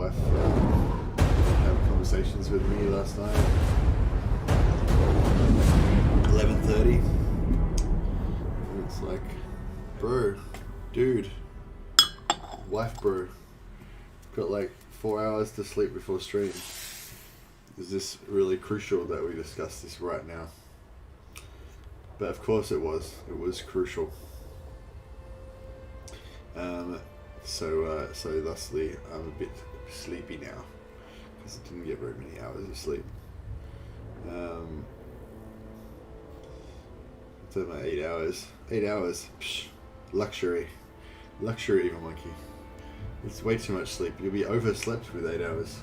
wife had conversations with me last night. 11:30. It's like, bro, dude, wife, bro, got like 4 hours to sleep before stream. Is this really crucial that we discuss this right now? But of course it was. It was crucial. So thusly, I'm a bit sleepy now because I didn't get very many hours of sleep. It's my 8 hours. 8 hours. Psh, luxury, my monkey. It's way too much sleep. You'll be overslept with 8 hours.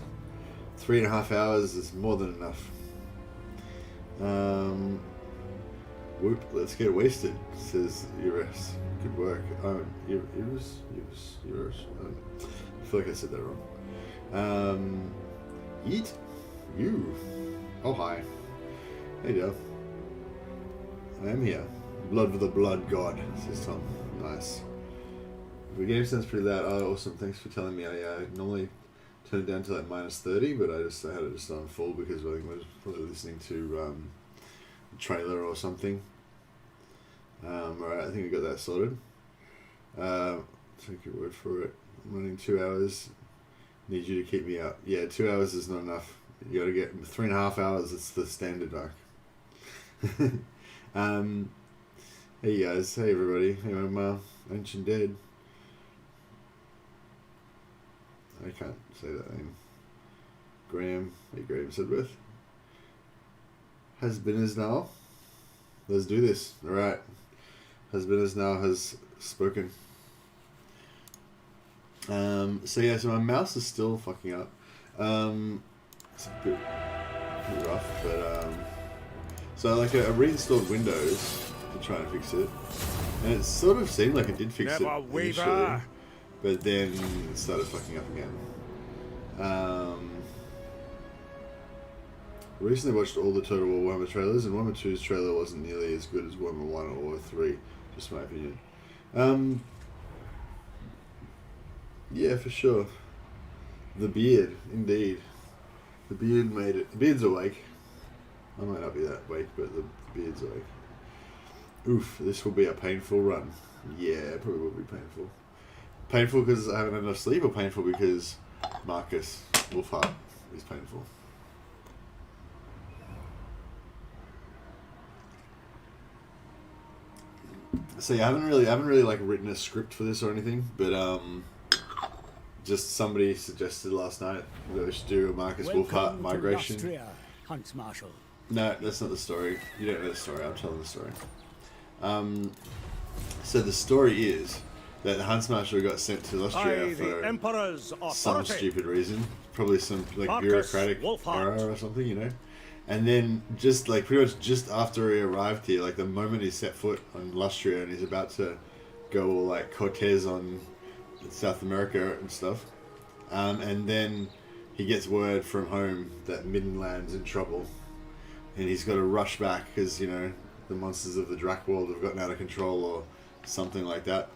3.5 hours is more than enough. Whoop, let's get wasted, says Eurus. Good work. Eurus? I feel like I said that wrong. Yeet? You. Oh, hi. Hey, Dale. I am here. Blood for the blood god, says Tom. Nice. The game sounds pretty loud. Oh, awesome. Thanks for telling me. I normally turn it down to like -30, but I had it just on full because I think I was probably listening to a trailer or something. Alright, I think we got that sorted. Take your word for it. I'm running 2 hours. Need you to keep me up. Yeah, 2 hours is not enough. You gotta get 3.5 hours. It's the standard arc. Hey guys. Hey everybody. Hey I'm Ancient Dead. I can't say that name. Graham. Hey Graham Sidworth. Has been as now. Let's do this. Alright. Has been as now has spoken. So yeah, so my mouse is still fucking up. It's a bit rough, but so like I reinstalled Windows to try and fix it, and it sort of seemed like it did fix it initially, but then it started fucking up again. Recently watched all the Total War Warhammer trailers, and Warhammer 2's trailer wasn't nearly as good as Warhammer 1 or 3, just my opinion. Yeah, for sure. The beard, indeed. The beard made it. The beard's awake. I might not be that awake, but the beard's awake. Oof, this will be a painful run. Yeah, it probably will be painful. Painful because I haven't had enough sleep, or painful because Marcus Wulfhart is painful? So yeah, I haven't really like written a script for this or anything, but just somebody suggested last night that we should do a Marcus Wulfhart migration. Hunts Marshal. No, that's not the story. You don't know the story. I'm telling the story. So the story is that the Hunts Marshal got sent to Austria for some stupid reason, probably some like Marcus bureaucratic Wulfhart. error or something, you know. And then just like pretty much just after he arrived here, like the moment he set foot on Lustria and he's about to go all like Cortez on South America and stuff, and then he gets word from home that Middenland's in trouble, and he's got to rush back because, you know, the monsters of the Drakwald have gotten out of control or something like that.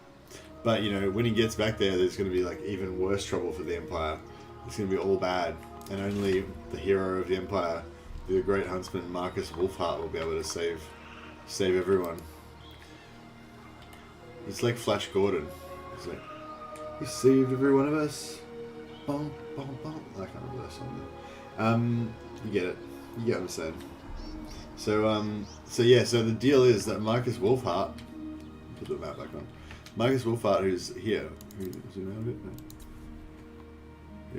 But, you know, when he gets back there, there's going to be like even worse trouble for the Empire. It's going to be all bad, and only the hero of the Empire, the great huntsman Marcus Wulfhart, will be able to save everyone. It's like Flash Gordon. It's like, he saved every one of us. Bum, bum, bum. I can't remember that song. You get it. You get what I'm saying. So yeah, so the deal is that Marcus Wulfhart, put the map back on. Marcus Wulfhart, who's here, zoom out a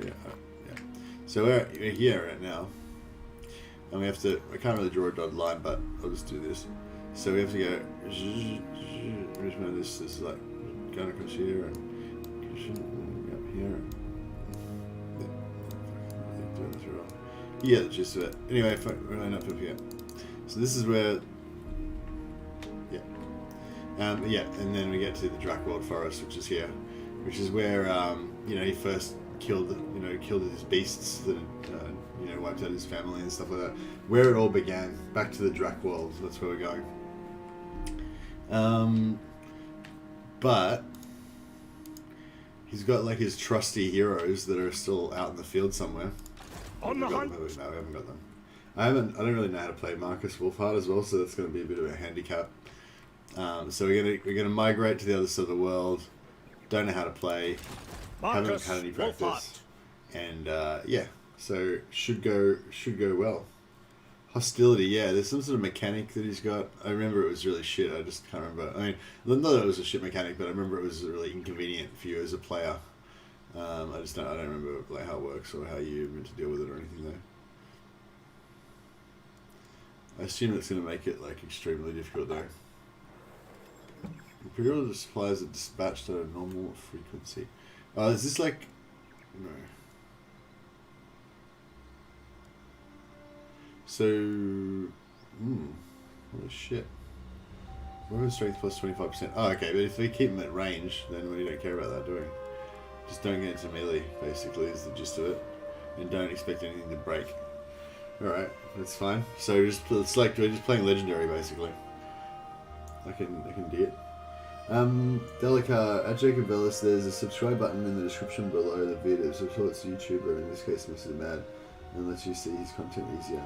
bit. Yeah. So we're here right now, and we have to. I can't really draw a dotted line, but I'll just do this. So we have to go. This is like going across here and up here. Yeah, the gist of it. Anyway, we're going up here. So this is where, yeah, and then we get to the Drakwald Forest, which is here, which is where you know, he first killed his beasts that wiped out his family and stuff like that. Where it all began, back to the Drakwald. That's where we're going. But he's got like his trusty heroes that are still out in the field somewhere. On the hunt. No, we haven't got them. I don't really know how to play Marcus Wulfhart as well, so that's going to be a bit of a handicap. So we're gonna migrate to the other side of the world. Don't know how to play. Marcus Haven't had any practice. Wulfhart. And yeah, so should go well. Hostility, yeah. There's some sort of mechanic that he's got. I remember it was really shit. I just can't remember. I mean, not that it was a shit mechanic, but I remember it was really inconvenient for you as a player. I don't remember like how it works or how you're meant to deal with it or anything though. I assume it's going to make it like extremely difficult though. Imperial supplies are dispatched at a normal frequency. Is this like... No. So... Holy shit. Weapon strength plus 25%. Oh, okay, but if we keep them at range, then we don't care about that, do we? Just don't get into melee, basically, is the gist of it. And don't expect anything to break. Alright, that's fine. So it's like we're just playing legendary, basically. I can do it. Delica, at Jacob Bellis, there's a subscribe button in the description below the video, so it's YouTuber, in this case Mr. Mad, and lets you see his content easier.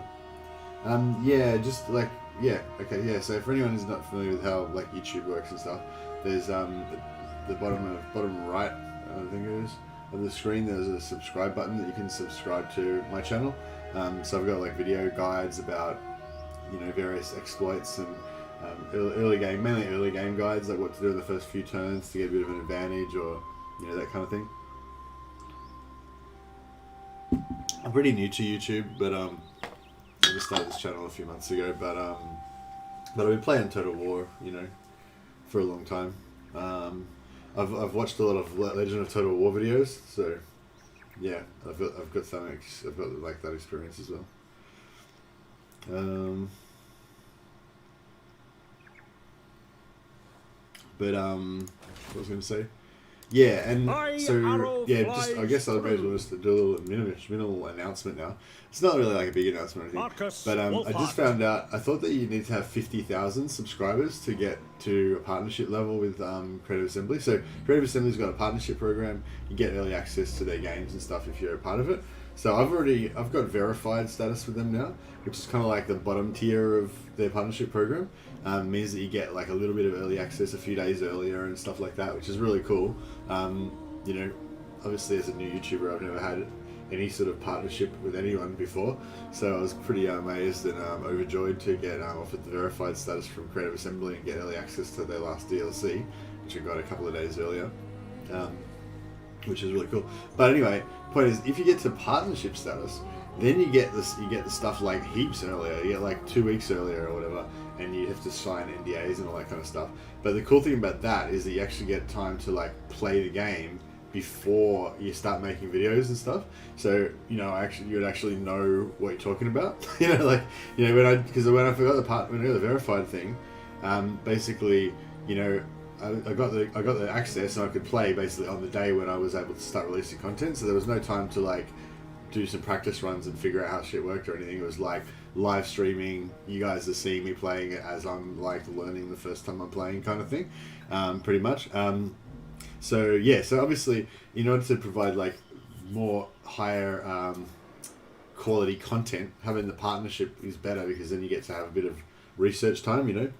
Yeah, just like, yeah, okay, yeah, so for anyone who's not familiar with how like YouTube works and stuff, there's the bottom right, I think it is, of the screen, there's a subscribe button that you can subscribe to my channel. So I've got like video guides about, you know, various exploits and mainly early game guides, like what to do in the first few turns to get a bit of an advantage, or you know, that kind of thing. I'm pretty new to YouTube, but I just started this channel a few months ago. But I've been playing Total War, you know, for a long time. I've watched a lot of Legend of Total War videos, so yeah, I've got like that experience as well. But what was I going to say? Yeah, and so yeah, just I guess I may as well just do a little minimal announcement now. It's not really like a big announcement or anything, but I just found out. I thought that you need to have 50,000 subscribers to get to a partnership level with Creative Assembly. So Creative Assembly's got a partnership program. You get early access to their games and stuff if you're a part of it. So I've got verified status with them now, which is kind of like the bottom tier of their partnership program. Means that you get like a little bit of early access a few days earlier and stuff like that, which is really cool. You know, obviously as a new YouTuber, I've never had any sort of partnership with anyone before, so I was pretty amazed and overjoyed to get offered the verified status from Creative Assembly and get early access to their last DLC, which I got a couple of days earlier. Which is really cool. But anyway, point is, if you get to partnership status, then you get the stuff like heaps earlier. You get like 2 weeks earlier or whatever, and you have to sign NDAs and all that kind of stuff. But the cool thing about that is that you actually get time to like play the game before you start making videos and stuff. So you know, you would actually know what you're talking about. You know, like, you know, when I got the verified thing, basically, you know, I got the access and I could play basically on the day when I was able to start releasing content. So there was no time to like do some practice runs and figure out how shit worked or anything. It was like live streaming. You guys are seeing me playing it as I'm like learning the first time I'm playing, kind of thing, pretty much. So yeah, so obviously in order to provide like more higher quality content, having the partnership is better, because then you get to have a bit of research time, you know.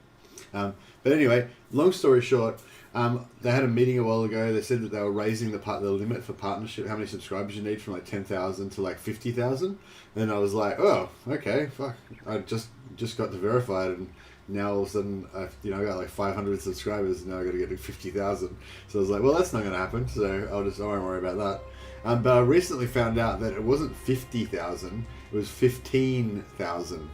But anyway, long story short, they had a meeting a while ago. They said that they were raising the limit for partnership, how many subscribers you need, from like 10,000 to like 50,000. And I was like, oh, okay, fuck. I just got the verified, and now all of a sudden, I got like 500 subscribers, and now I got to get to 50,000. So I was like, well, that's not going to happen. So I won't worry about that. But I recently found out that it wasn't 50,000; it was 15,000.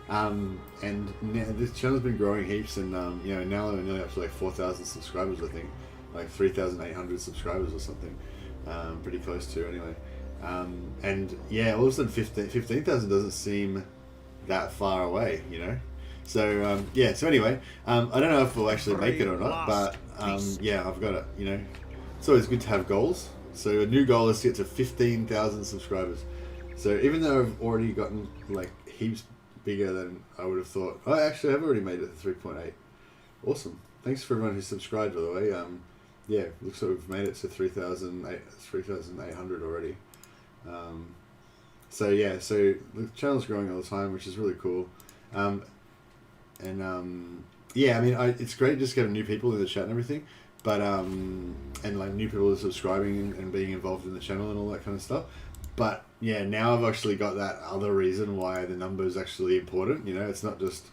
And now this channel's been growing heaps, and you know, now we're nearly up to like 4,000 subscribers, I think, like 3,800 subscribers or something, pretty close to anyway. And yeah, all of a sudden 15,000 doesn't seem that far away, you know. So yeah, so anyway, I don't know if we'll actually make it or not, but yeah, I've got it. You know, it's always good to have goals. So a new goal is to get to 15,000 subscribers. So even though I've already gotten like heaps bigger than I would have thought. I've already made it to 3.8. Awesome. Thanks for everyone who subscribed, by the way. yeah, looks like we've made it to 3,800 already. So yeah, so the channel's growing all the time, which is really cool. Yeah, I mean, it's great just getting new people in the chat and everything, but and like new people are subscribing and being involved in the channel and all that kind of stuff. But yeah, now I've actually got that other reason why the number is actually important. You know, it's not just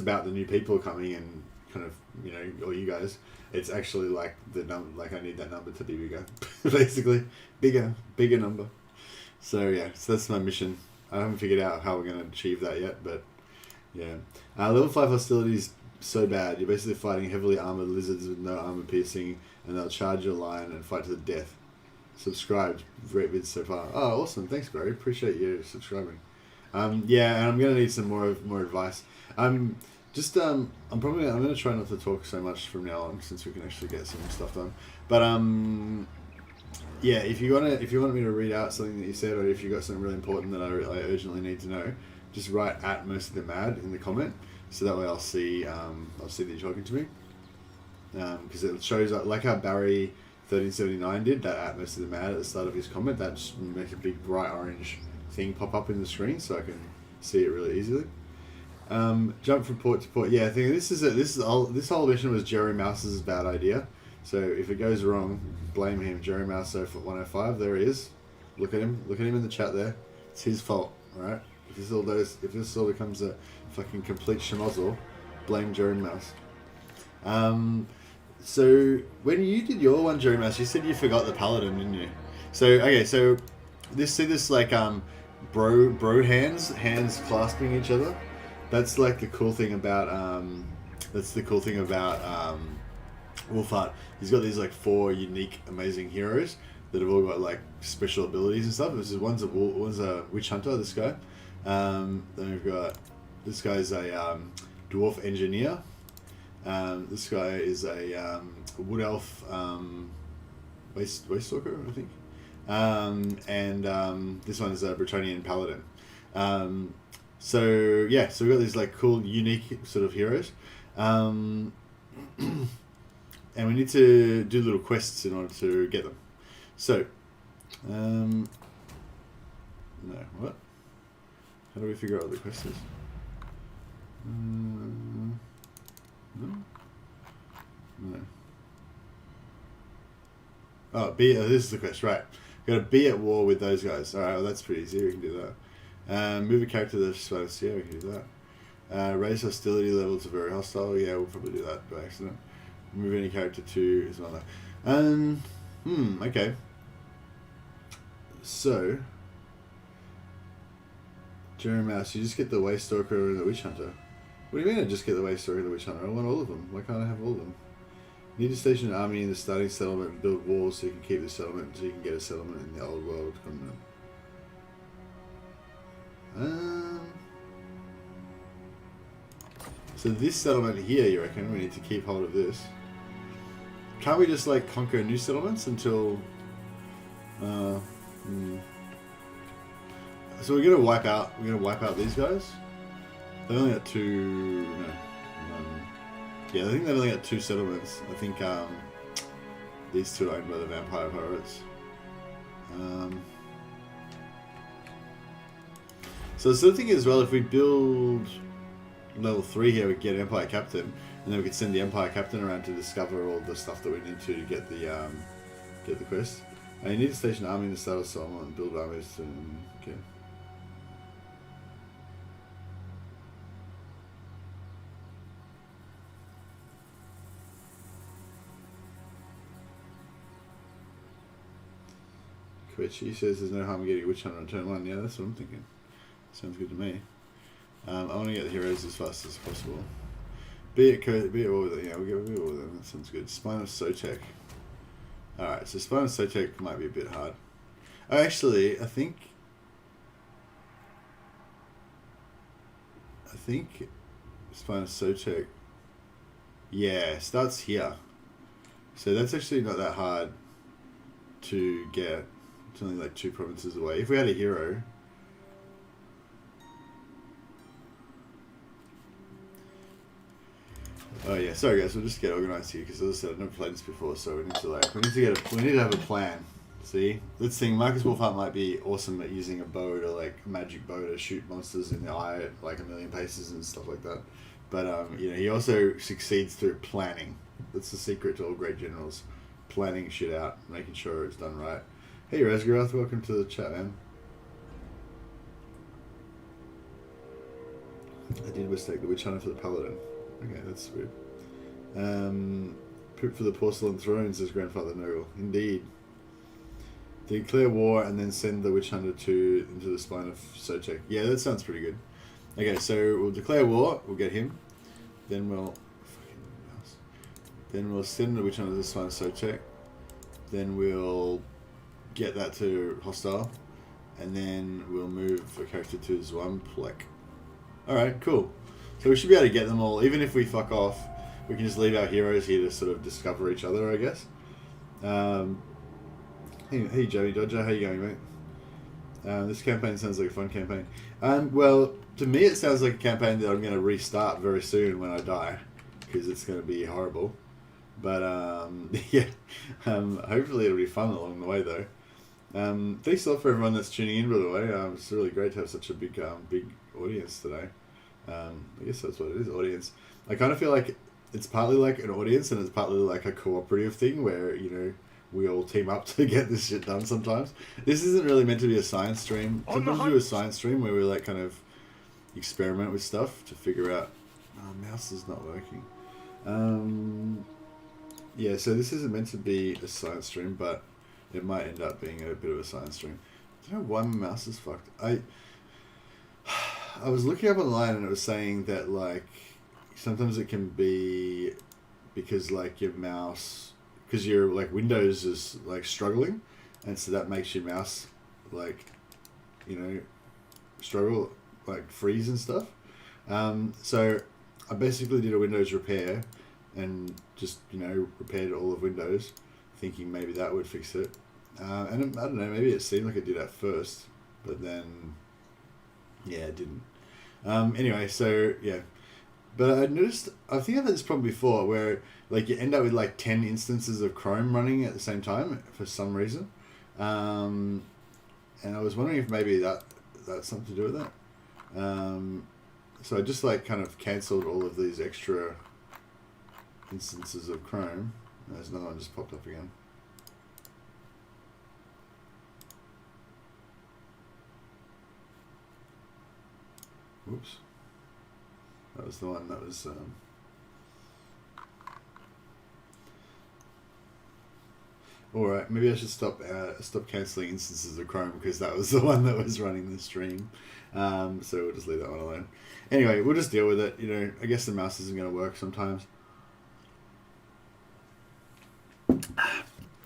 about the new people coming and kind of, you know, or you guys. It's actually like like I need that number to be bigger, basically, bigger number. So yeah, so that's my mission. I haven't figured out how we're going to achieve that yet, but yeah. Level 5 hostility is so bad. You're basically fighting heavily armored lizards with no armor piercing, and they'll charge your line and fight to the death. Subscribed. Great vids so far. Oh, awesome. Thanks, Barry. Appreciate you subscribing. Yeah, and I'm going to need some more advice. I'm going to try not to talk so much from now on, since we can actually get some stuff done. But yeah, if you want me to read out something that you said, or if you got something really important that I urgently need to know, just write at most of the mad in the comment, so that way I'll see that you're talking to me. Because it shows like how Barry 1379 did that at most of the mad at the start of his comment. That just makes a big bright orange thing pop up in the screen, so I can see it really easily. Jump from port to port. Yeah, I think this whole mission was Jerry Mouse's bad idea. So if it goes wrong, blame him. Jerry Mouse 105. There he is. Look at him. Look at him in the chat there. It's his fault, right? If this all becomes a fucking complete schmozzle, blame Jerry Mouse. So when you did your one, Jerry Mouse, you said you forgot the paladin, didn't you? So okay, so this like bro hands clasping each other. That's like the cool thing about Wulfhart. He's got these like 4 unique, amazing heroes that have all got like special abilities and stuff. One's a witch hunter. This guy. Then we've got this guy's a dwarf engineer. This guy is a wood elf waste stalker, I think. And this one is a Bretonnian paladin. So yeah, so we've got these like cool, unique sort of heroes. And we need to do little quests in order to get them. So, no, what? How do we figure out what the quest is? No. Oh, this is the quest, right? Got to be at war with those guys. All right, well, that's pretty easy. We can do that. Move a character to the space. Yeah, we can do that. Raise hostility level to very hostile. Yeah, we'll probably do that by accident. Move any character to is not that. Okay. So, Jerry Mouse, you just get the Waste Stalker and the Witch Hunter. What do you mean I just get the Waste Stalker and the Witch Hunter? I want all of them. Why can't I have all of them? Need to station an army in the starting settlement and build walls so you can keep the settlement, so you can get a settlement in the old world continent. So this settlement here, you reckon we need to keep hold of this? Can't we just like conquer new settlements until? So we're gonna wipe out. We're gonna wipe out these guys. They only got 2. No, yeah, I think they've only got 2 settlements. I think these 2 are owned by the vampire pirates. So the sort of thing as well, if we build level 3 here, we get Empire Captain, and then we could send the Empire Captain around to discover all the stuff that we need to get the quest. And you need to station an army in the start of Solomon and build armies to okay. Koichi says there's no harm in getting a Witch Hunter on turn 1. Yeah, that's what I'm thinking. Sounds good to me. I want to get the heroes as fast as possible. Be it all with it. Yeah, we'll get all with them. That sounds good. Spine of Sotek. Alright, so Spine of Sotek might be a bit hard. Oh, actually, I think Spine of Sotek, yeah, starts here. So that's actually not that hard to get. It's only like 2 provinces away. If we had a hero, Oh yeah, sorry guys, we'll just get organised here because as I said, I've never played this before, so we need to have a plan. See, let's think. Marcus Wulfhart might be awesome at using a bow to like magic bow to shoot monsters in the eye at like a million paces and stuff like that. But you know, he also succeeds through planning. That's the secret to all great generals: planning shit out, making sure it's done right. Hey Razgarath, welcome to the chat, man. I did mistake the witch hunter for the paladin. Okay, that's weird. Poop for the porcelain throne, says Grandfather Noggle. Indeed. Declare war and then send the witch hunter into the spine of Sochek. Yeah, that sounds pretty good. Okay, so we'll declare war. We'll get him. Then we'll send the witch hunter to the spine of Sochek. Then we'll get that to hostile, and then we'll move a character to Zwamplek. Alright, cool. So we should be able to get them all. Even if we fuck off, we can just leave our heroes here to sort of discover each other, I guess. Hey Joey Dodger, how you going, mate? This campaign sounds like a fun campaign. Well, to me it sounds like a campaign that I'm going to restart very soon when I die, because it's going to be horrible. But, yeah, hopefully it'll be fun along the way, though. Thanks a lot for everyone that's tuning in, by the way. It's really great to have such a big audience today. I guess that's what it is, audience. I kind of feel like it's partly like an audience and it's partly like a cooperative thing where, you know, we all team up to get this shit done sometimes. This isn't really meant to be a science stream. Sometimes we do a science stream where we like kind of experiment with stuff to figure out... Oh, mouse is not working. Yeah, so this isn't meant to be a science stream, but it might end up being a bit of a science stream. I don't know why my mouse is fucked. I was looking up online and it was saying that like sometimes it can be because like your mouse, because your like Windows is like struggling, and so that makes your mouse like, you know, struggle, like freeze and stuff. So I basically did a Windows repair and just, you know, repaired all of Windows, thinking maybe that would fix it. And I don't know, maybe it seemed like it did at first, but then, yeah, it didn't. Anyway, so, yeah. But I noticed, I think I've had this problem before, where, like, you end up with, like, 10 instances of Chrome running at the same time, for some reason. And I was wondering if maybe that's something to do with that. So I just, like, kind of cancelled all of these extra instances of Chrome. There's another one just popped up again. Whoops. That was the one that was... Alright, maybe I should stop cancelling instances of Chrome because that was the one that was running the stream. So we'll just leave that one alone. Anyway, we'll just deal with it. You know, I guess the mouse isn't going to work sometimes.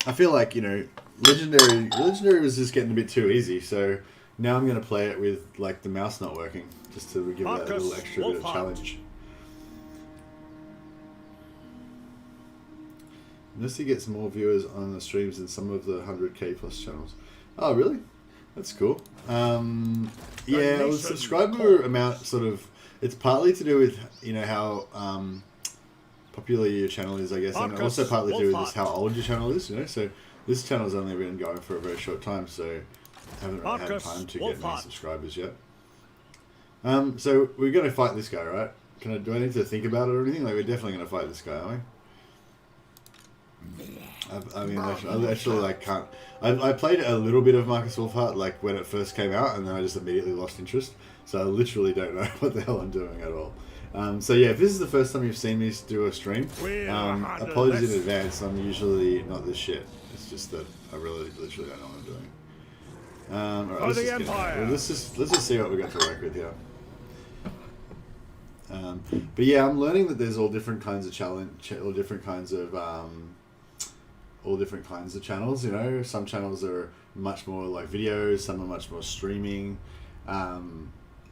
I feel like, you know, Legendary was just getting a bit too easy, so now I'm going to play it with, like, the mouse not working, just to give that a little extra bit of challenge. Nessie gets more viewers on the streams than some of the 100k plus channels. Oh, really? That's cool. Yeah, the subscriber amount sort of, it's partly to do with, you know, how popular your channel is, I guess, and also partly to do with just how old your channel is, you know. So this channel's only been going for a very short time, so I haven't really had time to get many subscribers yet. So we're going to fight this guy, right? Do I need to think about it or anything? Like, we're definitely going to fight this guy, aren't we? I mean, I actually like can't. I played a little bit of Marcus Wulfhart like when it first came out, and then I just immediately lost interest. So I literally don't know what the hell I'm doing at all. So yeah, if this is the first time you've seen me do a stream, apologies in advance. I'm usually not this shit. It's just that I really literally don't know what I'm doing. Alright, let's just see what we got to work with here. But yeah, I'm learning that there's all different kinds of all different kinds of channels, you know. Some channels are much more like videos, some are much more streaming.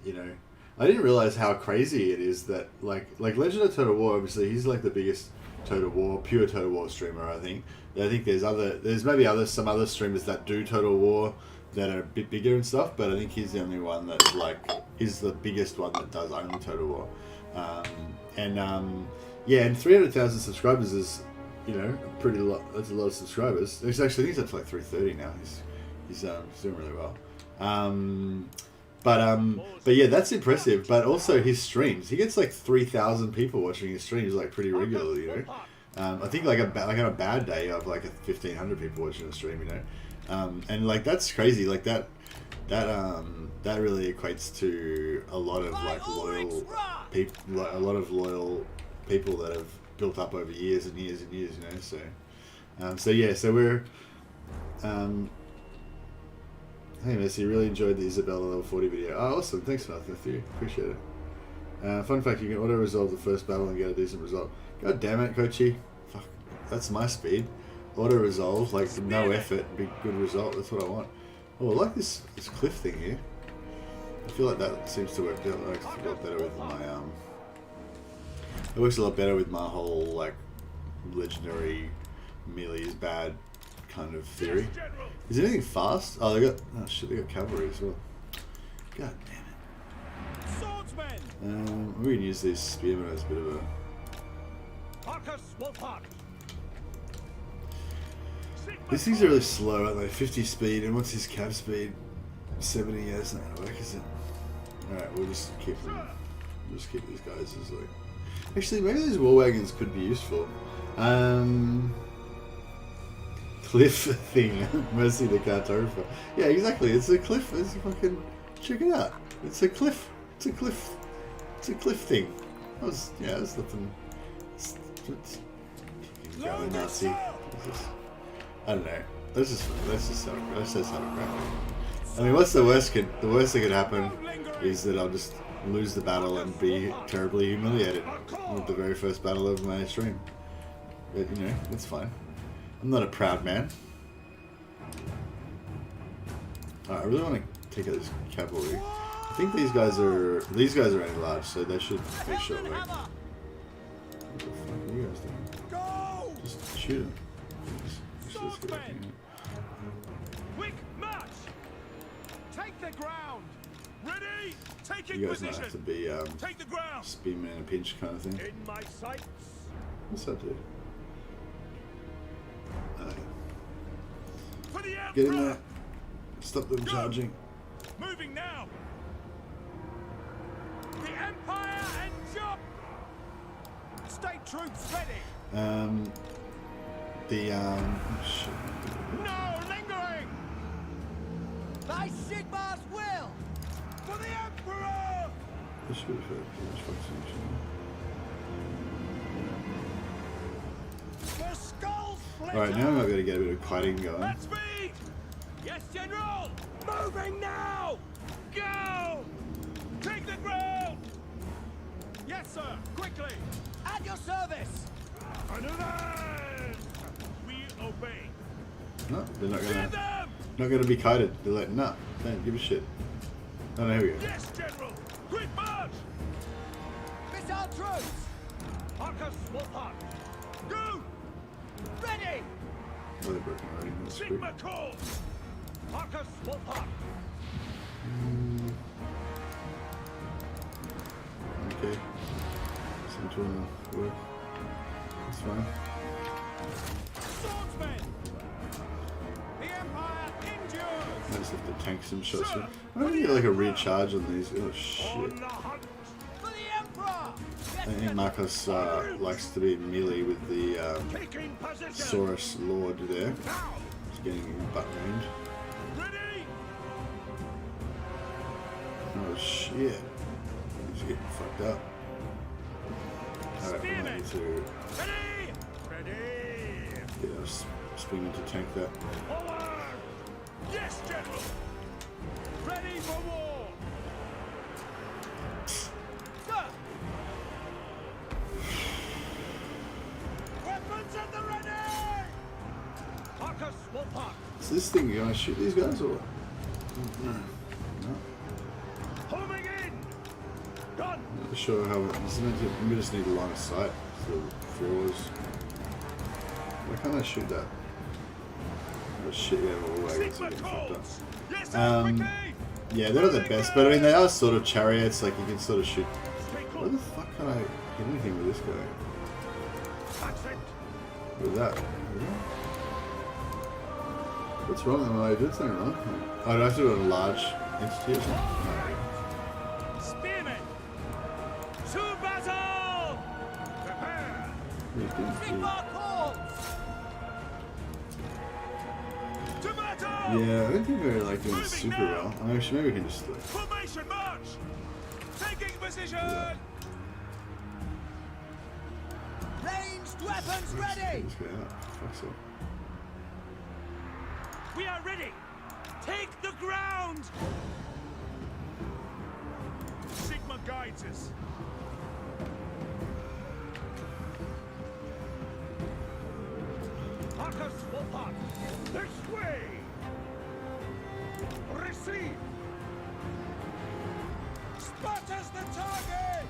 You know, I didn't realize how crazy it is that like Legend of Total War, obviously he's like the biggest pure Total War streamer, I think. I think there's maybe some other streamers that do Total War that are a bit bigger and stuff, but I think he's the only one he's the biggest one that does only Total War. Yeah, and 300,000 subscribers is, you know, a pretty lot. That's a lot of subscribers. He's actually, I think he's up to like 330 now. He's doing really well. But yeah, that's impressive. But also his streams, he gets like 3,000 people watching his streams like pretty regularly. You know, I think like on a bad day, I have like 1,500 people watching a stream. You know, and like that's crazy. Like that really equates to a lot of like loyal people, a lot of loyal people that have built up over years and years and years. You know, so yeah, so we're. Hey Messi, really enjoyed the Isabella level 40 video. Oh, awesome. Thanks, Matthew. Appreciate it. Fun fact, you can auto-resolve the first battle and get a decent result. God damn it, Kochi. Fuck, that's my speed. Auto-resolve, like no effort, big good result. That's what I want. Oh, I like this cliff thing here. I feel like that seems to work out like, a lot better with my... It works a lot better with my whole, like, legendary melee is bad kind of theory. Is anything fast? Oh, they got... Oh shit, they got cavalry as well. God damn it. Swordsman. We can use these spearmen as a bit of a... Wulfhart. These things are really slow, aren't they? 50 speed, and what's his cav speed? 70, yeah, it's not gonna work, is it? Alright, we'll just keep them. We'll just keep these guys as like... Actually, maybe these war wagons could be useful. Cliff thing. Mercy the cartographer. Yeah, exactly. It's a cliff. It's a fucking... Check it out. It's a cliff. It's a cliff. It's a cliff thing. That was... Yeah, that's nothing... It's fucking Nazi. I don't know. That's just so crap. I mean, what's the worst thing could happen is that I'll just lose the battle and be terribly humiliated with the very first battle of my stream. But, you know, it's fine. I'm not a proud man. I really want to take out this cavalry. I think these guys are only large, so they should be short range. What the fuck are you guys doing? Just shoot them. Let's get back in. Quick march! Take the ground! Ready! Taking You guys might position! have to be Take the ground! spearman in a pinch kind of thing. In my sights! What's that do? For the Get in Emperor! there. Stop them charging. Moving now! The Empire endure! State troops ready! Shit. No lingering! By Sigmar's will! For the Emperor! This should have had too much vaccination. The skulls Alright, now I might be able to get a bit of kiting going. At speed! Yes, General! Moving now! Go! Take the ground! Yes, sir! Quickly! At your service! Understand! We obey! No, they're not Get them! gonna be kited. They're like, nah, don't give a shit. Oh no, here we go. Yes, General! Quick march! Missile troops! Marcus Wulfhart! Go! Ready! Oh, they're broken already. That's quick. Sigma calls! Marcus Wulfhart! Okay. Seem to wanna work. That's fine. Swordsmen! The Empire endures! I just have to tank some shots here. I don't get like a rear charge on these. Oh On shit. the hunt! For the Emperor! I think Marcos likes to be melee with the Taking position! Saurus Lord there. Now! He's getting butt wound. Ready! Oh shit. He's getting fucked up. Alright, we might need to Ready! Ready! get our spearmen to tank that. Forward! Yes, General! Ready for war! Sir! Weapons at the ready! Marcus Wulfhart! Is this thing gonna shoot these guys or what? No. Homing in! Done! Not sure how it's meant to. We just need a line of sight for floors. Why can't I shoot that? Oh shit, yeah, all the way it's Sigma getting fucked up. calls! Yes, sir, quickly! Yeah, they're not the best, but I mean they are sort of chariots, like you can sort of shoot. Stay Why close! the fuck can't I hit anything with this guy? Sent. With that. What's wrong? Am I doing something wrong? Oh, do I have to do a large entity or something? Spearmen. To battle. Prepare. No. Sigmar calls! To battle. Yeah, I don't think we're like doing super well. I mean, actually, maybe we can just like. Formation march. Taking position. Ranged weapons ready! Just get out. Fuck's sake. We are ready. Take the ground. Sigma guides us. Marcus Wulfhart. This way. Receive. Sparta's the target!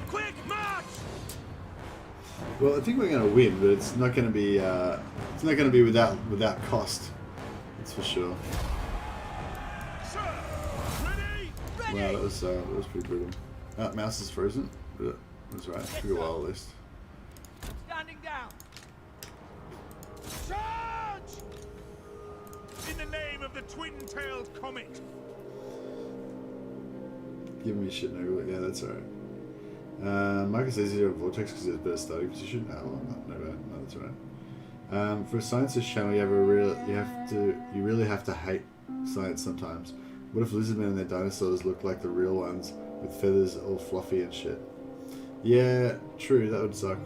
Quick march. Well, I think we're gonna win, but it's not gonna be. It's not gonna be without cost. That's for sure. Sir. Ready. Wow, that was pretty brutal. Mouse is frozen. But that's right. Took a while at least. Standing down! Charge! In the name of the twin-tailed comet. Giving me shit no. Yeah, that's alright. Marcus says you have Vortex because it's better starting position. No, well, no bad. No, that's alright. For a scientist channel, you really have to hate science sometimes. What if lizardmen and their dinosaurs look like the real ones with feathers all fluffy and shit? Yeah, true. That would suck.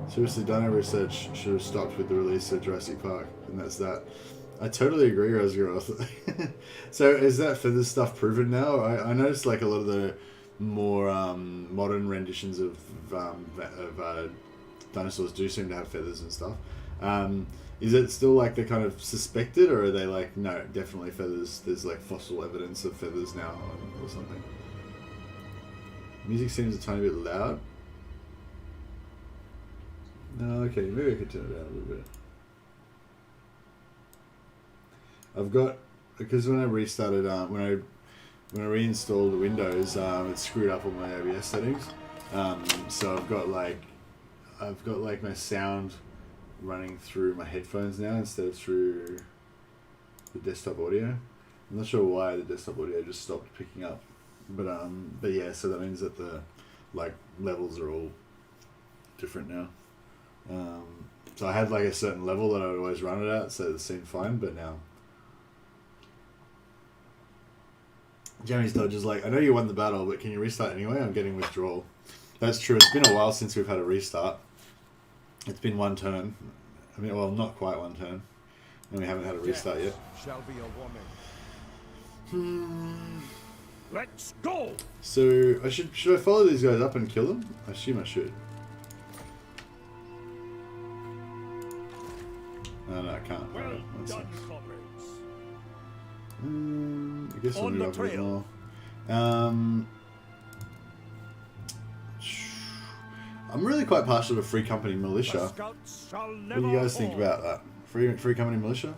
Seriously, dino research should have stopped with the release of Jurassic Park, and that's that. I totally agree, Rosgaroth. So is that feather stuff proven now? I noticed like a lot of the more modern renditions of dinosaurs do seem to have feathers and stuff. Is it still like they're kind of suspected, or are they like, no, definitely feathers? There's like fossil evidence of feathers now or something. Music seems a tiny bit loud. No, okay, maybe I could turn it down a little bit. I've got, because when I restarted, when I reinstalled the Windows, it screwed up all my AEST settings. So I've got like my sound running through my headphones now instead of through the desktop audio. I'm not sure why the desktop audio just stopped picking up, but yeah, so that means that the like levels are all different now. So I had like a certain level that I would always run it at, so it seemed fine, but now Jamie's Dodge is like, I know you won the battle, but can you restart anyway? I'm getting withdrawal. That's true. It's been a while since we've had a restart. It's been one turn. I mean, well, not quite one turn. And we haven't had a restart yet. Shall be a warning. Let's go. So should I follow these guys up and kill them? I assume I should. No, I can't. Well Alright, done, comrades. I guess we'll On move the up a bit trail. more. I'm really quite partial to Free Company Militia. Scouts shall What never do you guys think fall. about that? Free Company Militia?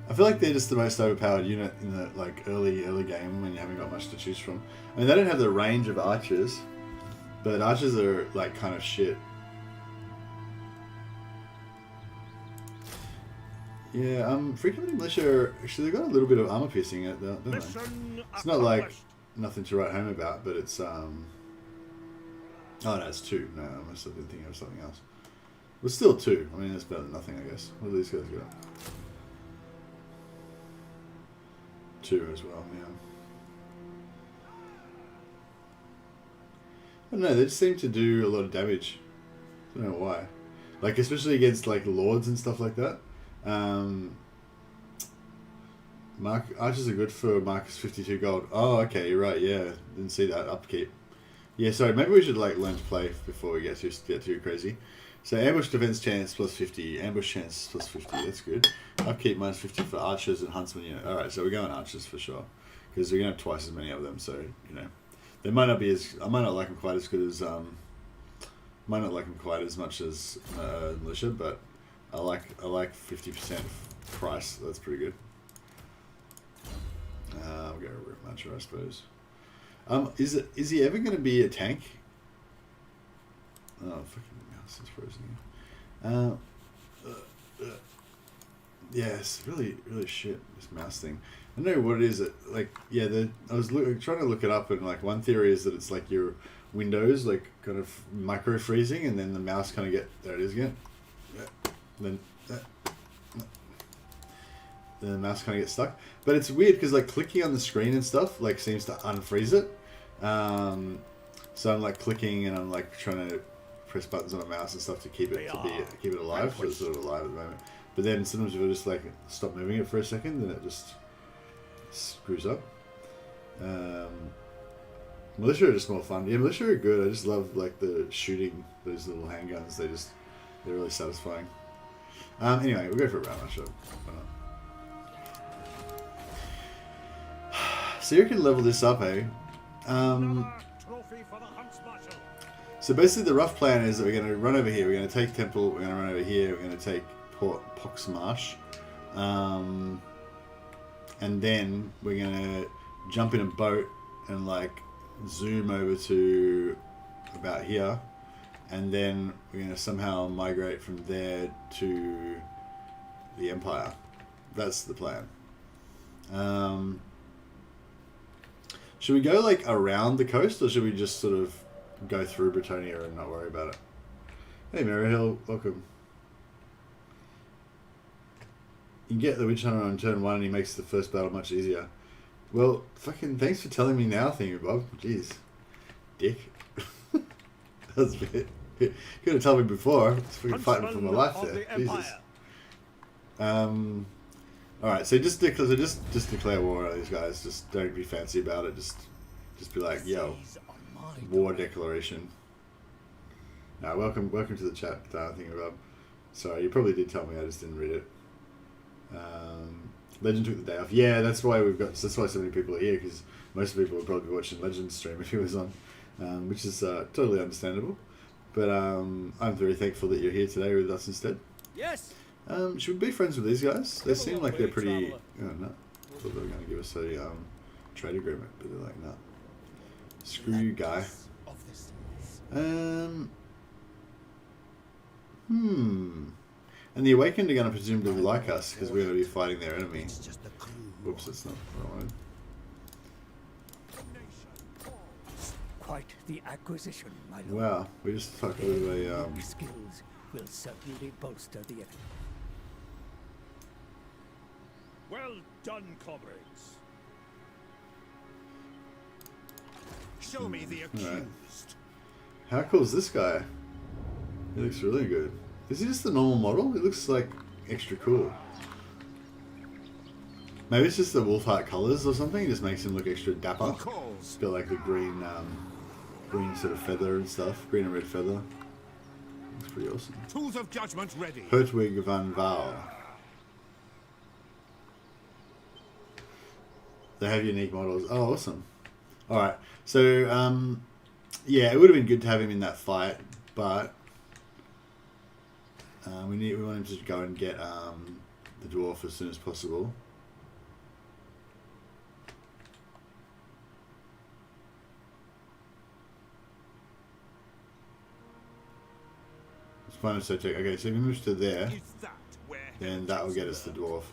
I feel like they're just the most overpowered unit in the like early game when you haven't got much to choose from. I mean, they don't have the range of archers, but archers are like kind of shit. Yeah, Free Company Militia, actually they've got a little bit of armor piercing in it, don't they? Mission It's not like accomplished. nothing to write home about, but it's oh no, it's 2. No, I must have been thinking of something else. But still 2. I mean, that's better than nothing, I guess. What do these guys got? 2 as well, yeah. I don't know, they just seem to do a lot of damage. I don't know why. Like, especially against, like, lords and stuff like that. Archers are good for Marcus 52 gold. Oh, okay, you're right, yeah. Didn't see that. Upkeep. Yeah, sorry, maybe we should, like, learn to play before we get too crazy. So, ambush defense chance plus 50. Ambush chance plus 50. That's good. Upkeep minus 50 for archers and huntsman unit. Alright, so we're going archers for sure. Because we're going to have twice as many of them, so, you know. They might not be as... I might not like them quite as good as... might not like them quite as much as militia, but I like 50% price. That's pretty good. I'll go Root Marcher, I suppose. Is he ever going to be a tank? Oh, fucking mouse is frozen here. Yeah, it's really, really shit, this mouse thing. I don't know what it is. Like, yeah, I was trying to look it up, and like one theory is that it's like your Windows, like kind of micro freezing, and then the mouse kind of there it is again. Then the mouse kind of gets stuck. But it's weird because like clicking on the screen and stuff like seems to unfreeze it. So I'm like clicking and I'm like trying to press buttons on a mouse and stuff to keep it alive. So it's sort of alive at the moment. But then sometimes if I just like stop moving it for a second, then it just screws up. Militia are just more fun. Yeah, militia are good. I just love like the shooting those little handguns. They're really satisfying. Anyway, we'll go for a round. I'm sure. Why not? So you can level this up, eh? Trophy for the huntsman. So basically the rough plan is that we're going to run over here, we're going to take Temple, we're going to run over here, we're going to take Pox Marsh, and then we're going to jump in a boat and like zoom over to about here, and then we're going to somehow migrate from there to the Empire. That's the plan. Should we go like around the coast, or should we just sort of go through Britannia and not worry about it? Hey Maryhill, welcome. You can get the Witch Hunter on turn 1 and he makes the first battle much easier. Well, fucking thanks for telling me now, Bob. Jeez. Dick. That was a bit... Could have told me before. I was fucking fighting for my life there. Jesus. Alright, so just declare war on these guys. Just don't be fancy about it. Just be like, yo, war declaration. Now, welcome to the chat, Bob. Sorry, you probably did tell me, I just didn't read it. Legend took the day off. Yeah, that's why so many people are here, because most people would probably be watching Legend stream if he was on, which is totally understandable. But I'm very thankful that you're here today with us instead. Yes. Should we be friends with these guys? They seem like they're pretty... Oh, no. I thought they were going to give us a trade agreement, but they're like, no. Screw you, guy. And the Awakened are going to presumably like us, because we're going to be fighting their enemy. Whoops, that's not what I wanted. Quite the acquisition, my lord. Wow, we just fucked over a... skills will certainly bolster the effort. Well done, comrades. Show me the accused. Right. How cool is this guy? He looks really good. Is he just the normal model? It looks like extra cool. Maybe it's just the Wulfhart colours or something. It just makes him look extra dapper. It's got like the green, green sort of feather and stuff. Green and red feather. Looks pretty awesome. Tools of judgment ready. Hertwig van Val. They have unique models. Oh, awesome. Alright, so, yeah, it would have been good to have him in that fight, but we want him to go and get the dwarf as soon as possible. It's fine, so take. Okay, so if he moves to there, then that will get us the dwarf.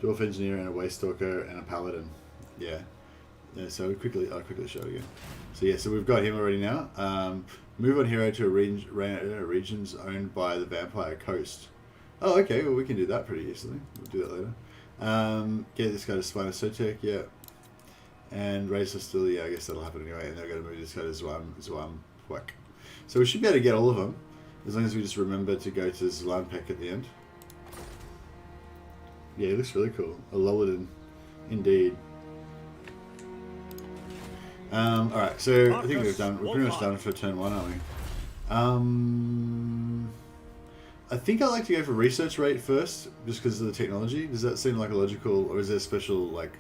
Dwarf engineer and a waste stalker and a paladin. Yeah. Yeah, so I'll quickly show it again. So yeah, so we've got him already now. Move on hero to a regions owned by the Vampire Coast. Oh, okay. Well, we can do that pretty easily. We'll do that later. Get this guy to Spina Sotek, yeah. And raise hostility, yeah, I guess that'll happen anyway. And they're going to move this guy to Zwam Whack. So we should be able to get all of them, as long as we just remember to go to Zlampek at the end. Yeah, he looks really cool. A Lolladin, indeed. Alright, so I think we're pretty much done for turn 1, aren't we? I think I like to go for research rate first, just because of the technology. Does that seem like a logical, or is there a special, is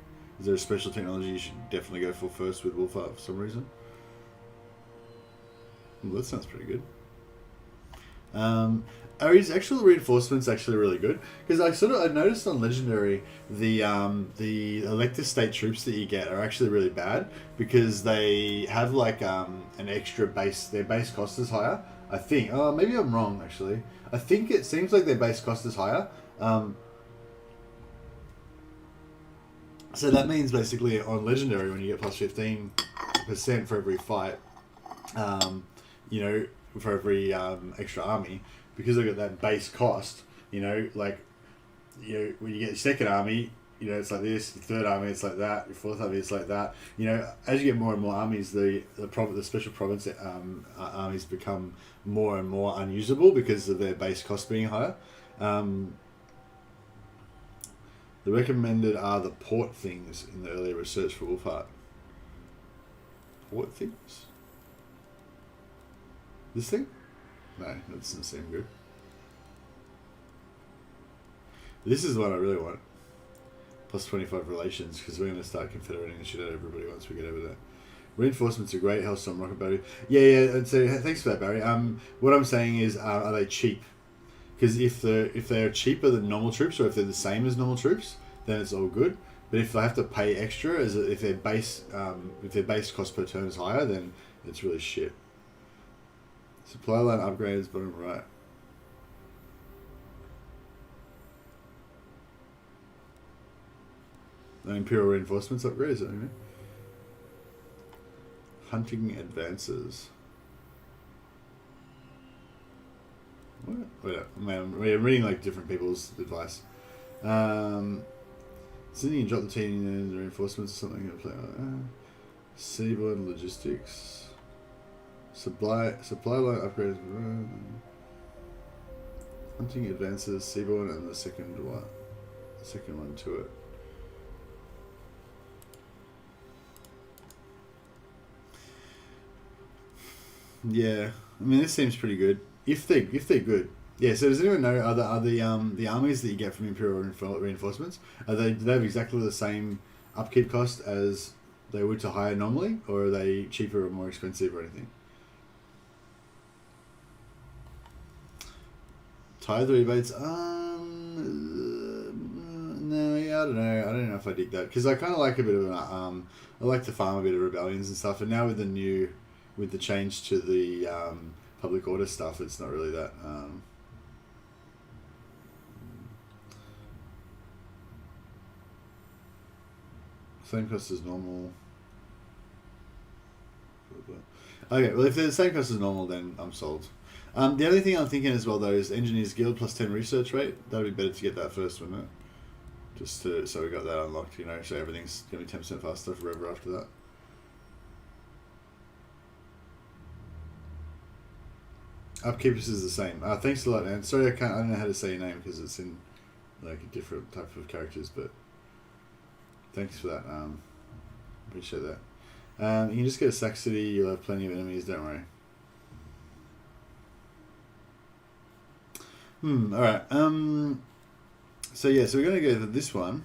there a special technology you should definitely go for first with Wulfhart for some reason? Well, that sounds pretty good. Are his actual reinforcements actually really good? Because I noticed on Legendary the elector state troops that you get are actually really bad because they have like an extra base. Their base cost is higher. I think. Oh, maybe I'm wrong actually. I think it seems like their base cost is higher. So that means basically on Legendary when you get plus 15% for every fight, you know, for every extra army, because they've got that base cost, you know, like, you know, when you get your second army, you know, it's like this, your third army, it's like that, your fourth army, it's like that. You know, as you get more and more armies, the special province armies become more and more unusable because of their base cost being higher. The recommended are the port things in the earlier research for Wulfhart. Port things? This thing? No, that doesn't seem good. This is the one I really want. Plus 25 relations, because we're going to start confederating the shit out of everybody once we get over there. Reinforcements are great. Hellstorm, Rocket Battery. Yeah. And so thanks for that, Barry. What I'm saying is, are they cheap? Because if they're cheaper than normal troops, or if they're the same as normal troops, then it's all good. But if they have to pay extra, if their base cost per turn is higher, then it's really shit. Supply line upgrades, bottom right. Imperial reinforcements upgrades, I don't know. Hunting advances. What? Wait up. Man, we're reading like different people's advice. So you can drop the team in the reinforcements or something. Seaborne logistics. Supply line upgrades. Hunting advances, Seaborne, and the second one to it. Yeah, I mean this seems pretty good. If they're good, yeah. So does anyone know are the armies that you get from Imperial reinforcements do they have exactly the same upkeep cost as they would to hire normally, or are they cheaper or more expensive or anything? Tithe rebates. No, yeah, I don't know. I don't know if I dig that because I kind of like a bit of I like to farm a bit of rebellions and stuff. And now with the change to the public order stuff, it's not really that. Same cost as normal. Okay, well if they're the same cost as normal, then I'm sold. The other thing I'm thinking as well though is Engineers Guild plus 10 research rate. That'd be better to get that first, wouldn't it? Just so we got that unlocked, you know, so everything's gonna be 10% faster forever after that. Upkeepers is the same. Thanks a lot, man. Sorry, I don't know how to say your name because it's in like a different type of characters, but thanks for that. Appreciate that. You can just get a Sack City. You'll have plenty of enemies. Don't worry. All right. So yeah, so we're gonna go for this one,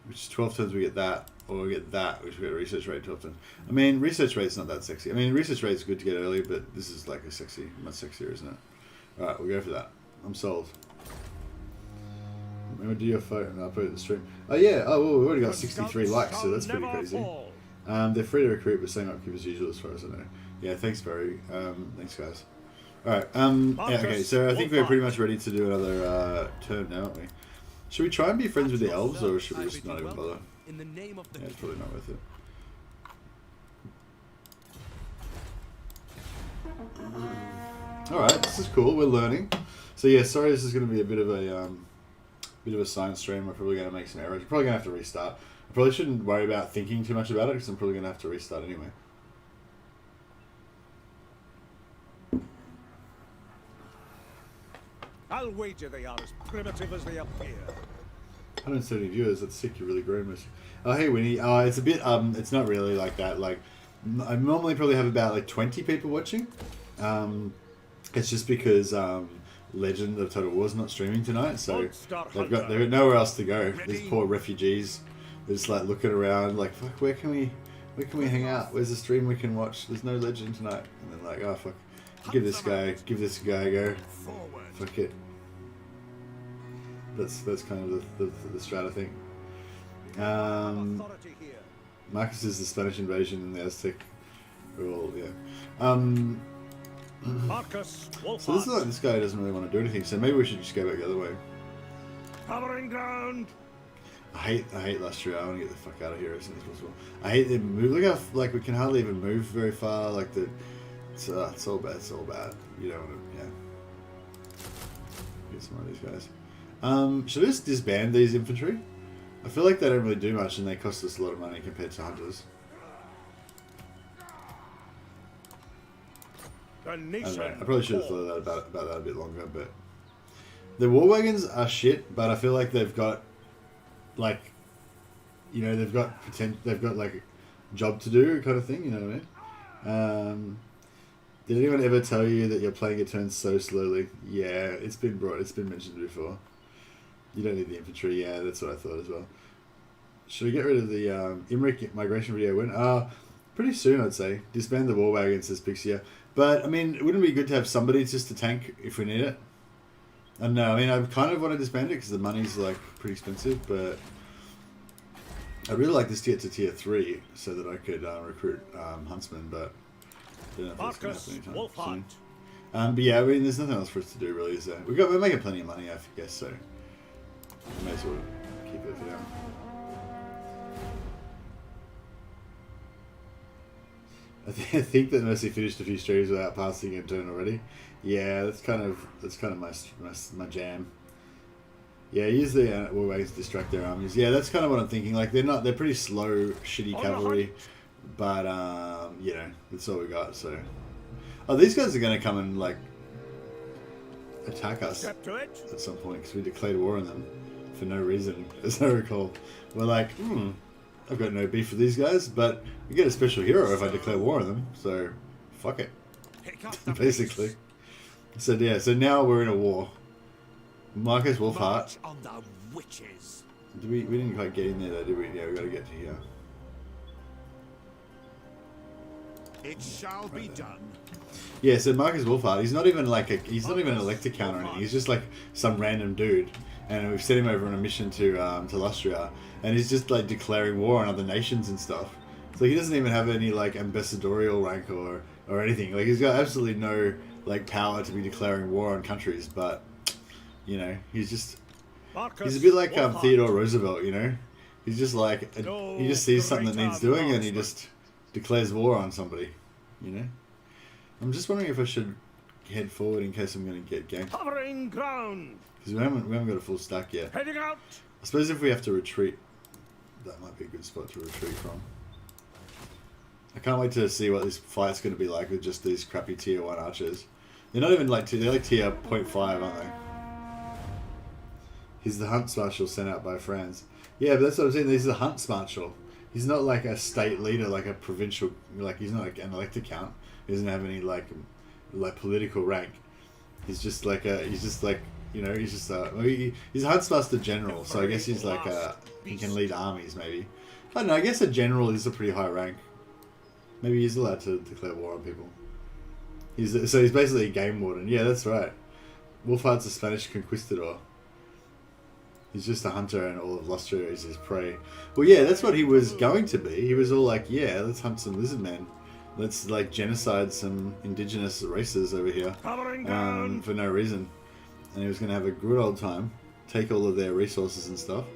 which is 12 turns. We get that, or we get that, which we get a research rate 12 turns. I mean, research rate's not that sexy. I mean, research rate's good to get early, but this is like much sexier, isn't it? All right, we'll go for that. I'm sold. Remember, do your photo and upload the stream. Oh yeah. Oh, well, we've already got 63 likes, so that's pretty crazy. They're free to recruit, but same upkeep as usual, as far as I know. Yeah, thanks, Barry. Thanks, guys. All right. Yeah. Okay. So I think we're pretty much ready to do another turn now, aren't we? Should we try and be friends with the elves, or should we just not even bother? Yeah, it's probably not worth it. All right. This is cool. We're learning. So yeah. Sorry, this is going to be a bit of a science stream. We're probably going to make some errors. We're probably going to have to restart. I probably shouldn't worry about thinking too much about it because I'm probably going to have to restart anyway. I'll wager they are as primitive as they appear. 170 viewers. That's sick. You're really growing, Miss. Oh, hey, Winnie. It's a bit. It's not really like that. Like, I normally probably have about like 20 people watching. It's just because Legend of Total War's not streaming tonight, so they've got nowhere else to go. These poor refugees. They're just like looking around, like, fuck, where can we hang out? Where's the stream we can watch? There's no Legend tonight. And then like, oh fuck. Give this guy a go. Forward. Fuck it. That's kind of the strat, I think. Authority here. Marcus is the Spanish invasion and the Aztec. Well, yeah. Marcus, Wulfhart. So this is like this guy doesn't really want to do anything. So maybe we should just go back the other way. Covering ground. I hate Lustria. I want to get the fuck out of here as soon as possible. I hate the move. Look how like we can hardly even move very far. Like it's all bad. It's all bad. You don't want to. Yeah. Get some of these guys. Should I just disband these infantry? I feel like they don't really do much and they cost us a lot of money compared to hunters. The I nation. don't know. I probably should have thought about that a bit longer, but the war wagons are shit. But I feel like they've got, like, you know, they've got potential. They've got like a job to do, kind of thing. You know what I mean? Did anyone ever tell you that you're playing your turns so slowly? Yeah, it's been mentioned before. You don't need the infantry. Yeah, that's what I thought as well. Should we get rid of the Imric migration video? When? Pretty soon, I'd say. Disband the war wagons, says Pixia. But, I mean, wouldn't it be good to have somebody just to tank if we need it? I don't know. I mean, I kind of want to disband it because the money's, like, pretty expensive, but I'd really like this to get to tier 3 so that I could recruit huntsmen, but I don't know if that's going to happen anytime soon. But yeah, I mean, there's nothing else for us to do, really, is there? We're making plenty of money, I guess, so we may as well keep it for now. I think that Mercy finished a few streams without passing a turn already. Yeah, that's kind of my jam. Yeah, use the war wagons to distract their armies. Yeah, that's kind of what I'm thinking. Like they're pretty slow, shitty cavalry, but you know, that's all we got. So, oh, these guys are going to come and like attack us at some point because we declared war on them for no reason, as I recall. We're like, I've got no beef with these guys, but we get a special hero if I declare war on them, so fuck it. Basically. So yeah, so now we're in a war. Marcus Wulfhart. On the witches. We didn't quite get in there though, did we? Yeah, we gotta get to here. It shall be done. Yeah, so Marcus Wulfhart, he's not even like he's not even an elector count or anything. He's just like some random dude, and we've sent him over on a mission to Lustria, and he's just like declaring war on other nations and stuff. So he doesn't even have any like ambassadorial rank or anything. Like he's got absolutely no like power to be declaring war on countries, but you know he's a bit like Theodore Roosevelt. You know, he's just like he just sees something that needs doing and he just declares war on somebody. You know. I'm just wondering if I should head forward in case I'm going to get ganked. Covering ground. Because we haven't got a full stack yet. Heading out. I suppose if we have to retreat, that might be a good spot to retreat from. I can't wait to see what this fight's going to be like with just these crappy tier 1 archers. They're not even like they're like tier 0.5, aren't they? He's the Hunts Marshal sent out by France. Yeah, but that's what I'm saying. He's the Hunts Marshal. He's not like a state leader, like a provincial, like he's not like an elector count. He doesn't have any like political rank. He's just like you know, he's just he's a Huntsmaster General, so I guess he's like he can lead armies maybe. I don't know, I guess a general is a pretty high rank. Maybe he's allowed to declare war on people. He's basically a game warden. Yeah, that's right. Wulfhart's a Spanish conquistador. He's just a hunter and all of Lustria is his prey. Well, yeah, that's what he was going to be. He was all like, yeah, let's hunt some lizard men. Let's like genocide some indigenous races over here for no reason. And he was going to have a good old time, take all of their resources and stuff.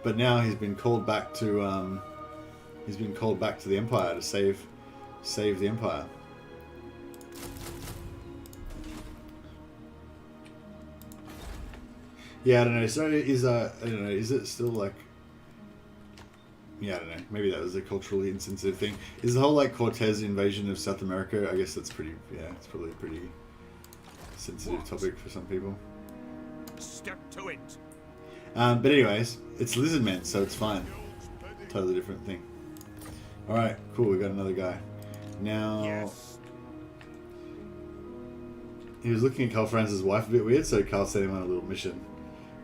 But now he's been called back to the Empire to save the Empire. Yeah, I don't know. So I don't know. Is it still like? Yeah, I don't know. Maybe that was a culturally insensitive thing. Is the whole like Cortez invasion of South America? I guess that's pretty. Yeah, it's probably a pretty sensitive topic for some people. Step to it. But anyways, it's lizard men, so it's fine. Totally different thing. All right, cool. We got another guy. Now, Yes. he was looking at Carl Franz's wife a bit weird, so Carl sent him on a little mission.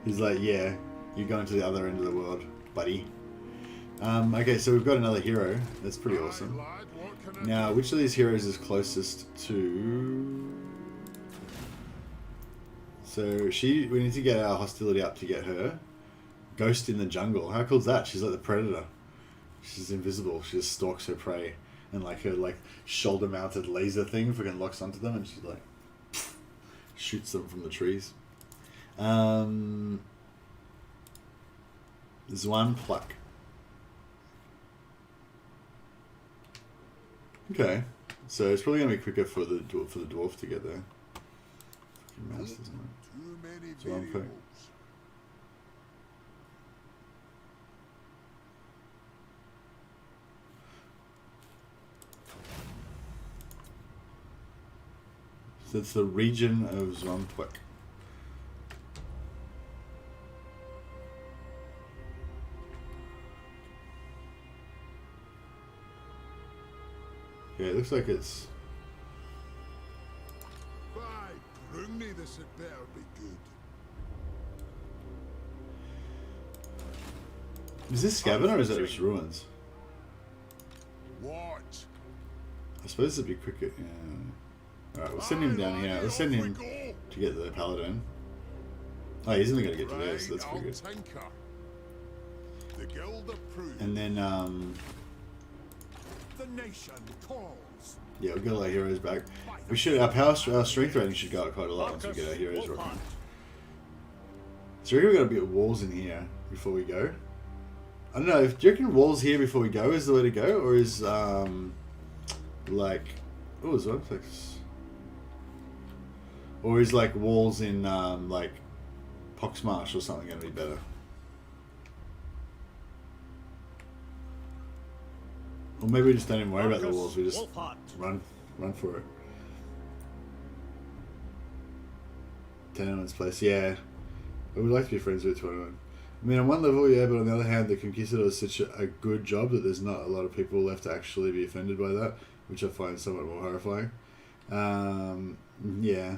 He's like, "Yeah, you're going to the other end of the world, buddy." Okay, so we've got another hero. That's pretty awesome. Now, which of these heroes is closest to... So, we need to get our hostility up to get her. Ghost in the jungle. How cool is that? She's like the predator. She's invisible. She just stalks her prey. And like her shoulder-mounted laser thing fucking locks onto them and she like shoots them from the trees. There's one pluck. Okay, so it's probably gonna be quicker for the dwarf to get there. Fucking mouse, isn't it? Too many So I'm variables. So it's the region of Zwampwek. Yeah, it looks like it's... By Brunny, this had better be good. Is this Scaven or is that just ruins? What? I suppose it'd be quicker. Yeah. Alright, we'll send him down here. Let's send him to get the paladin. Oh, he's only going to get to there, so that's pretty good. The guild approved. And then, The nation calls. yeah, we'll get all our heroes back. We should, our strength rating should go up quite a lot once we get our heroes rocking. So we've got to build walls in here before we go. I don't know, do you reckon walls here before we go is the way to go? Or is, like, oh, is one place? Or is, like, walls in, like, Poxmarsh or something going to be better? Or maybe we just don't even worry about the walls, we just run for it. Tenement's place, yeah. I would like to be friends with Tenement. I mean, on one level, yeah, but on the other hand, the Conquistador does such a good job that there's not a lot of people left to actually be offended by that, which I find somewhat more horrifying. Yeah.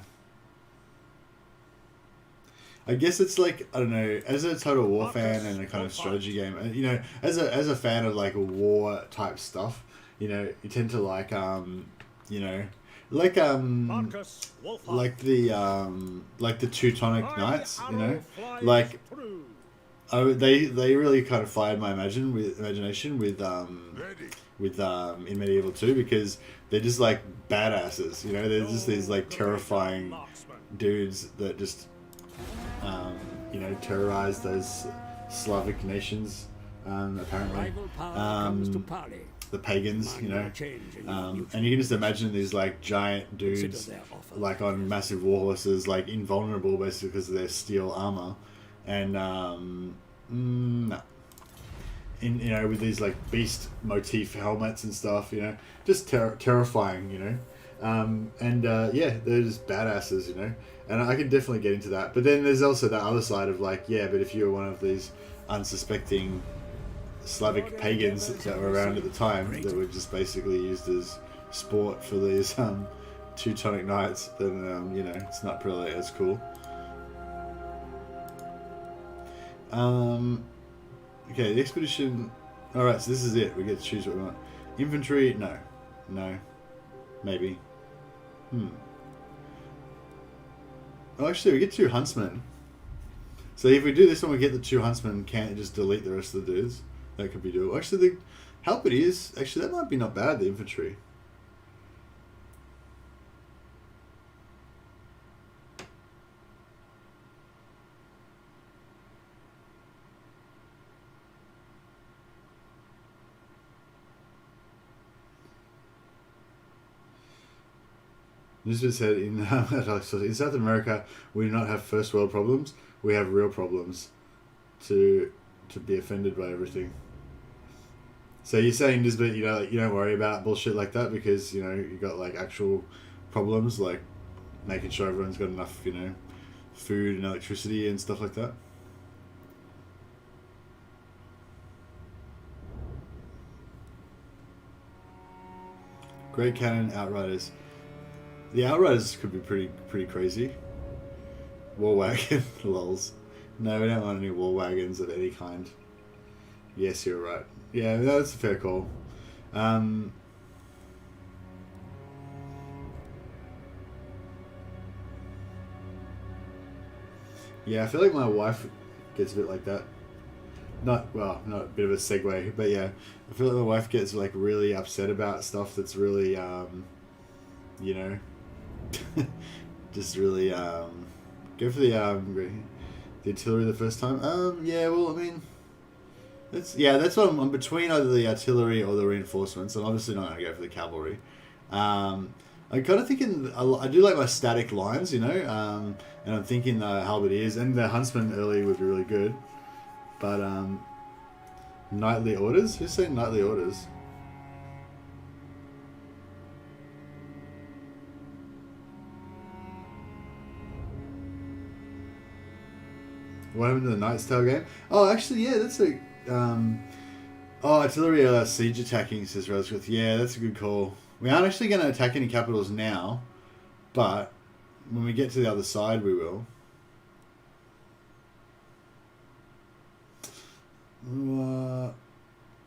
I guess it's like, I don't know, as a Total War fan and a kind of strategy game, and you know, as a fan of like war type stuff, you know, you tend to like you know, like the Teutonic Knights, you know, like they really kind of fired my imagination with in Medieval 2 because they're just like badasses, you know, they're just these like terrifying dudes that just you know, terrorize those Slavic nations, apparently. The pagans, you know. And you can just imagine these like giant dudes, like on massive war horses, like invulnerable basically because of their steel armor, and no. You know, with these like beast motif helmets and stuff, you know, just terrifying, you know. Yeah, they're just badasses, you know. And I can definitely get into that. But then there's also the other side of like, yeah, but if you were one of these unsuspecting Slavic pagans that were around at the time that were just basically used as sport for these Teutonic Knights, then, you know, it's not really as cool. Okay, the expedition... Alright, so this is it. We get to choose what we want. Infantry? No. No. Maybe. Oh, actually, we get 2 huntsmen. So if we do this one, we get the 2 huntsmen, can't just delete the rest of the dudes. That could be doable. Actually, the Halberdiers, actually, that might be not bad, the infantry. Nisbet said in South America, we do not have first world problems. We have real problems to be offended by everything. So you're saying, Nisbet, you know, you don't worry about bullshit like that because, you know, you got like actual problems like making sure everyone's got enough, you know, food and electricity and stuff like that. Great Cannon Outriders. The Outriders could be pretty crazy. War wagon, lols. No, we don't want any war wagons of any kind. Yes, you're right. Yeah, that's a fair call. Yeah, I feel like my wife gets a bit like that. Not a bit of a segue, but yeah, I feel like my wife gets like really upset about stuff that's really, you know, just really go for the artillery the first time. Yeah, well, I mean, that's what I'm between either the artillery or the reinforcements. I'm obviously not going to go for the cavalry. I'm kind of thinking I do like my static lines, you know, and I'm thinking the halberdiers and the huntsman early would be really good. But, nightly orders? Who's saying nightly orders? What happened to the Knight's Tale game? Oh, actually, yeah, that's a, artillery siege attacking, says Rosewith. Yeah, that's a good call. We aren't actually going to attack any capitals now, but when we get to the other side, we will. No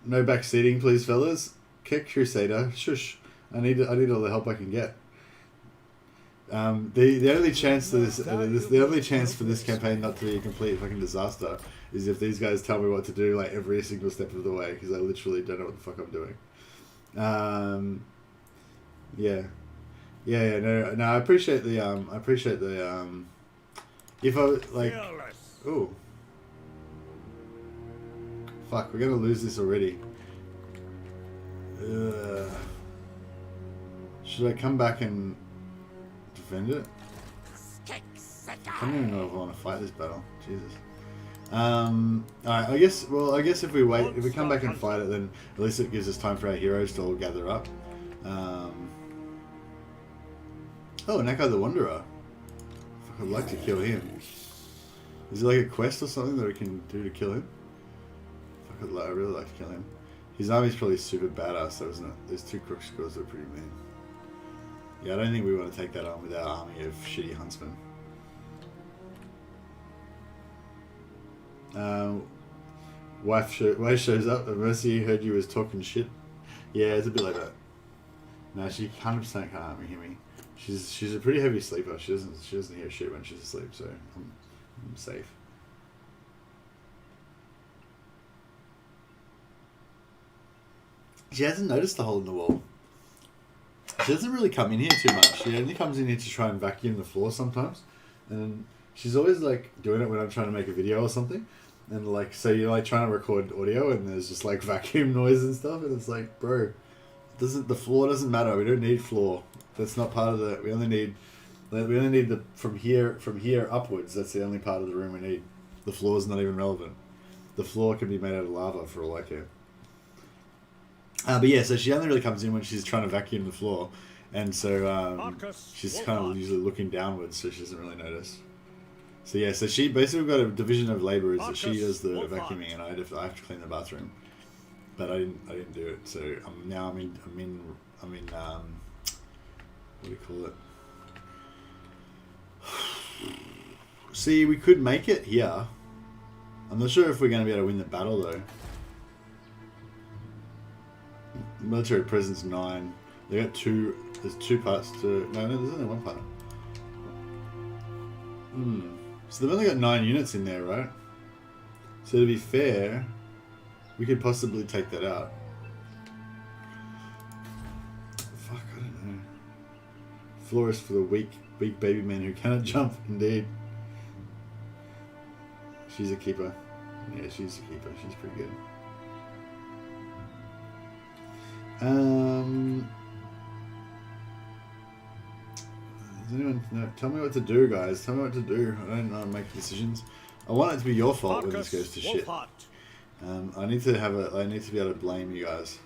backseating, please, fellas. Kick Crusader. Shush. I need all the help I can get. The only chance to the only chance for this campaign not to be a complete fucking disaster is if these guys tell me what to do like every single step of the way, because I literally don't know what the fuck I'm doing. Yeah. No. I appreciate the if I like. Ooh. Fuck, we're gonna lose this already. Should I come back and defend it? I don't even know if I want to fight this battle. Jesus. Alright, I guess if we come back and fight it, then at least it gives us time for our heroes to all gather up. Oh, Neko the Wanderer. Fuck, I'd like to kill him. Is there like a quest or something that we can do to kill him? Fuck, I really like to kill him. His army's probably super badass, though, isn't it? There's 2 crook scores that are pretty mean. Yeah, I don't think we want to take that on with our army of shitty huntsmen. Wife shows up. Mercy heard you was talking shit. Yeah, it's a bit like that. No, she 100% can't hear me. She's a pretty heavy sleeper. She doesn't hear shit when she's asleep, so I'm safe. She hasn't noticed the hole in the wall. She doesn't really come in here too much. She only comes in here to try and vacuum the floor sometimes. And she's always like doing it when I'm trying to make a video or something. And like, so you're like trying to record audio and there's just like vacuum noise and stuff. And it's like, bro, the floor doesn't matter. We don't need floor. That's not part of the, we only need the, from here upwards. That's the only part of the room we need. The floor is not even relevant. The floor can be made out of lava for all I care. But yeah, so she only really comes in when she's trying to vacuum the floor, and so she's kind of usually looking downwards, so she doesn't really notice. So yeah, so she basically got a division of labourers that she does the vacuuming, and I have to clean the bathroom, but I didn't do it. So I'm in what do you call it? See, we could make it here. I'm not sure if we're going to be able to win the battle though. Military presence 9. They got 2. There's 2 parts to. No, there's only 1 part. So they've only got 9 units in there, right? So to be fair, we could possibly take that out. Fuck, I don't know. Floor is for the weak baby men who cannot jump. Indeed. She's a keeper. Yeah, she's a keeper. She's pretty good. Does anyone know? Tell me what to do, guys. Tell me what to do. I don't know how to make decisions. I want it to be your fault when this goes to shit. I need to be able to blame you guys.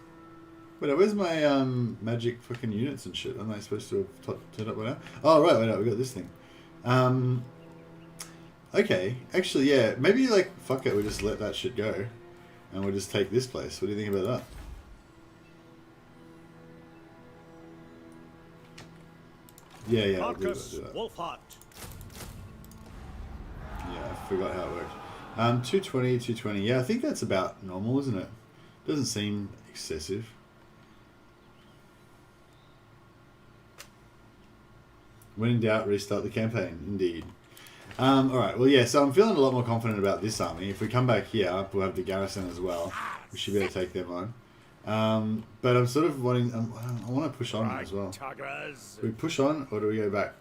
Wait, where's my magic fucking units and shit? Am I supposed to have turned up by now? Oh right, wait, no, we got this thing. Okay, actually, yeah, maybe like fuck it, we just let that shit go, and we'll just take this place. What do you think about that? Yeah, I'll do that. Wulfhart. Yeah, I forgot how it worked. 220. Yeah, I think that's about normal, isn't it? Doesn't seem excessive. When in doubt, restart the campaign. Indeed. Alright, well, yeah, so I'm feeling a lot more confident about this army. If we come back here, we'll have the garrison as well. We should be able to take them on. But I'm sort of wanting... I want to push on as well. Tuggers. Do we push on, or do we go back?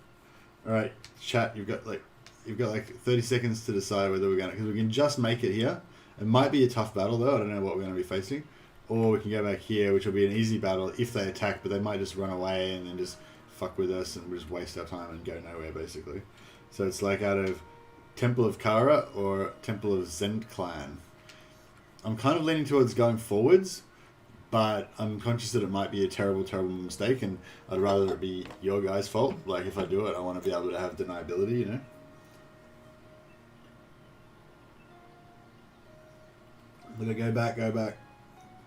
Alright, chat, you've got like 30 seconds to decide whether we're going to... Because we can just make it here. It might be a tough battle, though. I don't know what we're going to be facing. Or we can go back here, which will be an easy battle if they attack, but they might just run away and then just fuck with us and we'll just waste our time and go nowhere, basically. So it's like out of Temple of Kara or Temple of Zend Clan. I'm kind of leaning towards going forwards, but I'm conscious that it might be a terrible, terrible mistake, and I'd rather it be your guys' fault. Like, if I do it, I want to be able to have deniability, you know? I'm going to go back.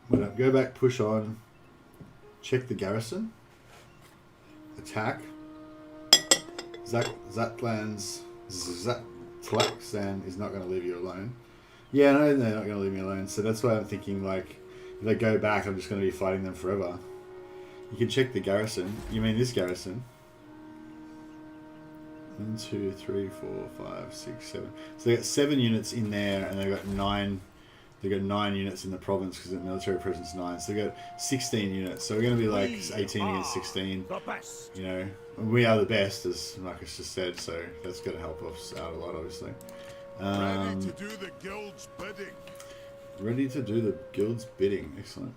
Go back, push on, check the garrison, attack. Zatlan's Tlaxan is not going to leave you alone. Yeah, no, they're not going to leave me alone. So that's why I'm thinking, like, if I go back, I'm just going to be fighting them forever. You can check the garrison. You mean this garrison? 1, 2, 3, 4, 5, 6, 7. So they got 7 units in there, and they've got 9. They got 9 units in the province because the military presence 9. So they got 16 units. So we're going to be like 18 against 16. The best. You know, we are the best, as Marcus just said. So that's going to help us out a lot, obviously. Ready to do the guild's bidding. Ready to do the guild's bidding. Excellent.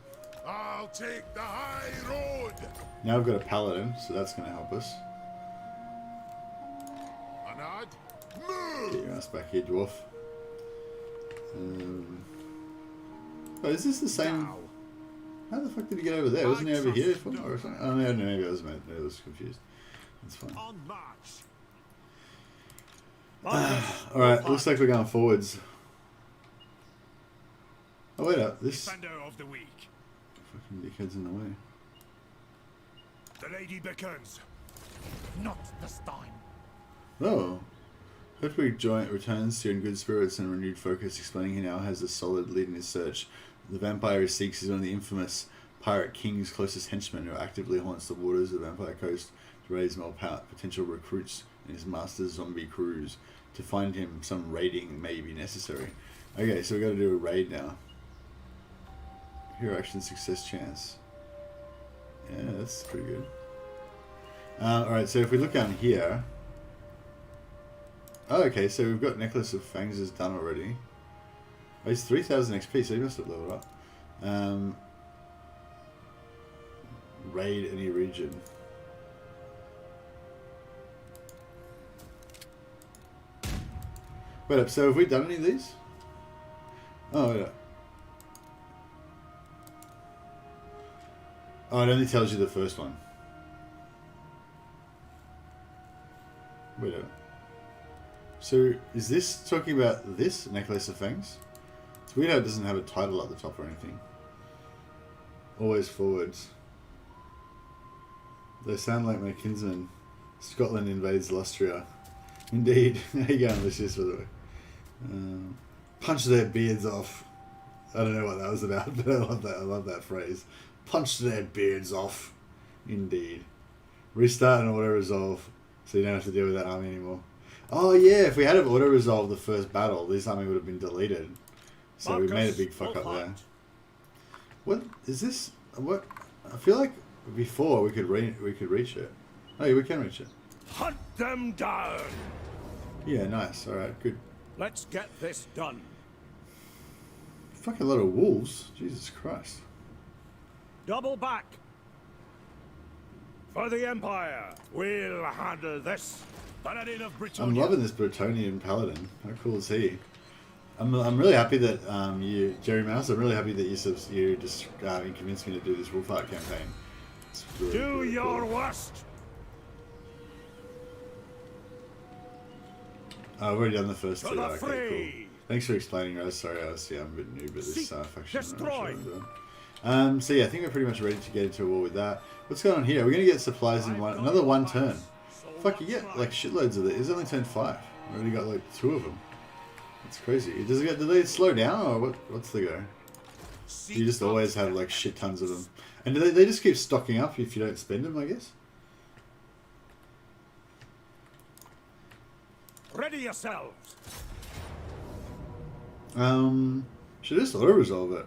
I'll take the high road. Now we've got a paladin, so that's going to help us. Anad, Get move. your ass back here, dwarf. Oh, is this the same? Now. How the fuck did he get over there? Wasn't he over here before or something? Oh, no, maybe I was confused. That's fine. On march. Alright, looks like we're going forwards. Oh, wait up. This Defender of the week. fucking dickhead's in the way. The lady beckons. Not this time. Oh. Hopefully Giant returns here in good spirits and renewed focus, explaining he now has a solid lead in his search. The vampire he seeks is one of the infamous Pirate King's closest henchmen who actively haunts the waters of the Vampire Coast to raise more potential recruits in his master's zombie cruise. To find him, some raiding may be necessary. Okay, so we've got to do a raid now. Hero action success chance. Yeah, that's pretty good. Alright, so if we look down here... Oh, okay, so we've got Necklace of Fangs is done already. Oh, he's 3,000 XP, so he must have leveled up. Raid any region. Wait up, so have we done any of these? Oh, wait up. Oh, it only tells you the first one. Wait up. So, is this talking about this Necklace of Fangs? It's weird how it doesn't have a title at the top or anything. Always forwards. They sound like my kinsmen. Scotland invades Lustria. Indeed. How you going, Lucius, by the way? Punch their beards off. I don't know what that was about, but I love that. I love that phrase. Punch their beards off. Indeed. Restart and auto-resolve, so you don't have to deal with that army anymore. Oh yeah, if we had auto-resolved the first battle, this army would have been deleted. So we made a big fuck up there. What is this? What? I feel like before we could reach it. Oh yeah, we can reach it. Hunt them down. Yeah, nice. All right, good. Let's get this done. Fucking lot of wolves. Jesus Christ. Double back. For the Empire, we'll handle this. Paladin of Britannia. I'm loving this Bretonian paladin. How cool is he? I'm really happy that Jerry Mouse. I'm really happy that you just convinced me to do this Wulfhart campaign. It's really, Do really your cool. worst. Oh, I've already done the first two. the Okay, fray. cool. Thanks for explaining, guys. Sorry, I'm a bit new, but this Seek, faction. I'm not sure destroy. what I'm doing. So yeah, I think we're pretty much ready to get into a war with that. What's going on here? We're gonna get supplies in another one turn. Fuck, you get like shitloads of it. It's only turn 5. I already got like 2 of them. It's crazy. Does it get? Do they slow down or what? What's the go? You just always have like shit tons of them, and do they just keep stocking up if you don't spend them? I guess. Ready yourselves. Should just auto-resolve it.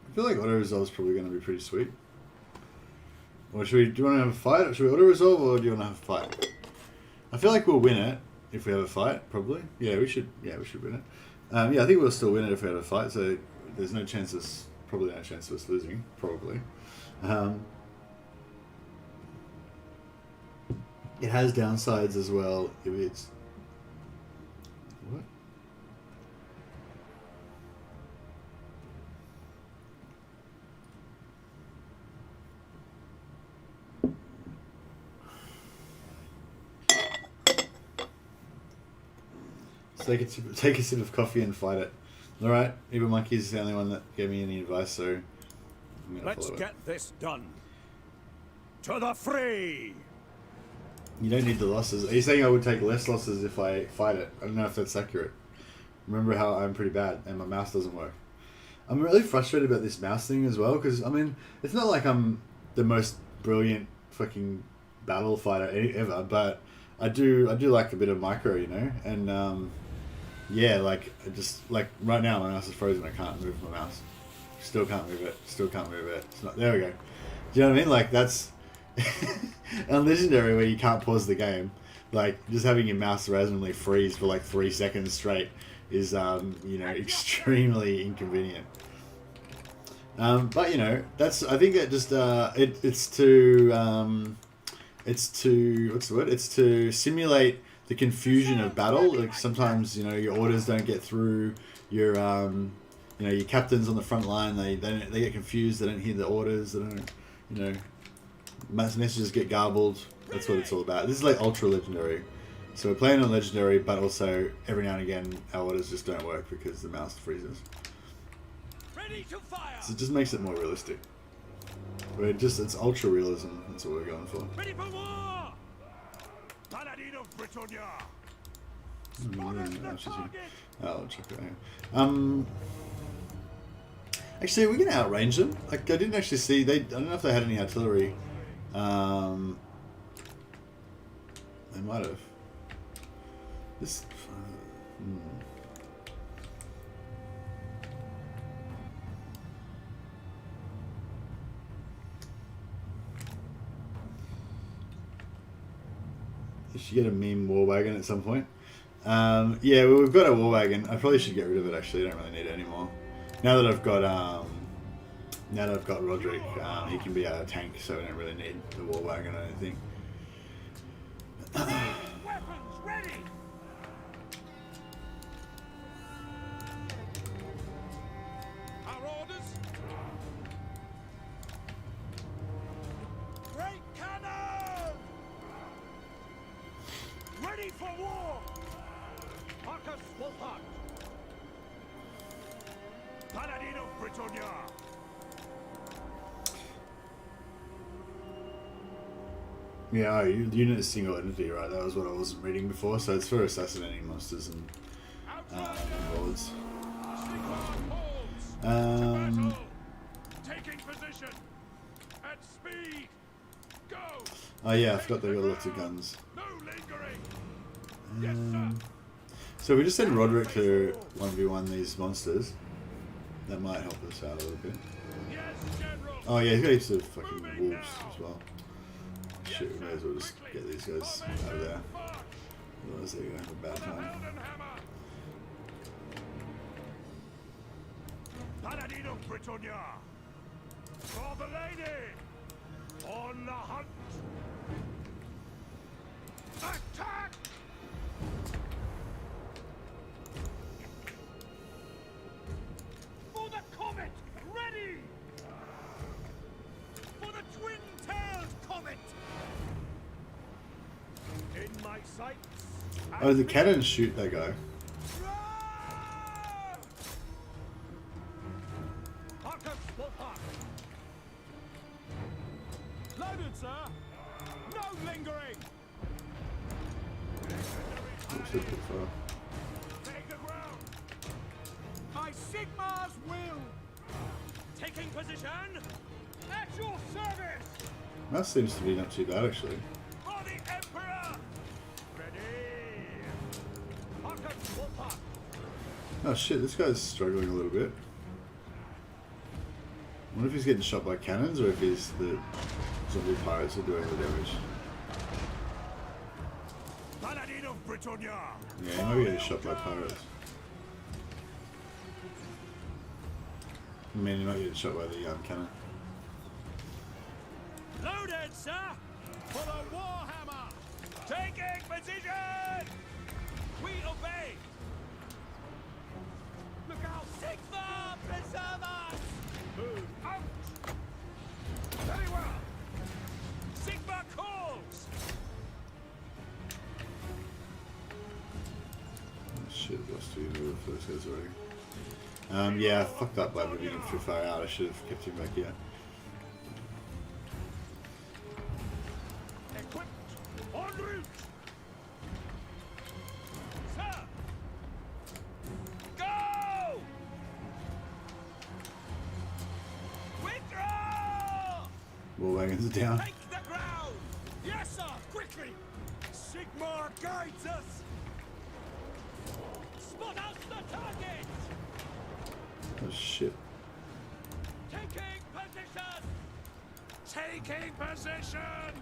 I feel like auto-resolve is probably going to be pretty sweet. Or do you want to have a fight? Should we auto-resolve or do you want to have a fight? I feel like we'll win it if we have a fight, probably. Yeah, we should win it. Yeah, I think we'll still win it if we have a fight, so there's no chances, probably no chance of us losing, probably. It has downsides as well if it's... What? So take a sip of coffee and fight it. Alright, Evil Monkey's is the only one that gave me any advice, so I'm gonna Let's follow get this done. To the fray! You don't need the losses. Are you saying I would take less losses if I fight it? I don't know if that's accurate. Remember how I'm pretty bad and my mouse doesn't work. I'm really frustrated about this mouse thing as well, because, I mean, it's not like I'm the most brilliant fucking battle fighter ever, but I do like a bit of micro, you know? And, yeah, like, like, right now my mouse is frozen, I can't move my mouse. Still can't move it, It's not, there we go. Do you know what I mean? Like, that's... on Legendary, where you can't pause the game, like, just having your mouse randomly freeze for like 3 seconds straight is, you know, extremely inconvenient. But, you know, that's, I think it just, it's to, what's the word? It's to simulate the confusion of battle. Like, sometimes, you know, your orders don't get through, your, you know, your captains on the front line, they get confused, they don't hear the orders, they don't, you know, messages get garbled. That's what it's all about. This is like ultra legendary, so we're playing on legendary, but also every now and again our orders just don't work because the mouse freezes. Ready to fire. So it just makes it more realistic. It's ultra realism. That's what we're going for. Ready for war! Paladin of Britannia! I'll check it out. Actually, are we gonna outrange them? Like, I didn't actually see. I don't know if they had any artillery. They might have. This. You should get a meme war wagon at some point. Yeah, well, we've got a war wagon. I probably should get rid of it. Actually, I don't really need it anymore. Now that I've got Roderick, he can be a tank, so we don't really need the war wagon, I don't think. Weapons ready! Our orders? Great cannon. Ready for war! Marcus Wulfhart! Paladin of Britannia! Yeah, unit is single entity, right? That was what I wasn't reading before, so it's for assassinating monsters and lords. Taking position! At speed! Go! Oh yeah, I forgot they got lots of guns. No lingering! Yes, sir! So we just send Roderick to 1v1 these monsters. That might help us out a little bit. Yes, General! Oh yeah, he's got heaps of fucking wolves as well. Shit, we may as well just get these guys out of there. Otherwise they're gonna have a bad time. Paladin of Britannia! For the lady! On the hunt! Attack! For the comet! Ready! For the twin-tailed comet! In my sights! Oh, the cannons shoot that guy. Marcus Wulfhart! Loaded, sir. No lingering. Oops, they're too far. Take the ground! By Sigmar's will. Taking position! At your service! That seems to be not too bad actually. For the Emperor! Oh shit, this guy's struggling a little bit. I wonder if he's getting shot by cannons or if he's the zombie pirates are doing the damage. Paladin of Britannia. Yeah, he might be getting shot by pirates. I mean, he might get shot by the cannon. Loaded, sir! For the Warhammer! Taking position! We obey! Look out! Sigma! Preserve us! Move out! Very well! Sigma calls! Oh, shit, lost 2 move for this guy's already. Yeah, I fucked up by moving him too far out. I should have kept him back here. Equipped. En route. Sir! Go! Withdraw! Wallwagon's down. Take the ground! Yes, sir! Quickly! Sigmar guides us! Spot out the target! Oh shit. Taking position! Taking position!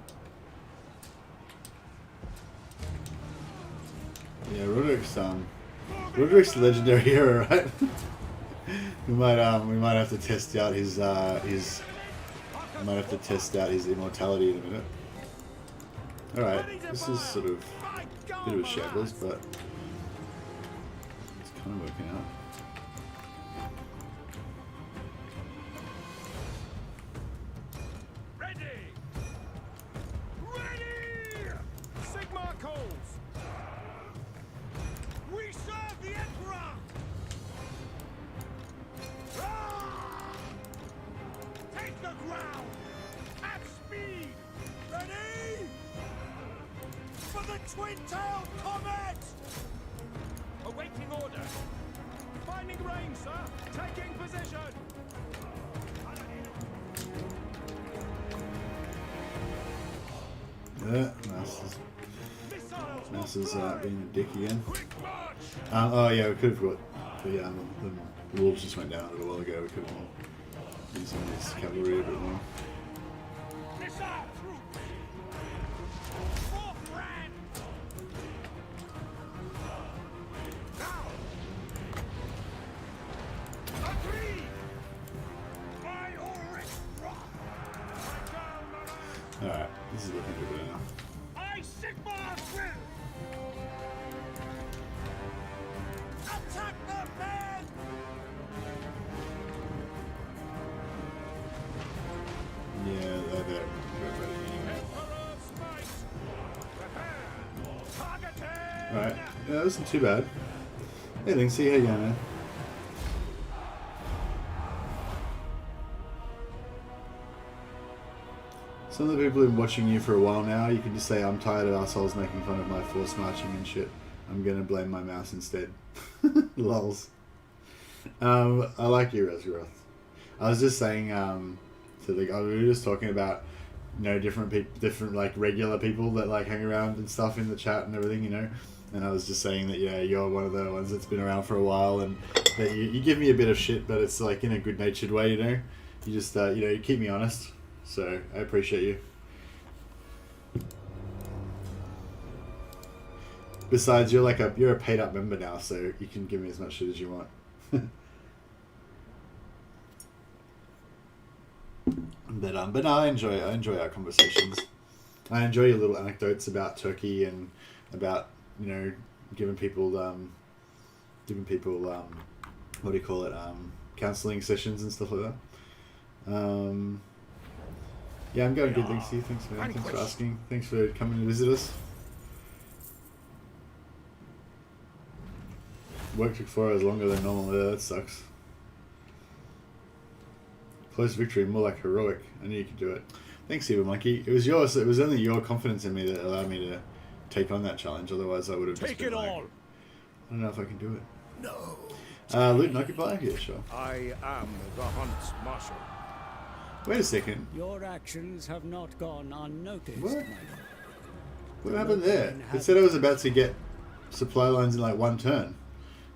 Yeah, Roderick's legendary hero, right? we might have to test out his might have to test out his immortality in a minute. Alright, this is sort of a bit of a shambles, but it's kind of working out. Sigmar calls! We serve the Emperor! Take the ground! At speed! Ready? For the twin-tailed comet! Awaiting order. Finding range, sir. Taking position. Yeah, Mouse is being a dick again. Oh yeah, we could have got the wolves just went down a little while ago. We could have used some of this cavalry a bit more. Alright, this is looking good now. I Sigmar attack the men! Yeah, they're ready anyway. Alright, yeah, that wasn't too bad. Hey Linksy, how you going, man? Some of the people who've been watching you for a while now, you can just say, I'm tired of assholes making fun of my force marching and shit. I'm gonna blame my mouse instead. Lols. I like you, Resgroth. I was just saying, we were just talking about, you know, different like regular people that like hang around and stuff in the chat and everything, you know. And I was just saying that, yeah, you're one of the ones that's been around for a while, and that you give me a bit of shit, but it's like in a good-natured way, you know. You just, you know, you keep me honest. So I appreciate you. Besides, you're a paid up member now, so you can give me as much shit as you want. But no, I enjoy our conversations. I enjoy your little anecdotes about Turkey and about, you know, giving people what do you call it, counselling sessions and stuff like that. Yeah, I'm going good, thanks to you. Thanks, man. Thanks for asking. Thanks for coming to visit us. Work took 4 hours longer than normal. Yeah, that sucks. Close victory, more like heroic. I knew you could do it. Thanks, Eva Monkey. It was yours. It was only your confidence in me that allowed me to take on that challenge. Otherwise, I would have just been like, I don't know if I can do it. No. Loot and occupy? Yeah, sure. I am the Hunt Marshal. Wait a second. Your actions have not gone unnoticed, What? my lord. What happened there? It said I was about to get supply lines in like 1 turn.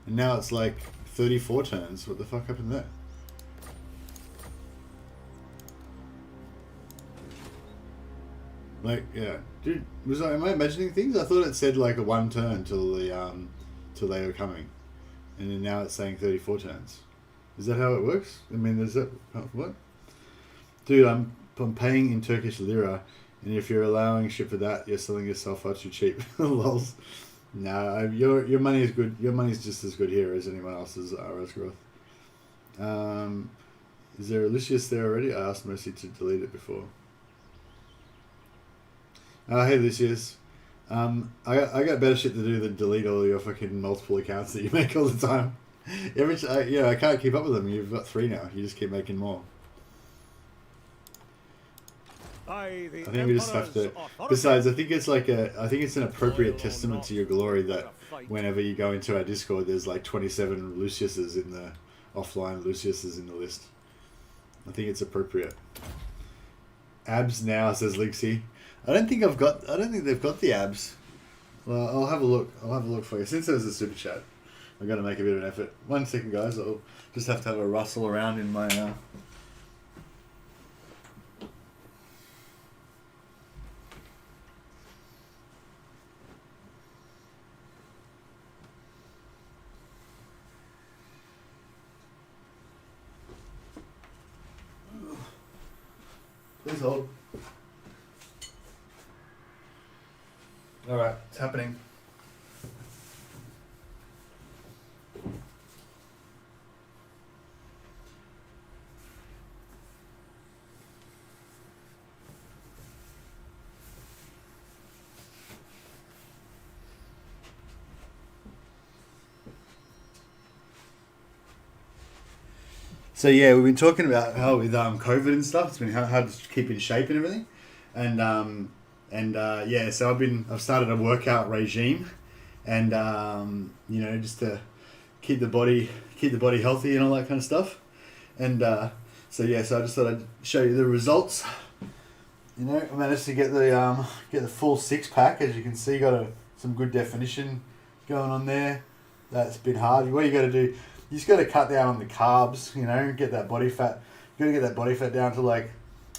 And now it's like 34 turns. What the fuck happened there? Like, yeah. Dude, am I imagining things? I thought it said like a 1 turn till they were coming. And then now it's saying 34 turns. Is that how it works? I mean, is that... What? Dude, I'm paying in Turkish lira, and if you're allowing shit for that, you're selling yourself far too cheap. Lols. Nah, your money is good. Your money's just as good here as anyone else's RS growth. Is there a Lucius there already? I asked Mercy to delete it before. Hey Lucius. I got better shit to do than delete all your fucking multiple accounts that you make all the time. I can't keep up with them. You've got 3 now. You just keep making more. I think we just have to. Besides, I think it's an appropriate testament to your glory that whenever you go into our Discord, there's like 27 Luciuses in the offline Luciuses in the list. I think it's appropriate. Abs now, says Lixie. I don't think they've got the abs. Well, I'll have a look. I'll have a look for you. Since there's a super chat, I've got to make a bit of an effort. 1 second, guys. I'll just have to have a rustle around in my. Please hold. Alright, it's happening. So yeah, we've been talking about how with COVID and stuff, it's been hard to keep in shape and everything, and yeah, so I've started a workout regime, and just to keep the body healthy and all that kind of stuff, and so I just thought I'd show you the results. I managed to get the full 6-pack, as you can see, got some good definition going on there. That's a bit hard. What you got to do. You just got to cut down on the carbs, get that body fat. You got to get that body fat down to like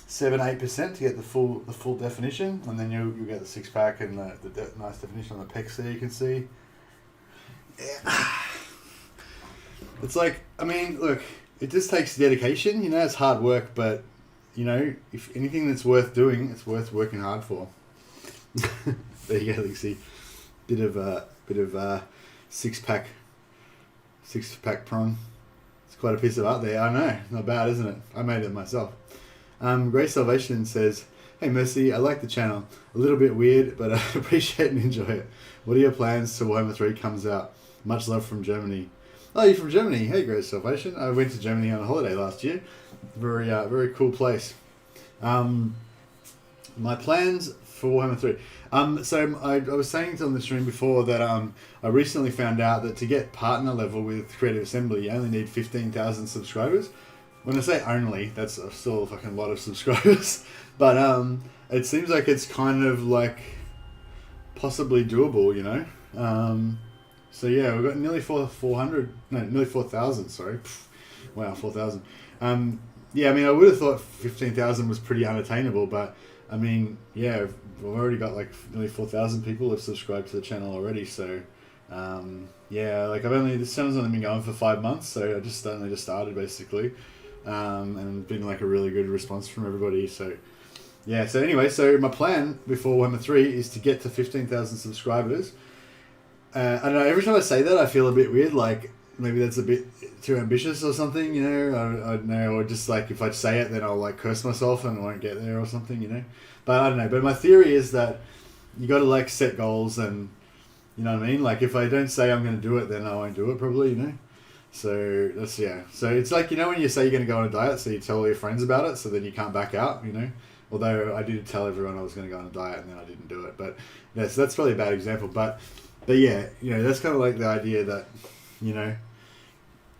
7-8% to get the full definition, and then you'll get the 6-pack and the nice definition on the pecs there. You can see. Yeah. It's like, I mean, look, it just takes dedication. It's hard work, but if anything that's worth doing, it's worth working hard for. There you go, Lixie. Bit of 6-pack. 6-pack prong. It's quite a piece of art there. I know. Not bad, isn't it? I made it myself. Grace Salvation says, "Hey Mercy, I like the channel. A little bit weird, but I appreciate and enjoy it. What are your plans till Warhammer 3 comes out? Much love from Germany." Oh, you're from Germany? Hey, Grace Salvation. I went to Germany on a holiday last year. Very cool place. My plans for Warhammer 3. So I was saying on the stream before that I recently found out that to get partner level with Creative Assembly, you only need 15,000 subscribers. When I say only, that's still a fucking lot of subscribers. But it seems like it's kind of like possibly doable, So yeah, we've got nearly 4,000. Sorry, wow, 4,000. Yeah, I mean, I would have thought 15,000 was pretty unattainable, but I mean, yeah, we've already got like nearly 4,000 people have subscribed to the channel already. So, yeah, like this channel's only been going for 5 months, so I just only started basically, and been like a really good response from everybody. So, yeah. So anyway, so my plan before Warhammer 3 is to get to 15,000 subscribers. I don't know. Every time I say that, I feel a bit weird. Like maybe that's a bit too ambitious or something. I don't know. Or just like if I say it, then I'll like curse myself and I won't get there or something. But I don't know. But my theory is that you got to like set goals, and you know what I mean. Like if I don't say I'm going to do it, then I won't do it probably. So that's So it's like when you say you're going to go on a diet, so you tell all your friends about it, so then you can't back out. Although I did tell everyone I was going to go on a diet and then I didn't do it. But yes, that's probably a bad example. But yeah, that's kind of like the idea that,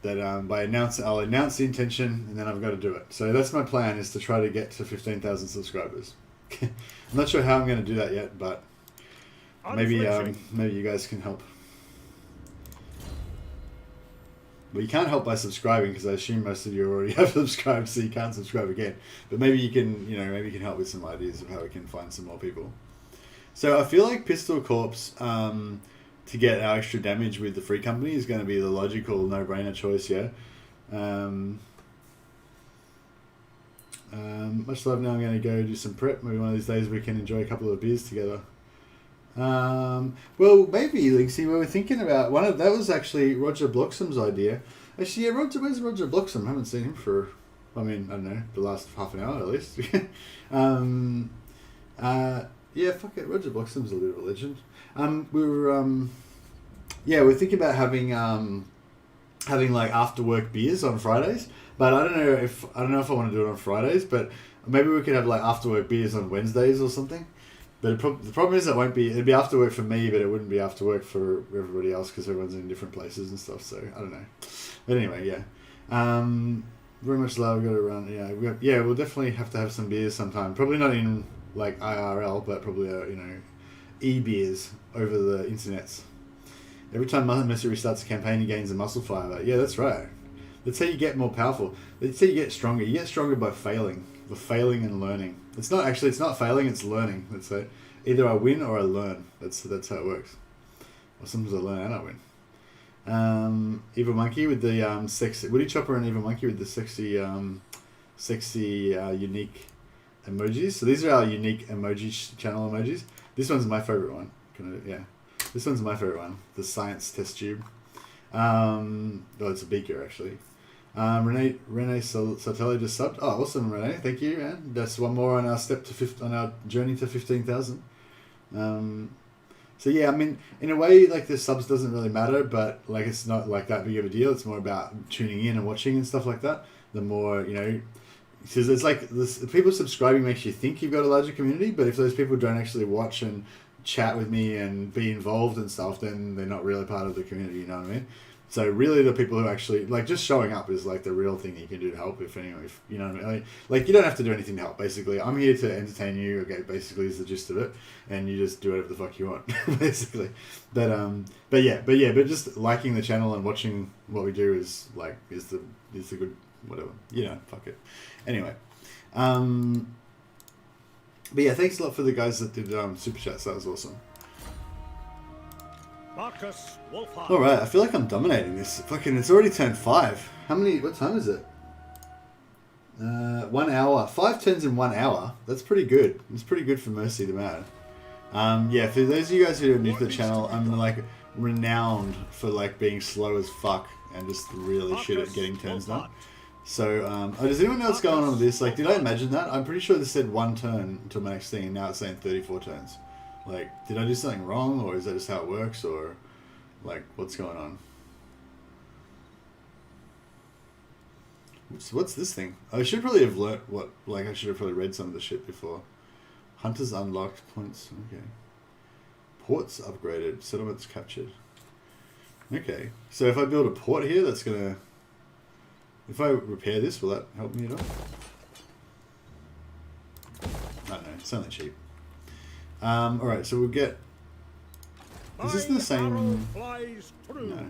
that I'll announce the intention and then I've got to do it. So that's my plan, is to try to get to 15,000 subscribers. I'm not sure how I'm going to do that yet, but maybe you guys can help. Well, you can't help by subscribing because I assume most of you already have subscribed, so you can't subscribe again. But maybe you can, maybe you can help with some ideas of how we can find some more people. So I feel like Pistol Corps, to get our extra damage with the free company, is going to be the logical no-brainer choice. Yeah. Much love. Now I'm going to go do some prep. Maybe one of these days we can enjoy a couple of beers together. Well, maybe, Linksy, we were thinking about that was actually Roger Bloxham's idea. Actually, yeah, where's Roger Bloxham? I haven't seen him for, I don't know, the last half an hour at least. Yeah, fuck it, Roger Bloxham's a bit of a legend. We're thinking about having like after work beers on Fridays, but I don't know if I want to do it on Fridays, but maybe we could have like after work beers on Wednesdays or something. But the problem is it'd be after work for me, but it wouldn't be after work for everybody else because everyone's in different places and stuff. So I don't know. But anyway, yeah. Very much love. We've got to run. Yeah, we'll definitely have to have some beers sometime. Probably not in like IRL, but probably e-beers over the internets. Every time Mother restarts a campaign, he gains a muscle fiber. Yeah, that's right. That's how you get more powerful. That's how you get stronger. You get stronger by failing. By failing and learning. It's not failing, it's learning. That's it. Either I win or I learn. That's how it works. Or sometimes I learn and I win. Evil Monkey with the sexy Woody Chopper and Evil Monkey with the sexy unique emojis. So these are our unique emoji channel emojis. This one's my favorite one. This one's my favorite one. The science test tube. It's a beaker actually. Renee Sotelo just subbed. Oh, awesome, Renee. Thank you, man. That's one more on our on our journey to 15,000. So yeah, I mean, in a way, like the subs doesn't really matter, but like it's not like that big of a deal. It's more about tuning in and watching and stuff like that. The more because it's like people subscribing makes you think you've got a larger community, but if those people don't actually watch and chat with me and be involved and stuff, then they're not really part of the community. You know what I mean? So really, the people who actually like just showing up is like the real thing you can do to help. If you know what I mean, like you don't have to do anything to help. Basically, I'm here to entertain you. Okay, basically is the gist of it, and you just do whatever the fuck you want, basically. But just liking the channel and watching what we do is the good whatever. Fuck it. Anyway, but yeah, thanks a lot for the guys that did super chats. That was awesome. Marcus Wulfhart. All right, I feel like I'm dominating this. Fucking, it's already turned 5. What time is it? 1 hour. 5 turns in 1 hour. That's pretty good. It's pretty good for Mercy the Mad. Yeah, for those of you guys who are new to the channel, I'm like renowned for like being slow as fuck and just really shit at getting turns done. So, does anyone else go on with this? Like, did I imagine that? I'm pretty sure this said 1 turn until my next thing, and now it's saying 34 turns. Like, did I do something wrong, or is that just how it works, or like what's going on? So what's this thing? I should probably have learnt I should have probably read some of the shit before. Hunters unlocked points. Okay. Ports upgraded. Settlements captured. Okay. So if I build a port here, that's gonna. If I repair this, will that help me at all? I don't know. It's only cheap. Alright, so we'll get... Is this the same... No.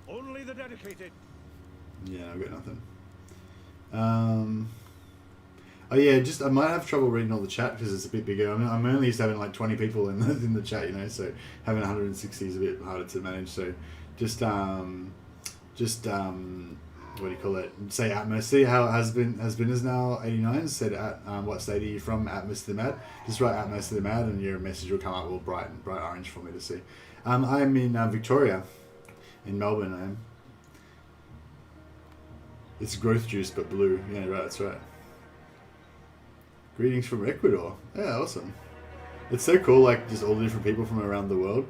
Only the dedicated. Yeah, I've got nothing. Oh yeah, I might have trouble reading all the chat because it's a bit bigger. I mean, I'm only used to having like 20 people in the chat, so having 160 is a bit harder to manage. So just what do you call it? Say Atmos. See how has been is now 89. Said at what state are you from? Atmos to the Mad. Just write Atmos to the Mad, and your message will come up all bright orange for me to see. I'm in Victoria, in Melbourne. I am. It's growth juice, but blue. Yeah, right. That's right. Greetings from Ecuador. Yeah, awesome. It's so cool. Like just all the different people from around the world.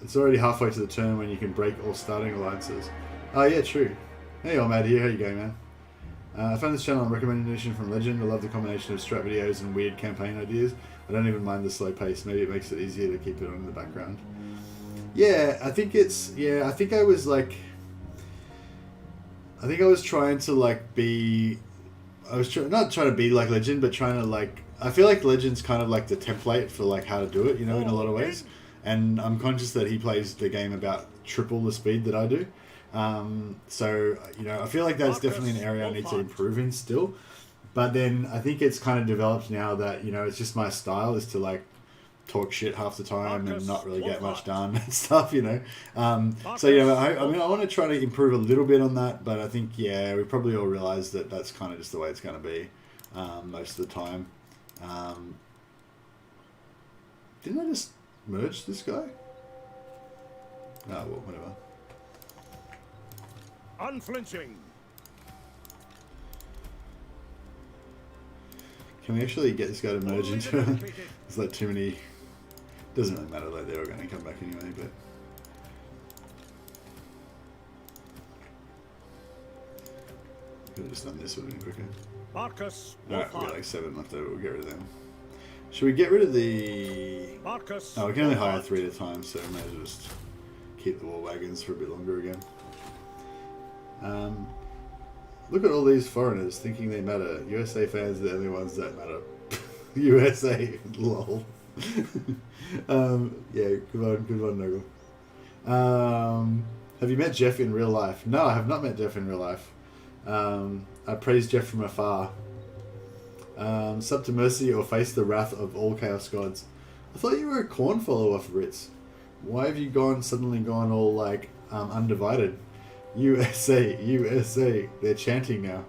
It's already halfway to the turn when you can break all starting alliances. Oh yeah, true. Hey, I'm Matt here. How you going, man? I found this channel on recommendation from Legend. I love the combination of strat videos and weird campaign ideas. I don't even mind the slow pace. Maybe it makes it easier to keep it on in the background. Yeah, I think it's... Yeah, I think I was like... I think I was trying to like be... I was not trying to be like Legend, but trying to like... I feel like Legend's kind of like the template for like how to do it, in a lot of ways. And I'm conscious that he plays the game about triple the speed that I do. So, you know, I feel like that's definitely an area I need to improve in still. But then I think it's kind of developed now that, you know, it's just my style is to like talk shit half the time and not really get much done and stuff, you know. So, yeah, I mean, I want to try to improve a little bit on that, but I think, yeah, we probably all realize that that's kind of just the way it's going to be most of the time. Didn't I just merge this guy? Oh, well, whatever. Unflinching. Can we actually get this guy to merge into it? There's like too many... Doesn't really matter, like they're all going to come back anyway, but... Could have just done this, would have been quicker. Marcus. Alright, we've got like 7 left over, we'll get rid of them. Should we get rid of the... Marcus. Oh, we can only hire 3 at a time, so we may as well just keep the war wagons for a bit longer again. Look at all these foreigners thinking they matter. USA fans are the only ones that matter. USA, lol. Yeah, good one, Noggle. Have you met Jeff in real life? No, I have not met Jeff in real life. I praise Jeff from afar. Sub to mercy or face the wrath of all chaos gods. I thought you were a corn follower for Ritz. Why have you suddenly gone all like undivided? USA, USA. They're chanting now.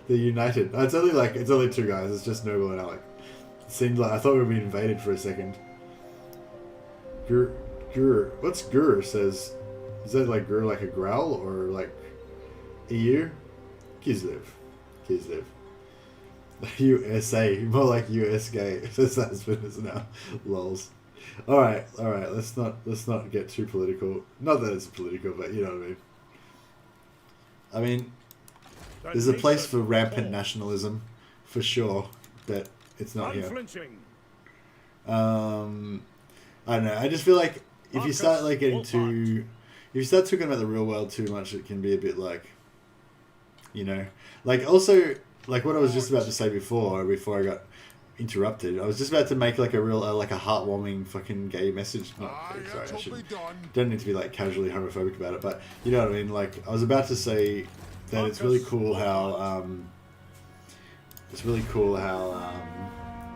They're united. Oh, it's only 2 guys. It's just Noble and Alec. It seemed like I thought we were being invaded for a second. Gur. What's Gur? Says. Is that like Gur like a growl or like EU? Kislev. USA. More like US gay. Says husband is now. Lols. Alright, let's not get too political. Not that it's political, but you know what I mean. There's a place for rampant nationalism, for sure, but it's not here. I don't know, I just feel like if you start like if you start talking about the real world too much, it can be a bit like, you know, like also, like what I was just about to say before I got interrupted. I was just about to make like a real like a heartwarming fucking gay message. No, sorry, don't need to be like casually homophobic about it, but you know what I mean. Like I was about to say that it's really cool how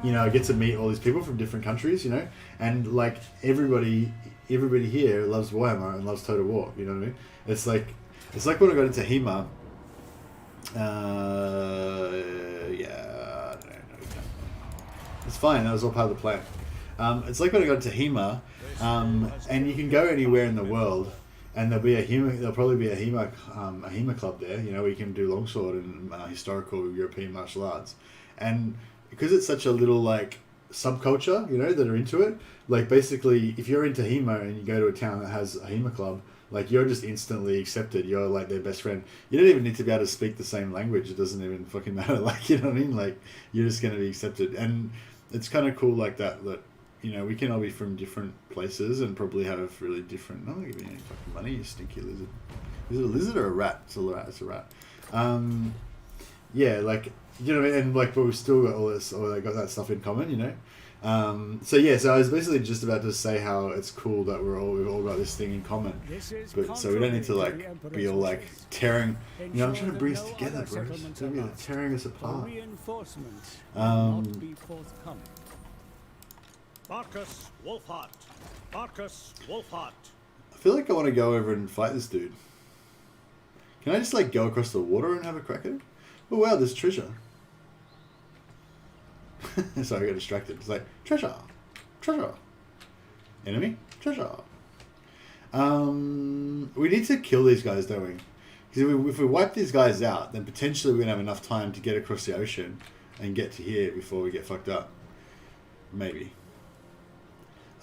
you know, I get to meet all these people from different countries, you know, and like everybody here loves Warhammer and loves Total War. You know what I mean? It's like when I got into HEMA. Yeah. It's fine, that was all part of the plan. It's like when I got to HEMA, and you can go anywhere in the world, and there'll probably be a HEMA club there, you know, where you can do longsword and historical European martial arts. And because it's such a little, like, subculture, you know, that are into it, like, basically, if you're into HEMA and you go to a town that has a HEMA club, like, you're just instantly accepted. You're, like, their best friend. You don't even need to be able to speak the same language. It doesn't even fucking matter. Like, you know what I mean? Like, you're just going to be accepted. And it's kind of cool like that, you know, we can all be from different places and probably have really different... I'm not giving you any fucking money, you stinky lizard. Is it a lizard or a rat? It's a rat. It's a rat. Yeah, like, you know what I mean? And, like, but we've still got all this, or got that stuff in common, you know? So yeah, so I was basically just about to say how it's cool that we've all got this thing in common, but so we don't need to like be all like tearing. You know, I'm trying to bring us together, bro. So we're tearing us apart. Marcus Wulfhart. Marcus Wulfhart. I feel like I want to go over and fight this dude. Can I just like go across the water and have a crack at it? Oh wow, there's treasure. Sorry, I got distracted. It's like, treasure! Enemy? Treasure! We need to kill these guys, don't we? Because if we wipe these guys out, then potentially we're going to have enough time to get across the ocean and get to here before we get fucked up. Maybe.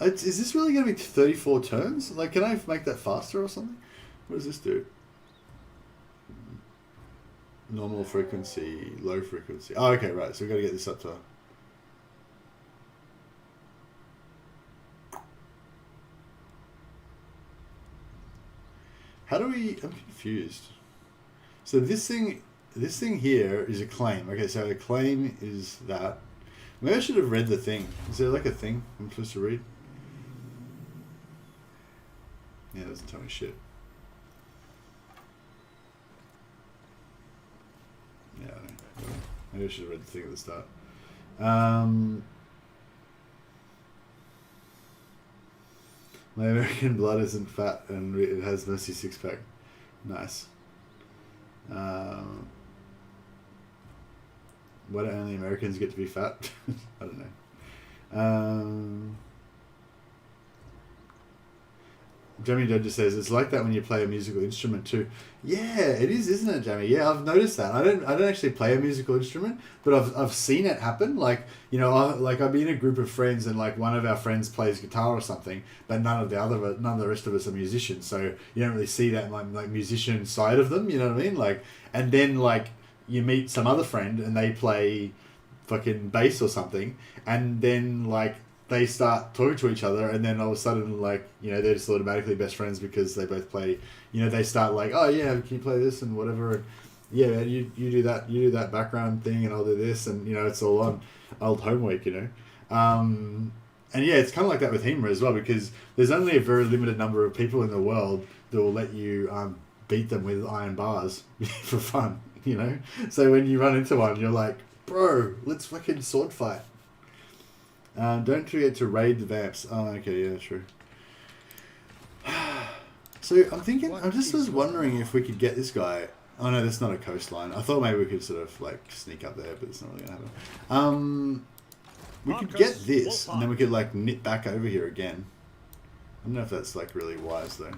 Is this really going to be 34 turns? Like, can I make that faster or something? What does this do? Normal frequency, low frequency. Oh, okay, right. So we've got to get this up to... How do we... I'm confused. So this thing here is a claim. Okay, so a claim is that. Maybe I should have read the thing. Is there like a thing I'm supposed to read? Yeah, it doesn't tell me shit. Yeah, I don't know. Maybe I should have read the thing at the start. My American blood isn't fat and it has messy six pack. Nice. Why do only Americans get to be fat? I don't know. Jamie Dodger says it's like that when you play a musical instrument too. Yeah, it is, isn't it, Jamie? Yeah, I've noticed that. I don't actually play a musical instrument, but I've seen it happen. Like, you know, I'll be in a group of friends and like one of our friends plays guitar or something, but none of the rest of us are musicians. So you don't really see that like musician side of them. You know what I mean? Like, and then like you meet some other friend and they play fucking bass or something, and then like they start talking to each other, and then all of a sudden, like, you know, they're just automatically best friends because they both play, you know, they start like, oh yeah, can you play this and whatever, and yeah, man, you do that background thing and I'll do this, and you know, it's all on old homework, you know. And yeah, it's kind of like that with HEMA as well, because there's only a very limited number of people in the world that will let you beat them with iron bars for fun, you know. So when you run into one, you're like, bro, let's fucking sword fight. Don't forget to raid the vamps. Oh, okay, yeah, true. So I'm thinking, I just was wondering if we could get this guy. Oh no, that's not a coastline. I thought maybe we could sort of like sneak up there, but it's not really gonna happen. We could get this, and then we could like nip back over here again. I don't know if that's like really wise though.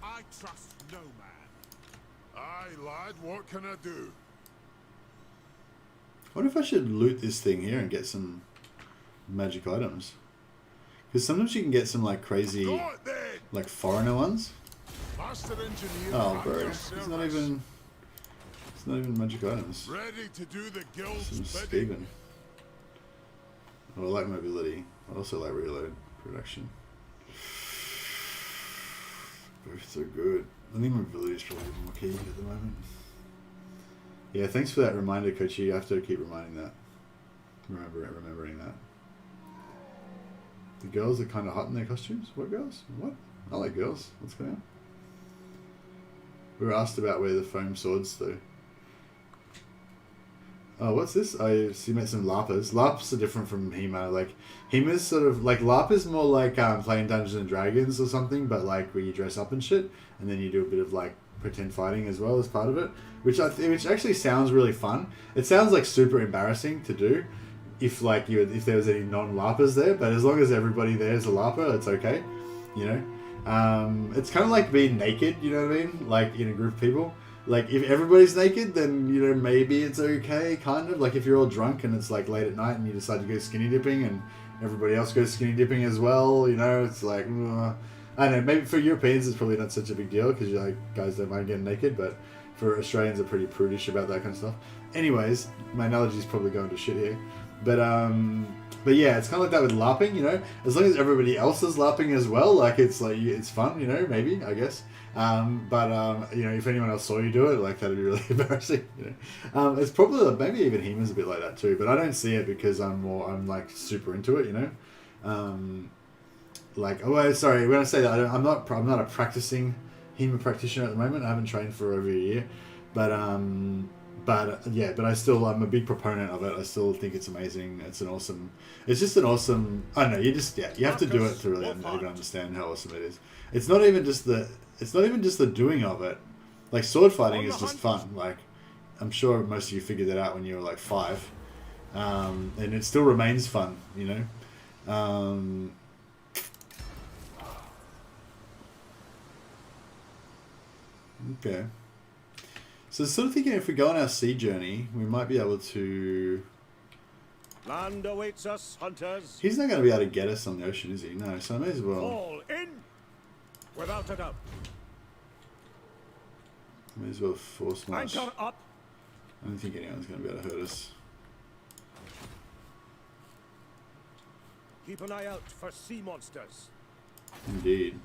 I trust no man. Aye, lad, what can I do? I wonder if I should loot this thing here and get some magic items. Because sometimes you can get some like crazy, like foreigner ones. Master engineer, Oh, bro, it's not even magic items. ready to do the guild's Some bidding. Steven. Oh, I like mobility. I also like reload production. Both are good. I think mobility is probably more key at the moment. Yeah, thanks for that reminder, Kochi. You have to keep reminding that. Remembering that. The girls are kind of hot in their costumes. What girls? What? I like girls. What's going on? We were asked about where the foam swords, though. Oh, what's this? I see met some LARPers. LARPs are different from HEMA. Like, HEMA's sort of, like, LARP is more like playing Dungeons and Dragons or something, but like where you dress up and shit, and then you do a bit of like pretend fighting as well as part of it, which actually sounds really fun. It sounds like super embarrassing to do if like if there was any non-LARPers there, but as long as everybody there is a LARPer, it's okay, you know. It's kind of like being naked, you know what I mean? Like in a group of people. Like if everybody's naked, then you know maybe it's okay, kind of. Like if you're all drunk and it's like late at night and you decide to go skinny dipping and everybody else goes skinny dipping as well, you know, it's like I don't know. Maybe for Europeans it's probably not such a big deal because you like guys don't mind getting naked, but for Australians are pretty prudish about that kind of stuff. Anyways, my analogy is probably going to shit here, but yeah, it's kind of like that with LARPing, you know. As long as everybody else is LARPing as well, like it's fun, you know. Maybe I guess. But you know, if anyone else saw you do it, like that'd be really embarrassing. You know, it's probably maybe even HEMA's a bit like that too. But I don't see it because I'm like super into it, you know. Like, oh, sorry, when I say that, I'm not a practicing HEMA practitioner at the moment. I haven't trained for over a year, but I'm a big proponent of it. I still think it's amazing. It's just an awesome. I don't know. You have to do it to really even understand how awesome it is. It's not even just the doing of it. Like sword fighting is just fun. Like I'm sure most of you figured that out when you were like 5, and it still remains fun. You know. Okay. So sort of thinking if we go on our sea journey, we might be able to... Land awaits us, hunters. He's not going to be able to get us on the ocean, is he? No, so I may as well... All in! Without a doubt. I may as well force march. Anchor up! I don't think anyone's going to be able to hurt us. Keep an eye out for sea monsters. Indeed.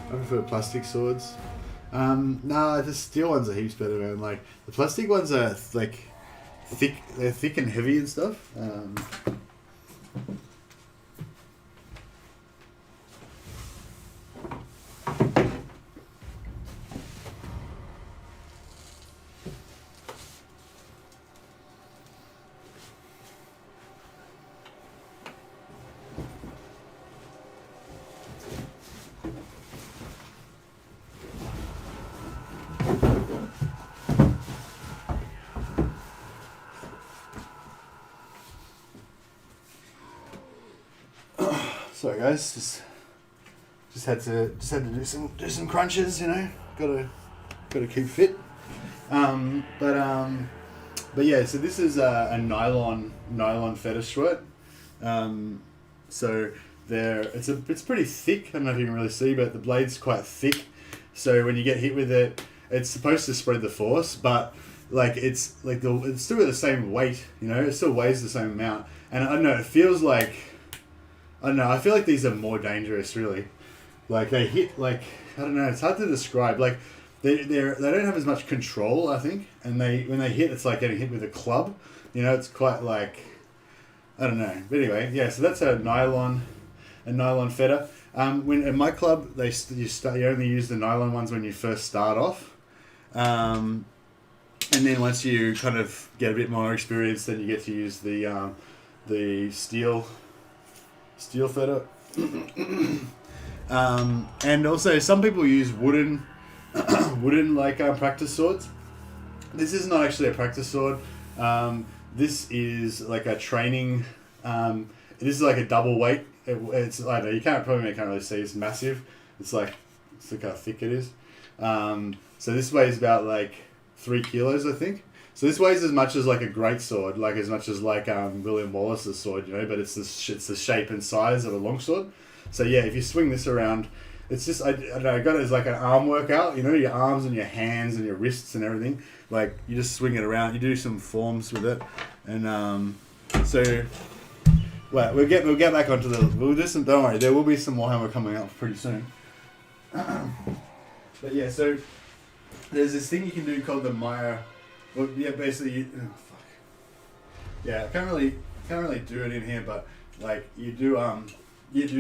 I prefer plastic swords. Nah, the steel ones are heaps better, man. Like the plastic ones are like thick. They're thick and heavy and stuff. Sorry guys, just had to do some crunches, you know. Gotta keep fit. But yeah, so this is a nylon fetish shirt. So it's pretty thick. I don't know if you can really see, but the blade's quite thick. So when you get hit with it, it's supposed to spread the force, but like it's still got the same weight, you know. It still weighs the same amount, and I don't know. It feels like I feel like these are more dangerous, really. Like they hit like I don't know. It's hard to describe. Like they don't have as much control, I think, and when they hit, it's like getting hit with a club. You know, it's quite like I don't know. But anyway, yeah. So that's a nylon fetter. When in my club, you only use the nylon ones when you first start off, and then once you kind of get a bit more experience, then you get to use the steel fetter. And also some people use wooden like practice swords. This is not actually a practice sword. This is like a training. This is like a double weight. It's I don't know. You can't really see. It's massive. Look how thick it is. So this weighs about like 3 kilos, I think. So this weighs as much as like a great sword, like as much as like William Wallace's sword, you know. But it's the shape and size of a longsword. So yeah, if you swing this around, it's just I don't know. I got it as like an arm workout, you know, your arms and your hands and your wrists and everything. Like you just swing it around. You do some forms with it, and so. Well, we'll get back onto we'll do some. Don't worry, there will be some Warhammer coming up pretty soon. But yeah, so there's this thing you can do called the Meyer. Well, yeah, basically, fuck. Yeah, I can't really do it in here, but like you do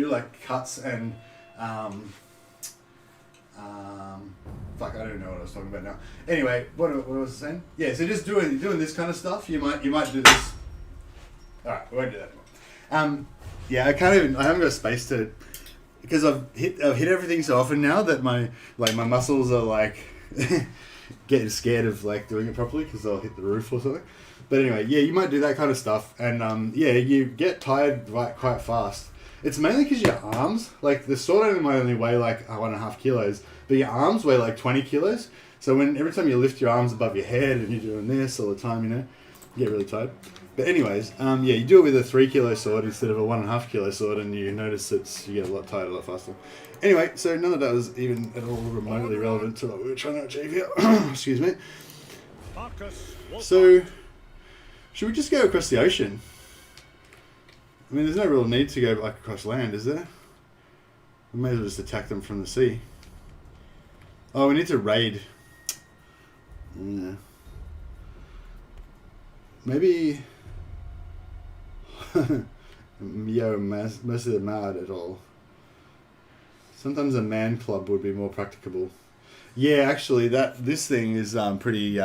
like cuts and fuck, I don't know what I was talking about now. Anyway, what was I saying? Yeah, so just doing this kind of stuff, you might do this. All right, we won't do that anymore. Yeah, I haven't got space to, because I've hit everything so often now that my muscles are like getting scared of like doing it properly because I'll hit the roof or something. But anyway, yeah, you might do that kind of stuff, and yeah, you get tired quite fast. It's mainly because your arms, like the sword might only weigh like 1.5 kilos, but your arms weigh like 20 kilos. So every time you lift your arms above your head and you're doing this all the time, you know, you get really tired. But anyways, yeah, you do it with a 3 kilo sword instead of a 1.5 kilo sword, and you notice you get a lot tired a lot faster. Anyway, so none of that was even at all remotely relevant to what we were trying to achieve here. Excuse me. So, should we just go across the ocean? I mean, there's no real need to go like across land, is there? We may as well just attack them from the sea. Oh, we need to raid. Yeah. Maybe... Yo, most of them mad at all. Sometimes a man club would be more practicable. Yeah, actually, this thing is pretty.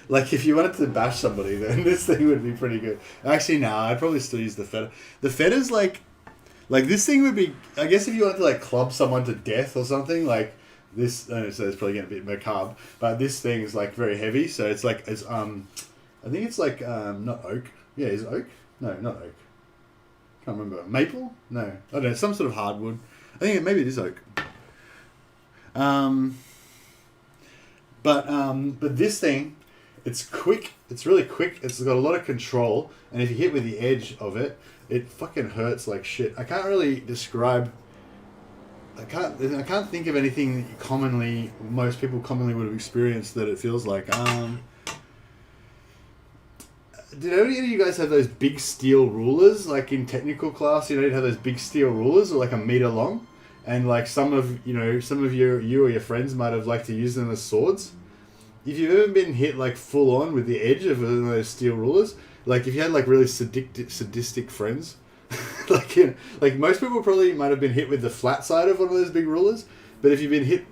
Like, if you wanted to bash somebody, then this thing would be pretty good. Actually, no, I'd probably still use the fetter. The fetter's like this thing would be. I guess if you wanted to like club someone to death or something, like this. I know, so it's probably getting a bit macabre, but this thing is like very heavy. So it's like I think it's like not oak. Yeah, is it oak? No, not oak. Can't remember. Maple? No, I don't know. Some sort of hardwood. I think maybe it is oak. But this thing, it's quick. It's really quick. It's got a lot of control, and if you hit with the edge of it, it fucking hurts like shit. I can't really describe. I can't think of anything that most people commonly would have experienced that it feels like. Did any of you guys have those big steel rulers, like in technical class? You know, you'd have those big steel rulers, like 1 meter long, and like some of you or your friends might have liked to use them as swords. If you've ever been hit like full on with the edge of one of those steel rulers, like if you had like really sadistic friends, like most people probably might have been hit with the flat side of one of those big rulers, but if you've been hit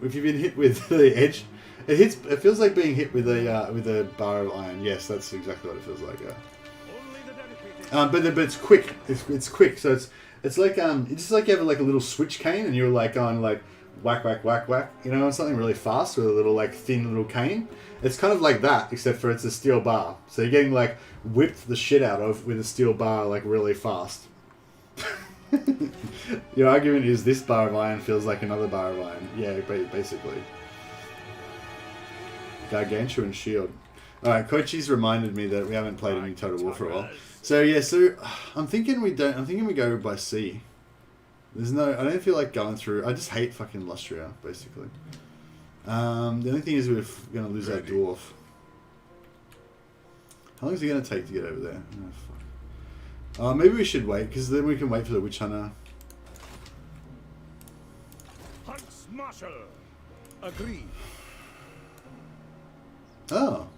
with the edge. It feels like being hit with a bar of iron. Yes, that's exactly what it feels like. Yeah. But it's quick. It's quick. So it's like it's just like you have like a little switch cane and you're like on like whack whack whack whack. You know, something really fast with a little like thin little cane. It's kind of like that, except for it's a steel bar. So you're getting like whipped the shit out of with a steel bar like really fast. Your argument is this bar of iron feels like another bar of iron. Yeah, basically. Gargantuan shield. Alright, Koichi's reminded me that we haven't played any Total War for a while. So yeah, I'm thinking we go by sea. There's no, I don't feel like going through, I just hate fucking Lustria, basically. The only thing is we're going to lose our dwarf. How long is it going to take to get over there? Oh, fuck. Maybe we should wait, because then we can wait for the Witch Hunter. Huntsman. Agreed. Oh.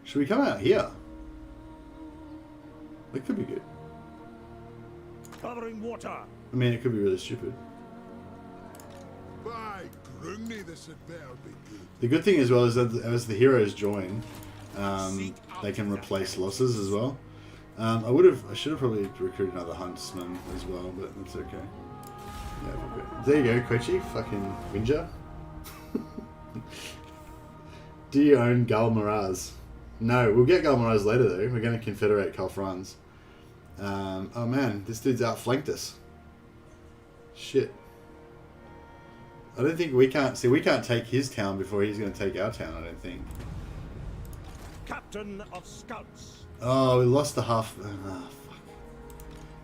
Should we come out here? That could be good. Covering water. I mean, it could be really stupid. By Grungy, this had better be good. The good thing as well is that as the heroes join, they can replace losses as well. I should have probably recruited another huntsman as well, but that's okay. Yeah, we're good. There you go, Koichi, fucking Winja. Do you own Galmaraz? No, we'll get Galmaraz later though. We're going to confederate Kalfrans. Oh man, this dude's outflanked us. Shit. I don't think we can't take his town before he's going to take our town, I don't think. Captain of Scouts. Oh, we lost the half. Oh, fuck.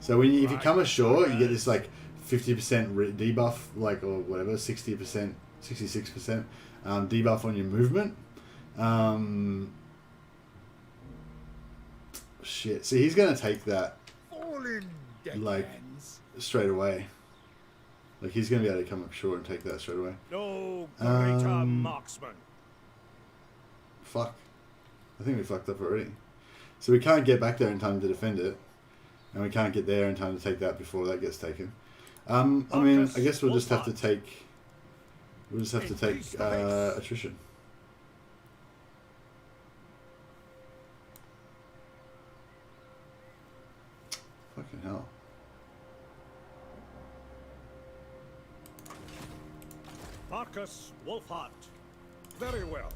So if you come ashore, you get this like 50% debuff, like, or whatever, 60%, 66% debuff on your movement. Shit. See, he's going to take that, like, straight away. Like, he's going to be able to come ashore and take that straight away. No greater marksman. Fuck. I think we fucked up already. So we can't get back there in time to defend it. And we can't get there in time to take that before that gets taken. I mean, I guess we'll just have to take... We'll just have to take attrition. Fucking hell. Marcus Wulfhart. Very well.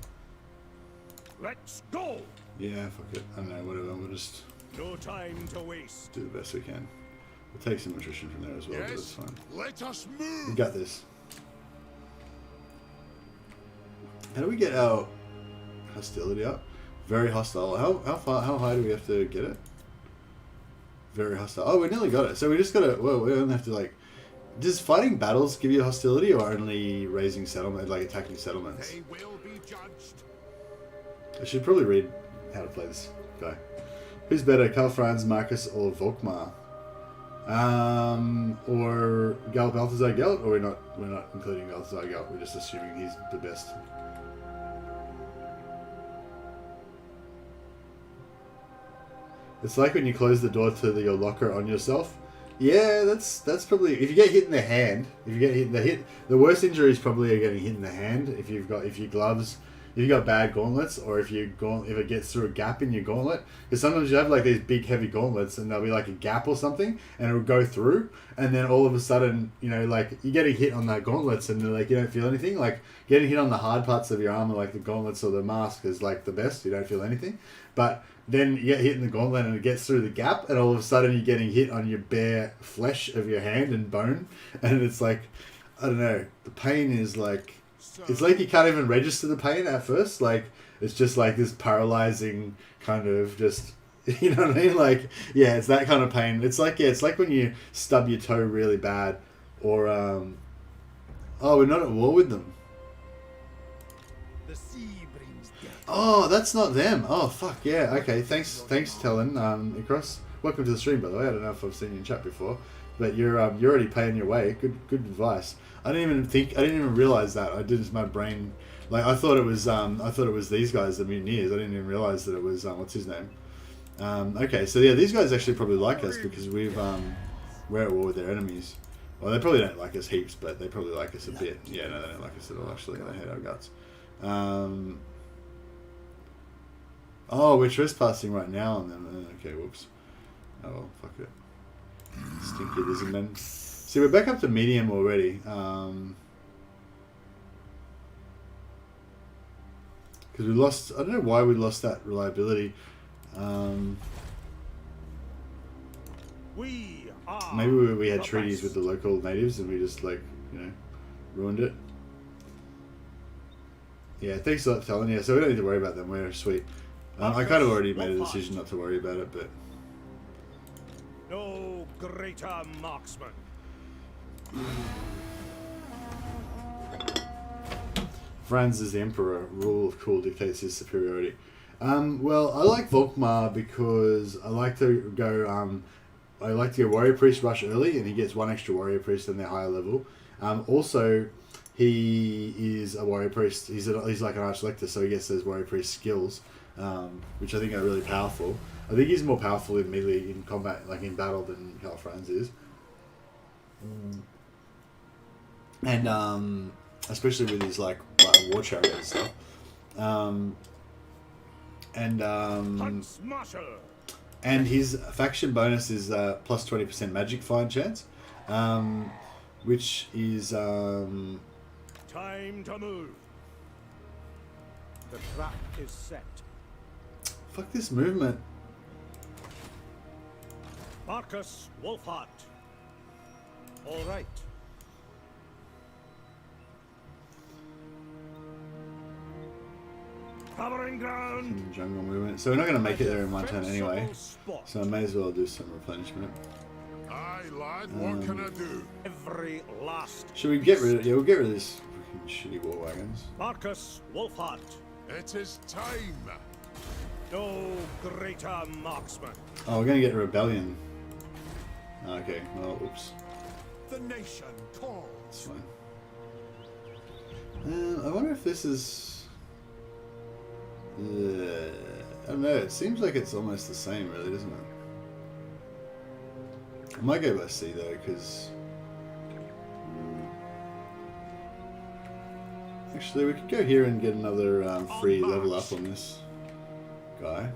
Let's go. Yeah, fuck it. I don't know, whatever. We'll just No time to waste. do the best we can. We'll take some attrition from there as well, but that's fine. Let us We move. got this. How do we get our hostility up? Very hostile. How high do we have to get it? Very hostile. Oh, we nearly got it. So we just gotta, well, we don't have to like, does fighting battles give you hostility or only raising settlement, like attacking settlements? They will be judged. I should probably read how to play this guy. Who's better, Karl Franz, Marcus, or Volkmar? Or Balthazar Gelt, or we're not including Balthazar Gelt, we're just assuming he's the best. It's like when you close the door to your locker on yourself. Yeah, that's probably, if you get hit in the hand, the worst injuries probably are getting hit in the hand if your gloves, if you got bad gauntlets, or if it gets through a gap in your gauntlet. Because sometimes you have like these big heavy gauntlets and there'll be like a gap or something and it'll go through, and then all of a sudden, you know, like you're getting hit on that gauntlets and like you don't feel anything. Like getting hit on the hard parts of your armor, like the gauntlets or the mask, is like the best. You don't feel anything. But then you get hit in the gauntlet and it gets through the gap, and all of a sudden you're getting hit on your bare flesh of your hand and bone, and it's like, I don't know, the pain is like, it's like you can't even register the pain at first. Like, it's just like this paralyzing kind of just, you know what I mean? Like, yeah, it's that kind of pain. It's like, yeah, it's like when you stub your toe really bad, or, oh, we're not at war with them. The sea brings death. Oh, that's not them. Oh, fuck, yeah. Okay, thanks, Tellen, Ikros. Welcome to the stream, by the way. I don't know if I've seen you in chat before, but you're already paying your way. Good advice. I didn't even realize that. I did, my brain, like, I thought it was these guys, the mutineers. I didn't even realize that it was, what's his name? Okay, so yeah, these guys actually probably like us because we're at war with their enemies. Well, they probably don't like us heaps, but they probably like us a bit. Yeah, no, they don't like us at all, actually. They hate our guts. Oh, we're trespassing right now on them. Okay, whoops. Oh, well, fuck it. Stinky lizardmen. See, we're back up to medium already. Because we lost... I don't know why we lost that reliability. We Maybe we had treaties with the local natives and we just like, you know, ruined it. Yeah, thanks a lot for telling you. So we don't need to worry about them. We're sweet. I kind of already made a decision not to worry about it, but No greater marksman. Franz is the emperor. Rule of cool dictates his superiority. Well, I like Volkmar because I like to go. I like to go warrior priest rush early, and he gets one extra warrior priest and they're higher level. Also, he is a warrior priest. He's like an archlector, so he gets those warrior priest skills, which I think are really powerful. I think he's more powerful in melee in combat, like in battle, than how Franz is. And especially with his like war chariot and stuff. And his faction bonus is plus 20% magic find chance, which is Time to move. The trap is set. fuck this movement. Marcus Wulfhart. All right. Covering ground. Jungle movement. So we're not going to make it there in one turn anyway. So I may as well do some replenishment. Aye, lad, what can I do? Every last. Should we get rid of? Yeah, we'll get rid of these freaking shitty war wagons. Marcus Wulfhart. It is time. No greater marksman. Oh, we're going to get a rebellion. Okay. Well, oops. The nation calls. That's fine. I wonder if this is. I don't know. It seems like it's almost the same, really, doesn't it? I might go by C though, because actually we could go here and get another free level up on this guy.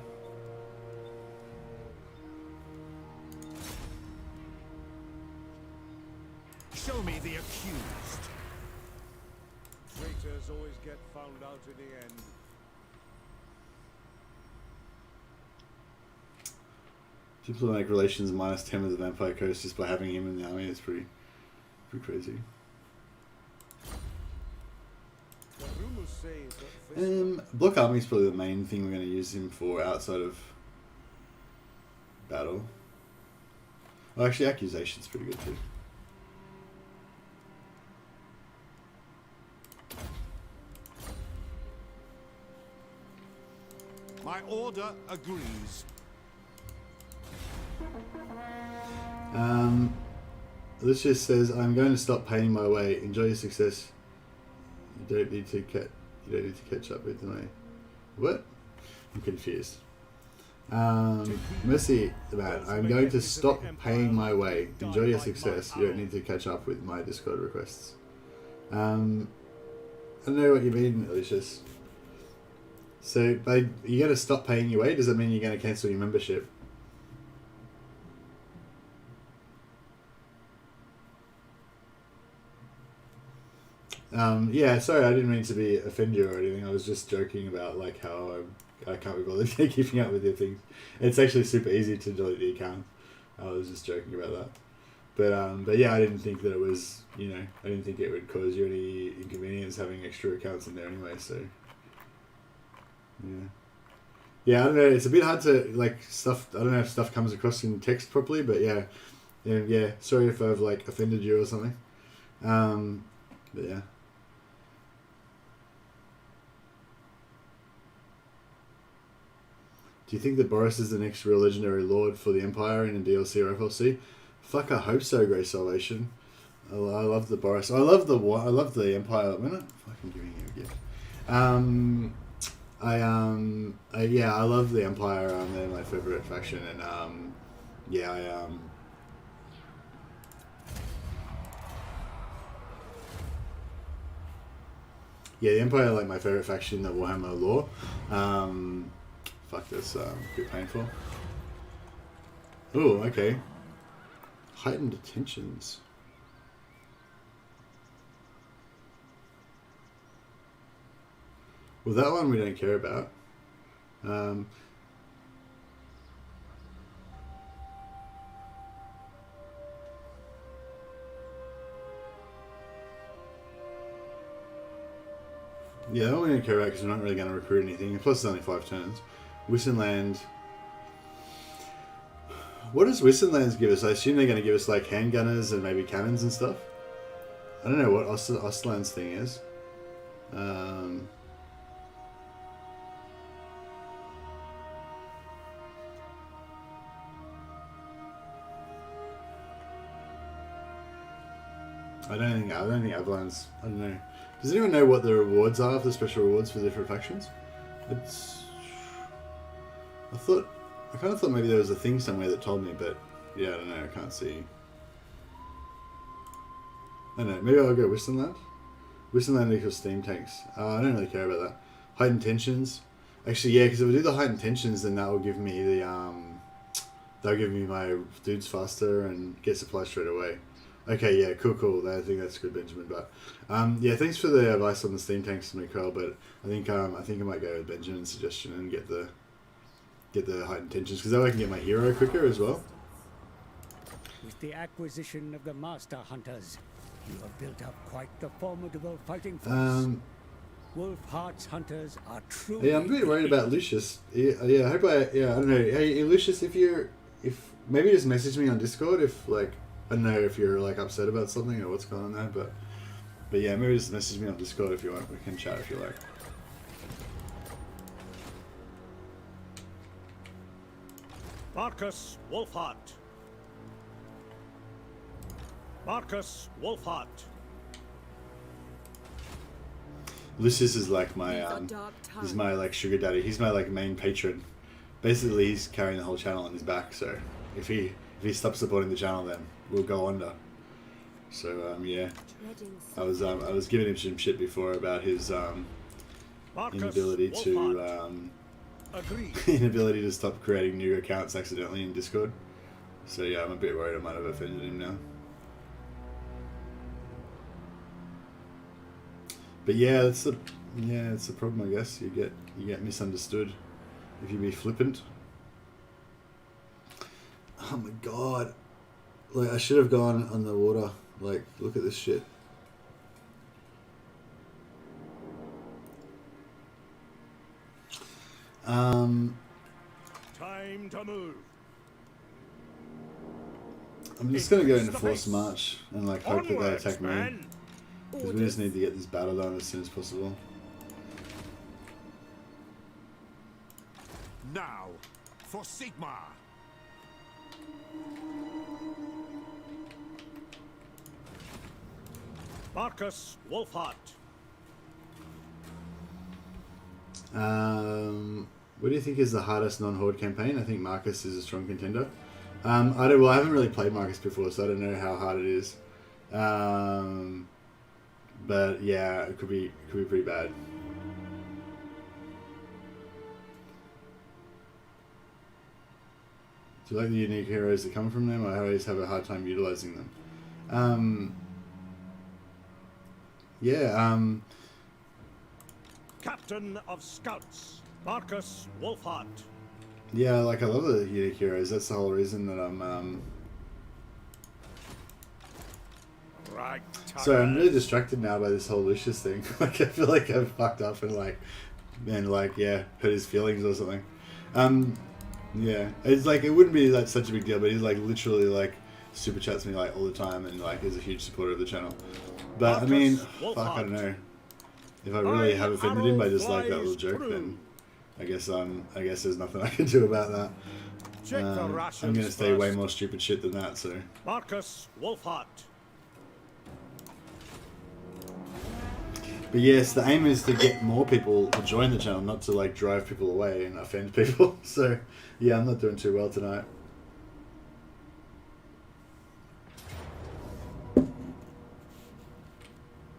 Show me the accused. Traitors always get found out in the end. Diplomatic relations -10 with the Vampire Coast just by having him in the army is pretty crazy. The rumors say that Block army is probably the main thing we're going to use him for outside of battle. Well, actually, accusation's pretty good too. My order agrees. This just says, "I'm going to stop paying my way. Enjoy your success. You don't need to catch up with me." What? I'm confused. Mercy, man. I'm going to stop paying my way. Enjoy your success. You don't need to catch up with my Discord requests. I don't know what you mean, Alicious. So, you're going to stop paying your way? Does that mean you're going to cancel your membership? Yeah, sorry, I didn't mean to offend you or anything. I was just joking about like how I can't be bothered keeping up with your things. It's actually super easy to delete the account. I was just joking about that. But yeah, I didn't think that it was, I didn't think it would cause you any inconvenience having extra accounts in there anyway, so yeah. Yeah, I don't know, it's a bit hard to, like, I don't know if stuff comes across in text properly, but yeah, sorry if I've, like, offended you or something. But yeah. Do you think that Boris is the next real legendary lord for the Empire in a DLC or FLC? Fuck, I hope so, Grey Salvation. I love the Boris. I love the Empire. We're not fucking giving you a gift. I love the Empire. They're my favorite faction, and yeah, the Empire are like my favorite faction in the Warhammer lore. Fuck this, a bit painful. Oh, okay. Heightened tensions. Well, that one we don't care about. Yeah, that one we don't care about because we're not really going to recruit anything. Plus, it's only 5 turns. Wissenland. What does Wissenlands give us? I assume they're going to give us like handgunners and maybe cannons and stuff. I don't know what Ostland's thing is. I don't think Avalon's. I don't know. Does anyone know what the rewards are, the special rewards for different factions? I kind of thought maybe there was a thing somewhere that told me, but yeah, I don't know. I can't see. I don't know. Maybe I'll go Wissenland. Wissenland equals steam tanks. I don't really care about that. Heightened tensions. Actually, yeah, because if I do the heightened tensions, then that will give me the that'll give me my dudes faster and get supplies straight away. Okay, yeah, cool. I think that's good, Benjamin. But yeah, thanks for the advice on the steam tanks, Mikael. But I think I might go with Benjamin's suggestion and get the heightened tensions because that way I can get my hero quicker as well. With the acquisition of the Master Hunters, you have built up quite the formidable fighting force. Wulfhart's hunters are truly... Yeah, I'm really worried about Lucius. Yeah, I hope I don't know. Hey, Lucius, if maybe just message me on Discord if like I don't know if you're like upset about something or what's going on there, but yeah, maybe just message me on Discord if you want. We can chat if you like. Marcus Wulfhart. Marcus Wulfhart. Lucius is like my he's my like sugar daddy. He's my like main patron. Basically, he's carrying the whole channel on his back. So if he stops supporting the channel, then we'll go under. So yeah, I was giving him some shit before about his inability to stop creating new accounts accidentally in Discord. So yeah, I'm a bit worried I might have offended him now. But yeah, it's the problem, I guess. You get misunderstood if you be flippant. Oh my god. Like I should have gone on the water. Like look at this shit. Time to move. I'm just gonna go into forced march and like hope that they attack me. Because we just need to get this battle done as soon as possible. Now, for Sigmar. Marcus Wulfhart. What do you think is the hardest non-horde campaign? I think Marcus is a strong contender. I haven't really played Marcus before, so I don't know how hard it is. But yeah, it could be pretty bad. Do you like the unique heroes that come from them? I always have a hard time utilizing them. Captain of Scouts, Marcus Wulfhart. Yeah, like I love the unique heroes. That's the whole reason that I'm Right. So I'm really distracted now by this whole Lucius thing. Like I feel like I've fucked up and hurt his feelings or something. Yeah, it's like it wouldn't be like such a big deal, but he's like literally like super chats me like all the time and like is a huge supporter of the channel. But I mean, fuck, I don't know. If I really have offended him by just like that little joke, then I guess there's nothing I can do about that. I'm gonna say way more stupid shit than that. So Marcus Wulfhart. But yes, the aim is to get more people to join the channel, not to like drive people away and offend people. So yeah, I'm not doing too well tonight.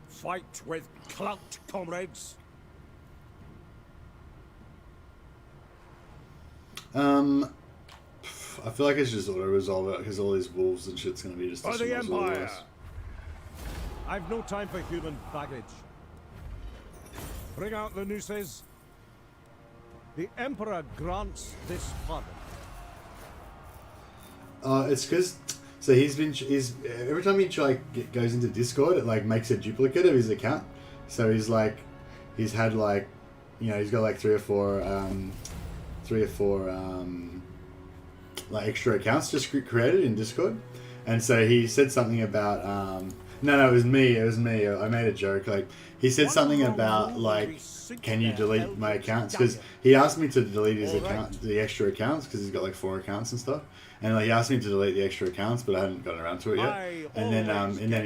Fight with clout, comrades. I feel like it's just auto-resolve it because all these wolves and shit's gonna be just For the destroyed all Empire. this. I've no time for human baggage. Bring out the nooses. The Emperor grants this pardon. It's because he's every time he goes into Discord, it like makes a duplicate of his account. So he's like he's had like, you know, he's got like three or four like extra accounts just created in Discord, and so he said something about no, it was me. I made a joke. Like, he said something about like, can you delete my accounts? Because he asked me to delete his account, the extra accounts, because he's got like 4 accounts and stuff. And like, he asked me to delete the extra accounts, but I hadn't gotten around to it yet. And then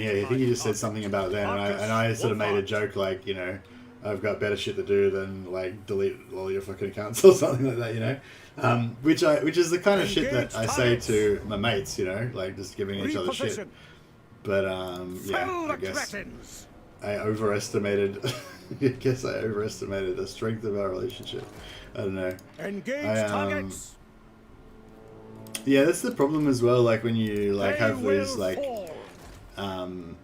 yeah, I think he just said something about that, and I sort of made a joke like, you know, I've got better shit to do than like delete all your fucking accounts or something like that, you know. Which is the kind of shit that I say to my mates, you know, like just giving each other shit. But yeah, I guess I overestimated. I guess I overestimated the strength of our relationship. I don't know. Engage targets. Yeah, that's the problem as well. Like when you like have these like kind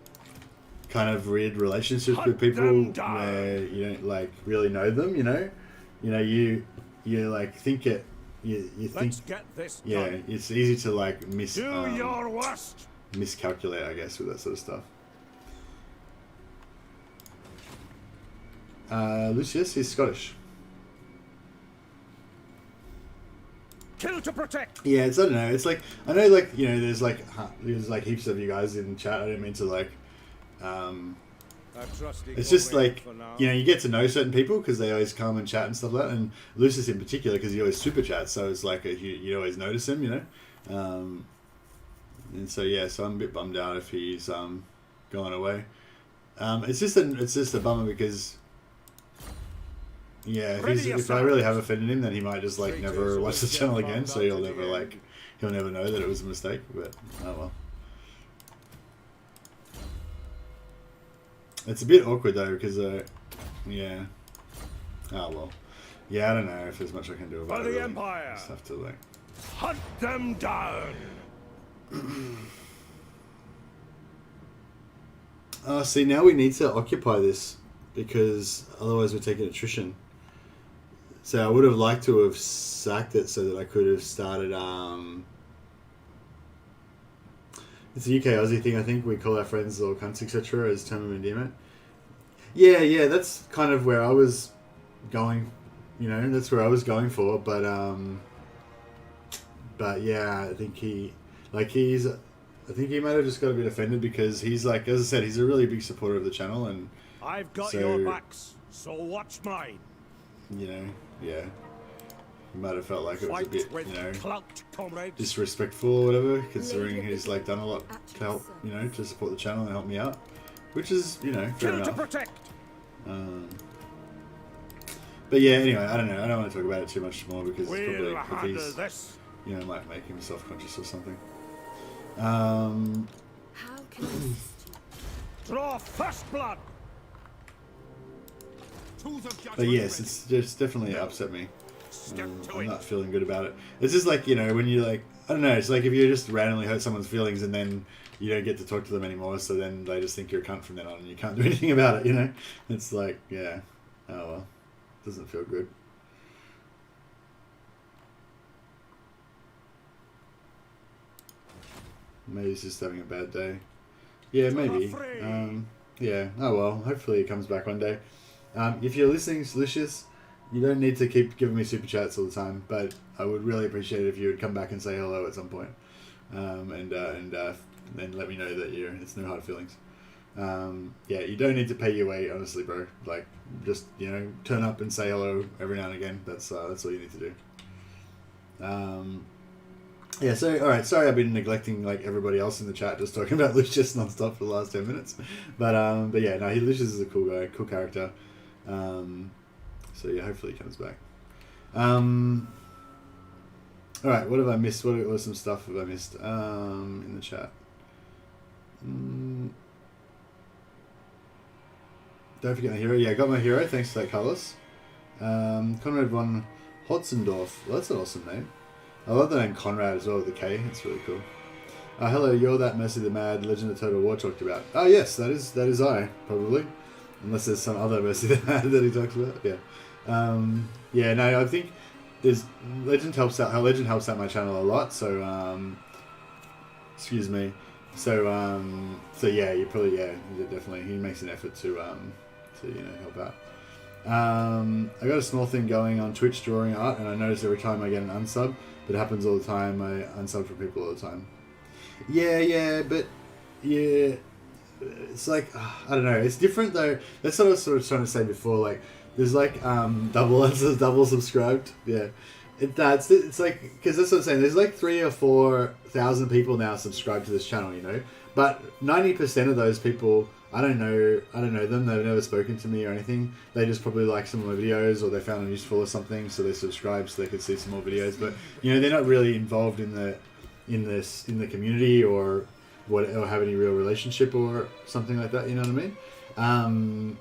of weird relationships with people where you don't like really know them. You know, you like think it. You think. Let's get this yeah, done. it's easy to like Do your worst. miscalculate, I guess, with that sort of stuff. Lucius, he's Scottish. Kill to protect. Yeah, it's, I don't know. It's like, I know, like, you know, there's like heaps of you guys in chat. I didn't mean to like. It's just like, you know, you get to know certain people because they always come and chat and stuff like that. And Lucius in particular, because he always super chats, so it's like you always notice him, you know. And so yeah, so I'm a bit bummed out if he's gone away. It's just a bummer because yeah, if I really have offended him, then he might just like never watch the channel again. So he'll never know that it was a mistake. But oh well. It's a bit awkward though because yeah. Oh well. Yeah, I don't know if there's much I can do about it. Really. Empire. Just have to like hunt them down. See, now we need to occupy this because otherwise we're taking attrition. So I would have liked to have sacked it so that I could have started. It's a UK Aussie thing. I think we call our friends or cunts etc. as term of endearment. Yeah, that's kind of where I was going. You know, that's where I was going for. But yeah, I think I think he might have just got a bit offended because he's like, as I said, he's a really big supporter of the channel, and I've got so, your backs, so watch mine. You know, yeah, he might have felt like it was a bit, you know, clout, disrespectful or whatever, considering he's like done a lot to help, you know, to support the channel and help me out, which is, you know, fair enough. But yeah, anyway, I don't know. I don't want to talk about it too much more because it's probably if he's, you know, might make him self-conscious or something. How can I assist you? Draw first blood. But yes, it's just definitely upset me. I'm not feeling good about it. It's just like, you know, when you like, I don't know, it's like if you just randomly hurt someone's feelings and then you don't get to talk to them anymore, so then they just think you're a cunt from then on and you can't do anything about it, you know? It's like, yeah, oh well, doesn't feel good. Maybe he's just having a bad day. Yeah, maybe. Yeah, oh well, hopefully he comes back one day. If you're listening, Lucius, you don't need to keep giving me super chats all the time, but I would really appreciate it if you would come back and say hello at some point. And let me know that it's no hard feelings. Yeah, you don't need to pay your way, honestly, bro. Like, just, you know, turn up and say hello every now and again. That's all you need to do. Yeah, so, alright, sorry I've been neglecting, like, everybody else in the chat, just talking about Lucius non-stop for the last 10 minutes. But yeah, no, Lucius is a cool guy, cool character. So yeah, hopefully he comes back. Alright, what have I missed? What was some stuff have I missed in the chat? Don't forget my hero. Yeah, I got my hero, thanks to that, Carlos. Conrad von Hotzendorf. Well, that's an awesome name. I love the name Conrad as well with the K. It's really cool. Hello, you're that Mercy the Mad Legend of Total War talked about. Oh yes, that is I, probably. Unless there's some other Mercy the Mad that he talks about. Yeah. Yeah, no, I think there's Legend helps out my channel a lot, so excuse me. So yeah, you probably, yeah, definitely he makes an effort to you know, help out. I got a small thing going on Twitch drawing art, and I notice every time I get an unsub, but it happens all the time. I unsub for people all the time. Yeah, but yeah, it's like I don't know. It's different though. That's what I was sort of trying to say before. Like, there's like double subscribed. Yeah, it's like because that's what I'm saying. There's like 3,000 or 4,000 people now subscribed to this channel, you know. But 90% of those people, I don't know them. They've never spoken to me or anything. They just probably like some of my videos, or they found them useful or something, so they subscribed so they could see some more videos. But you know, they're not really involved in the community or have any real relationship or something like that. You know what I mean?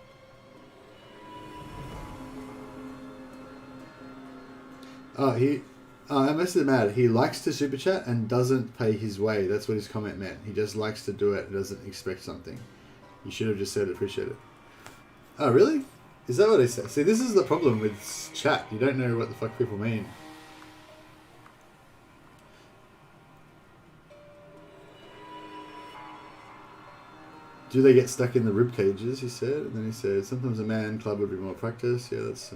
I must admit, he likes to super chat and doesn't pay his way. That's what his comment meant. He just likes to do it and doesn't expect something. You should have just said appreciate it. Oh, really? Is that what he said? See, this is the problem with chat. You don't know what the fuck people mean. Do they get stuck in the rib cages, he said. And then he said, sometimes a man club would be more practice. Yeah, that's...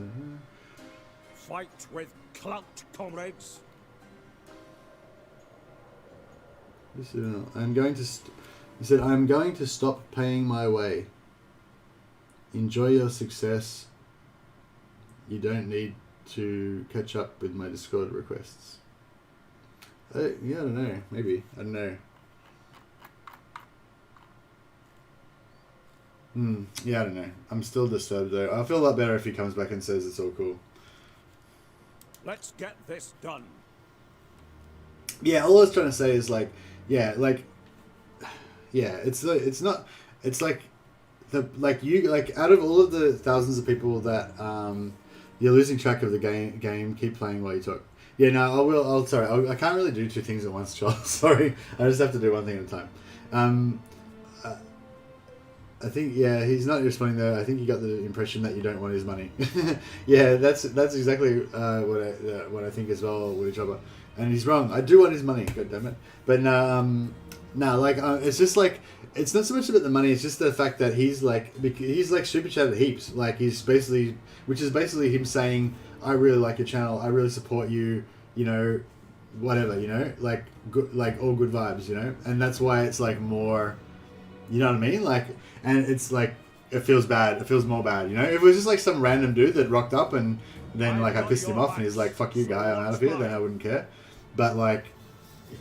Fight with clout, comrades. He said, I'm going to stop paying my way. Enjoy your success. You don't need to catch up with my Discord requests. Yeah, I don't know. Maybe. I don't know. Yeah, I don't know. I'm still disturbed though. I feel a lot better if he comes back and says it's all cool. Let's get this done. Yeah, all I was trying to say is like, yeah, it's not, it's like out of all of the thousands of people that you're losing track of the game. Keep playing while you talk. Yeah, no, I can't really do two things at once, Charles. Sorry, I just have to do one thing at a time. I think, yeah, he's not responding though. I think you got the impression that you don't want his money. Yeah, that's exactly what I think as well, Woody Jobber. And he's wrong. I do want his money, god damn it. But it's just like, it's not so much about the money, it's just the fact that he's like super chatted heaps. Like, which is basically him saying, I really like your channel, I really support you, you know, whatever, you know, like all good vibes, you know. And that's why it's like more, you know what I mean? Like, and it's like, it feels bad. It feels more bad, you know? If it was just like some random dude that rocked up and then like I pissed him off and he's like, fuck you guy, I'm out of here, then I wouldn't care. But like,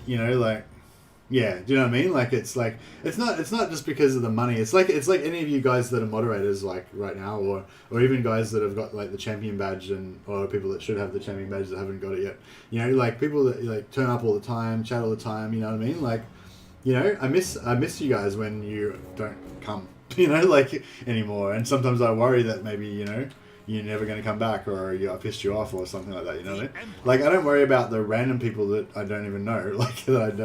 you know, like, yeah, do you know what I mean? Like, it's like, it's not just because of the money. It's like any of you guys that are moderators like right now, or even guys that have got like the champion badge or people that should have the champion badge that haven't got it yet. You know, like people that like turn up all the time, chat all the time, you know what I mean? Like, you know, I miss you guys when you don't come, you know, like anymore. And sometimes I worry that maybe, you know, you're never going to come back, or I pissed you off or something like that, you know what I mean? Like, I don't worry about the random people that I don't even know, like that I've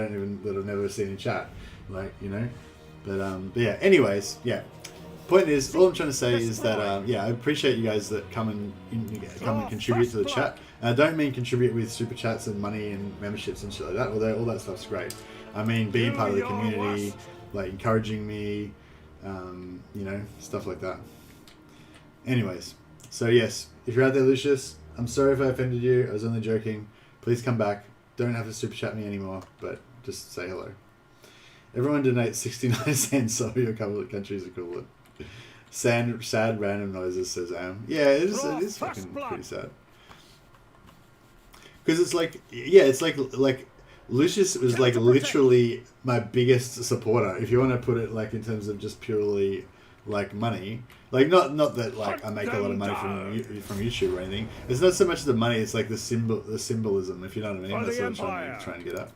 never seen in chat, like, you know. But yeah, anyways, yeah. Point is, all I'm trying to say is that yeah, I appreciate you guys that come and contribute to the chat. And I don't mean contribute with super chats and money and memberships and shit like that, although all that stuff's great. I mean being part of the community, like encouraging me, you know, stuff like that. Anyways, so yes, if you're out there, Lucius, I'm sorry if I offended you. I was only joking. Please come back. Don't have to super chat me anymore, but just say hello. Everyone donate 69 cents so your country's equivalent. Sad random noises, says Am. Yeah, it is fucking pretty sad. Because it's like, yeah, it's like Lucius was like literally my biggest supporter, if you want to put it like in terms of just purely like money. Like not that like I make a lot of money from YouTube or anything. It's not so much the money, it's like the symbolism, if you know what I mean. That's what I'm trying to get at.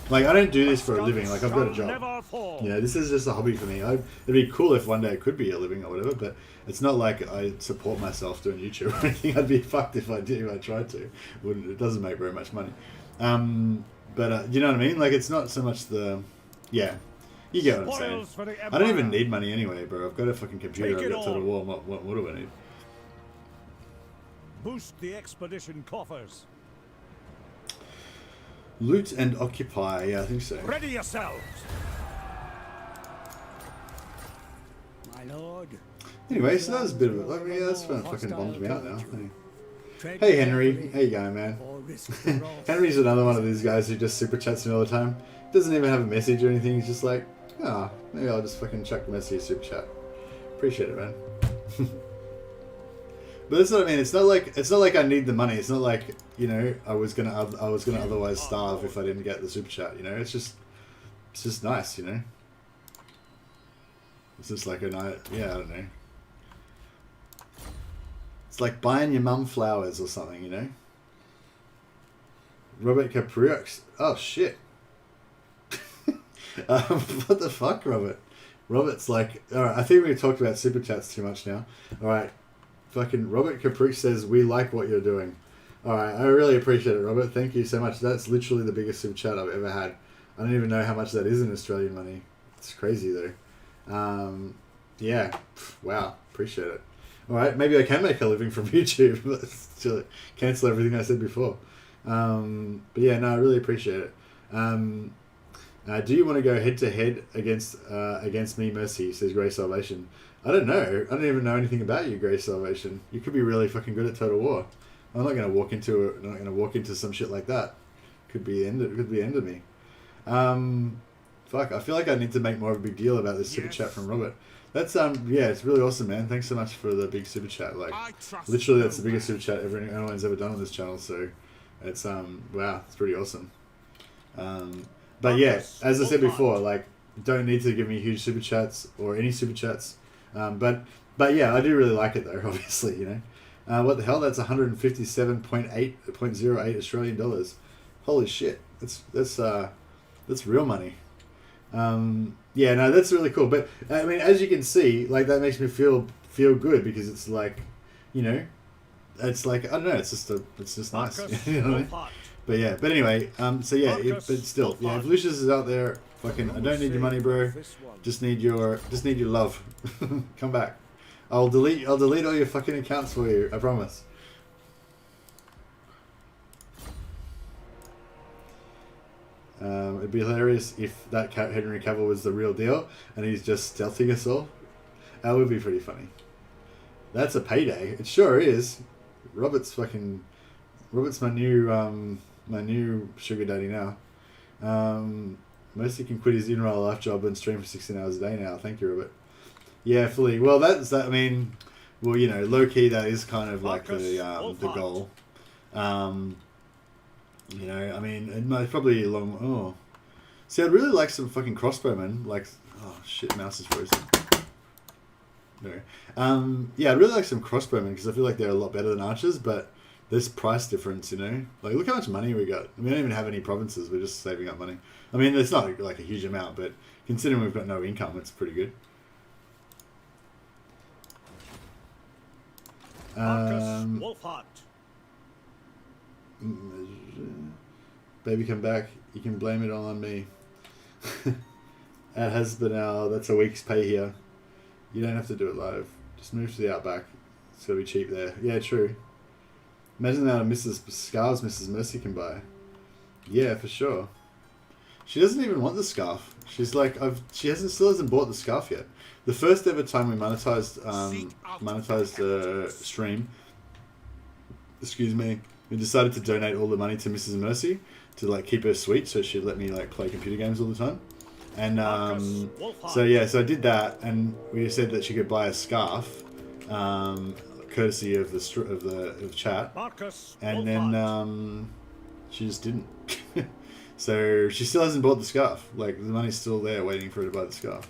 Like, I don't do this for a living, like I've got a job. You know, this is just a hobby for me. It'd be cool if one day it could be a living or whatever, but it's not like I support myself doing YouTube or anything. I'd be fucked if I tried to. It doesn't make very much money. But you know what I mean? Like, it's not so much the... Yeah. You get what I'm saying. I don't even need money anyway, bro. I've got a fucking computer. I've got Total War. What do I need? Boost the expedition coffers. Loot and occupy. Yeah, I think so. Ready yourselves. My lord. Anyway, so that was a bit of it. Like, yeah, that's fucking bummed me out now. Tread Hey Henry, carefully, how you going, man? or risk the wrath. Henry's another one of these guys who just super chats me all the time. Doesn't even have a message or anything. He's just like, ah, maybe I'll just fucking chuck a message super chat. Appreciate it, man. But that's what I mean. It's not like I need the money. It's not like, you know, I was gonna otherwise starve if I didn't get the super chat. You know, it's just nice. You know, it's just like a night. Yeah, I don't know. It's like buying your mum flowers or something. You know. Robert Capriox. Oh shit. What the fuck, Robert? Robert's like, alright, I think we've talked about super chats too much now. Alright. Fucking Robert Caprice says, we like what you're doing. Alright, I really appreciate it, Robert. Thank you so much. That's literally the biggest super chat I've ever had. I don't even know how much that is in Australian money. It's crazy though. Yeah. Wow. Appreciate it. Alright, maybe I can make a living from YouTube. But still cancel everything I said before. But yeah, no, I really appreciate it. Do you want to go head to head against me, Mercy? Says Grey Salvation. I don't know. I don't even know anything about you, Grey Salvation. You could be really fucking good at Total War. I'm not going to walk into it. I'm not going to walk into some shit like that. Could be the end. Could be the end of me. Fuck. I feel like I need to make more of a big deal about this super chat from Robert. That's yeah, it's really awesome, man. Thanks so much for the big super chat. Like, literally, that's the biggest super chat anyone's ever done on this channel. So, it's wow, it's pretty awesome. But yeah, as I said before, like, don't need to give me huge super chats or any super chats. But yeah, I do really like it though. Obviously, you know, what the hell? That's 157.08 Australian dollars. Holy shit! That's real money. Yeah, no, that's really cool. But I mean, as you can see, like, that makes me feel good because it's like, you know, it's like, I don't know, it's just nice. You know what I mean? But yeah, but anyway, so yeah, but still, yeah, if Lucius is out there, fucking, I don't need your money, bro. Just need your love. Come back. I'll delete all your fucking accounts for you. I promise. It'd be hilarious if that Henry Cavill was the real deal and he's just stealthing us all. That would be pretty funny. That's a payday. It sure is. Robert's my new sugar daddy now. Mostly can quit his in-real life job and stream for 16 hours a day now. Thank you, Robert. Yeah, fully. Well, I mean, well, you know, low key, that is kind of like the goal. You know, I mean, it's probably a long. Oh, see, I'd really like some fucking crossbowmen. Like, oh shit, mouse is frozen. No. Yeah, I'd really like some crossbowmen because I feel like they're a lot better than archers, but there's price difference, you know. Like, look how much money we got. We don't even have any provinces. We're just saving up money. I mean, it's not like a huge amount, but considering we've got no income, it's pretty good. Wulfhart. Baby, come back. You can blame it all on me. It has been that's a week's pay here. You don't have to do it live. Just move to the outback. It's gotta be cheap there. Yeah, true. Imagine that scarves Mrs. Mercy can buy. Yeah, for sure. She doesn't even want the scarf. She's like, still hasn't bought the scarf yet. The first ever time we monetized stream, excuse me, we decided to donate all the money to Mrs. Mercy to like keep her sweet, so she'd let me like play computer games all the time. And so yeah, so I did that, and we said that she could buy a scarf, courtesy of the chat, and then she just didn't. So she still hasn't bought the scarf. Like, the money's still there waiting for her to buy the scarf.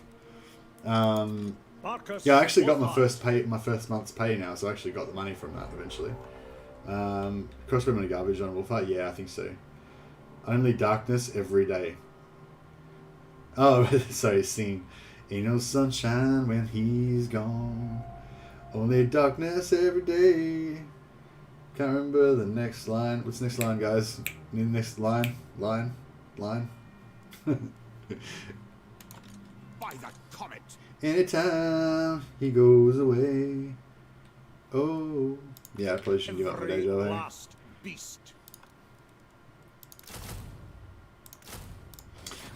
Yeah, I actually got my first month's pay now, so I actually got the money from that eventually. Crossbowmen and garbage on Wulfhart? Yeah, I think so. Only darkness every day. Oh, sorry, singing. Ain't no sunshine when he's gone. Only darkness every day. Can't remember the next line. What's the next line, guys? Need the next line? Line? By the comet. Anytime he goes away. Oh. Yeah, I probably shouldn't give up my day job. Last beast.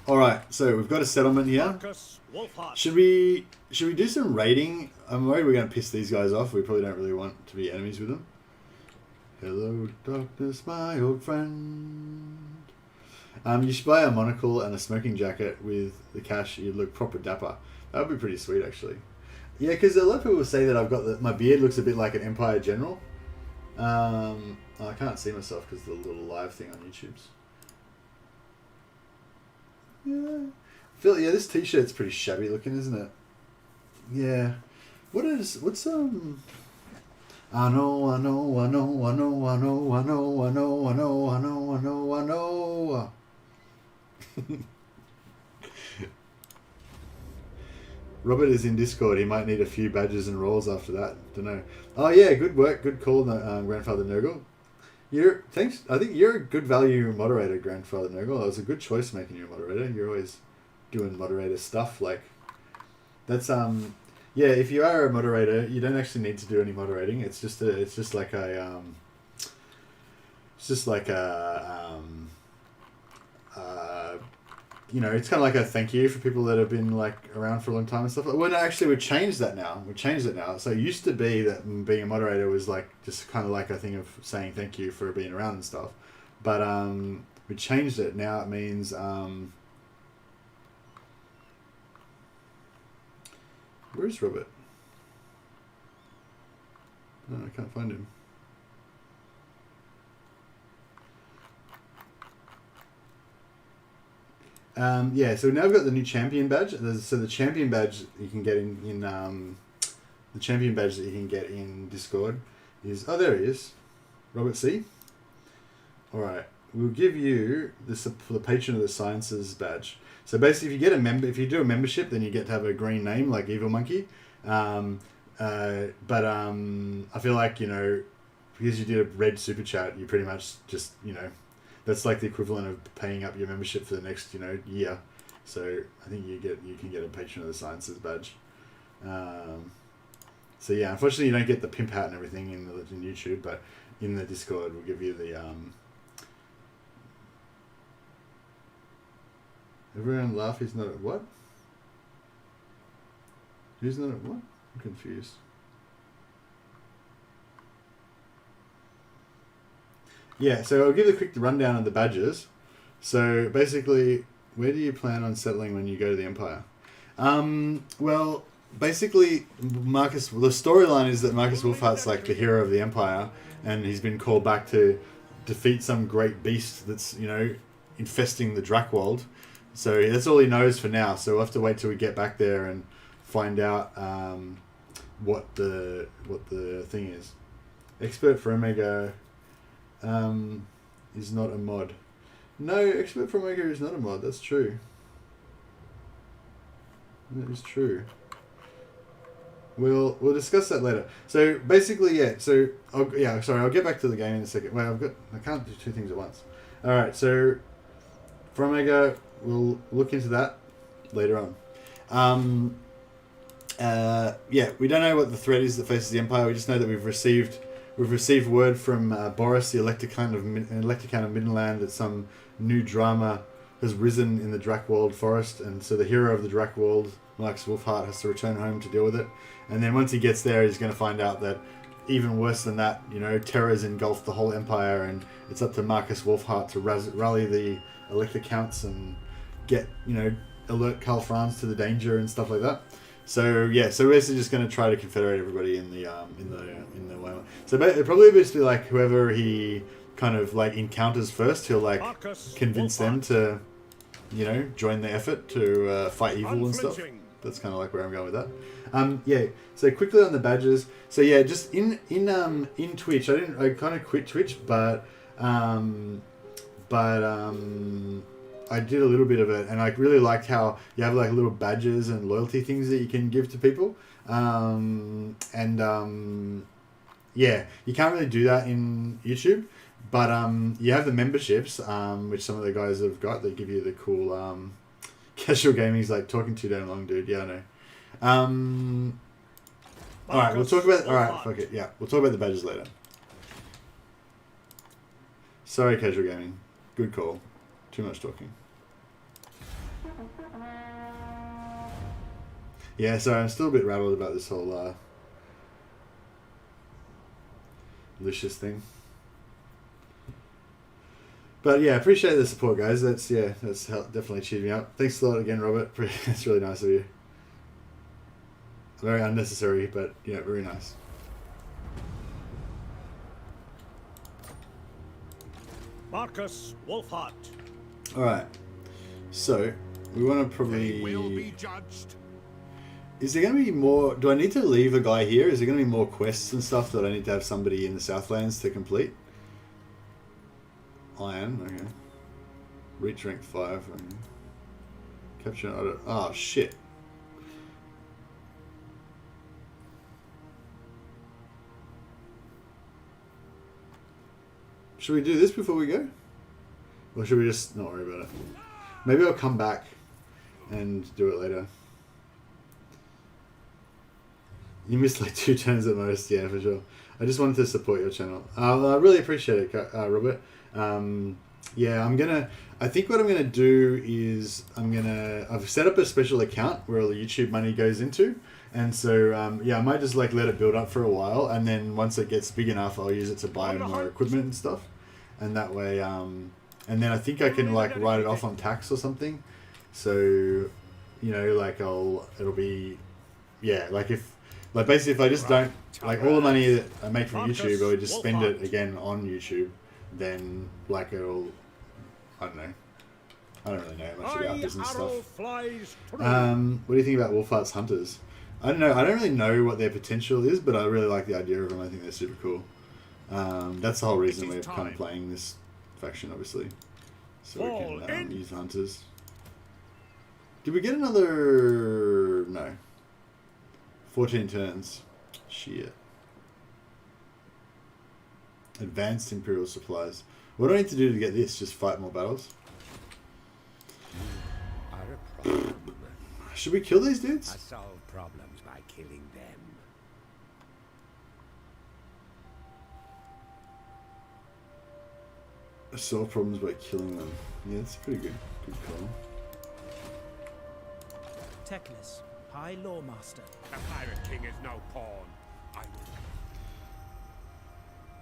All right, so we've got a settlement here. Marcus Wulfhart. Should we do some raiding? I'm worried we're going to piss these guys off. We probably don't really want to be enemies with them. Hello, darkness, my old friend. You should buy a monocle and a smoking jacket with the cash. You'd look proper dapper. That would be pretty sweet, actually. Yeah, because a lot of people say that I've got my beard looks a bit like an Empire General. I can't see myself because the little live thing on YouTube's. Yeah, this t-shirt's pretty shabby looking, isn't it? Yeah. What's I know. Robert is in Discord. He might need a few badges and roles after that. Don't know. Oh yeah, good work, good call, Grandfather Nurgle. Thanks. I think you're a good value moderator, Grandfather Nurgle. It was a good choice making you a moderator. You're always doing moderator stuff. Like that's yeah. If you are a moderator, you don't actually need to do any moderating. It's just like a you know, it's kind of like a thank you for people that have been like around for a long time and stuff. Well, no, actually, we've changed that now. We've changed it now. So it used to be that being a moderator was like just kind of like a thing of saying thank you for being around and stuff. But we changed it. Now it means where's Robert? No, I can't find him. Yeah, so now we've got the new champion badge. So the champion badge you can get in the champion badge that you can get in Discord is there he is, Robert C. All right, we'll give you this for the patron of the sciences badge. So basically, if you do a membership, then you get to have a green name like Evil Monkey. I feel like, you know, because you did a red super chat, you pretty much just, you know, that's like the equivalent of paying up your membership for the next, you know, year. So I think you can get a patron of the sciences badge. So yeah, unfortunately you don't get the pimp hat and everything in YouTube, but in the Discord we'll give you the everyone laugh. He's not at what? Who's not at what? I'm confused. Yeah, so I'll give a quick rundown of the badges. So basically, where do you plan on settling when you go to the Empire? Well, basically, the storyline is that Marcus Wulfhart's like the hero of the Empire, and he's been called back to defeat some great beast that's, you know, infesting the Drakwald. So that's all he knows for now. So we'll have to wait till we get back there and find out what the thing is. Expert for Omega is not a mod. No, Expert for Omega is not a mod. That's true. That is true. We'll discuss that later. So basically, yeah. So I'll get back to the game in a second. Well, I can't do two things at once. All right. So for Omega, we'll look into that later on. Yeah, we don't know what the threat is that faces the Empire. We just know that we've received word from Boris, the Electrocount of Middenland, that some new drama has risen in the Drakwald Forest, and so the hero of the Drakwald, Marcus Wulfhart, has to return home to deal with it. And then once he gets there, he's going to find out that even worse than that, you know, terror's engulfed the whole Empire, and it's up to Marcus Wulfhart to rally the Electrocounts and get, you know, alert Karl Franz to the danger and stuff like that. So yeah, so we're basically just going to try to confederate everybody in the Warhammer. So it'll probably just be like whoever he kind of like encounters first, he'll like convince them to, you know, join the effort to fight evil and stuff. That's kind of like where I'm going with that. Yeah. So quickly on the badges. So yeah, just in Twitch, I kind of quit Twitch, but I did a little bit of it, and I really liked how you have like little badges and loyalty things that you can give to people. Yeah, you can't really do that in YouTube, but you have the memberships, which some of the guys have got. They give you the cool casual gaming's like talking too damn long, dude. Yeah, I know. All right, we'll talk about. All right, fuck it. Yeah, we'll talk about the badges later. Sorry, casual gaming. Good call. Too much talking. Yeah, sorry, I'm still a bit rattled about this whole Lucius thing. But yeah, appreciate the support, guys. That's definitely cheered me up. Thanks a lot again, Robert. It's really nice of you. Very unnecessary, but yeah, very nice. Marcus Wulfhart. All right, so we want to probably. They will be judged. Is there going to be more? Do I need to leave a guy here? Is there going to be more quests and stuff that I need to have somebody in the Southlands to complete? Iron, okay. Reach rank 5. Okay. Capture. Oh shit. Should we do this before we go? Or should we just not worry about it? Maybe I'll come back and do it later. You missed like 2 turns at most, yeah, for sure. I just wanted to support your channel. I really appreciate it, Robert. Yeah, I think what I'm gonna do is I've set up a special account where all the YouTube money goes into, and so yeah, I might just like let it build up for a while, and then once it gets big enough, I'll use it to buy more equipment and stuff, and that way, and then I think I can like write it off on tax or something, so you know, like it'll be, yeah, like if. Like basically, if I just don't like all the money that I make from YouTube, I would just spend it again on YouTube, then like it'll, I don't know. I don't really know much about business stuff. What do you think about Wulfhart's hunters? I don't know. I don't really know what their potential is, but I really like the idea of them. I think they're super cool. That's the whole reason we're kind of playing this faction, obviously, so we can use hunters. Did we get another? No. 14 turns. Shit. Advanced Imperial supplies. What do I need to do to get this? Just fight more battles? Should we kill these dudes? I solve problems by killing them. Solve problems by killing them. Yeah, that's a pretty good call. Teclis, High Lawmaster. The Pirate King is no pawn. I will.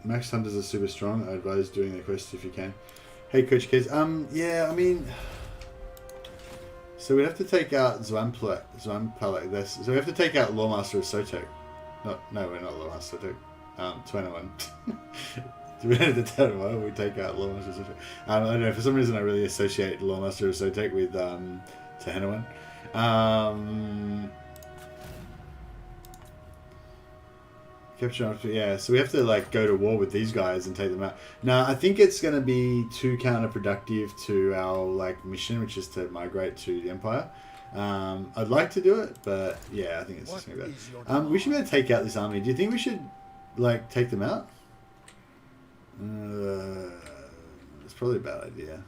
Max Hunters are super strong. I advise doing the quest if you can. Hey, Coach Kids. Yeah, I mean, so we have to take out Zwampalek. So we have to take out Lawmaster of Sotek. No, we're not Lawmaster of Sotek. 21. Do we have to tell why we take out Lawmaster of Sotek? I don't know. For some reason, I really associate Lawmaster of Sotek with Tehenawan. Capture, yeah, so we have to like go to war with these guys and take them out. Now, I think it's going to be too counterproductive to our like mission, which is to migrate to the Empire. I'd like to do it, but yeah, I think it's just going to be bad. We should be able to take out this army. Do you think we should like take them out? It's probably a bad idea.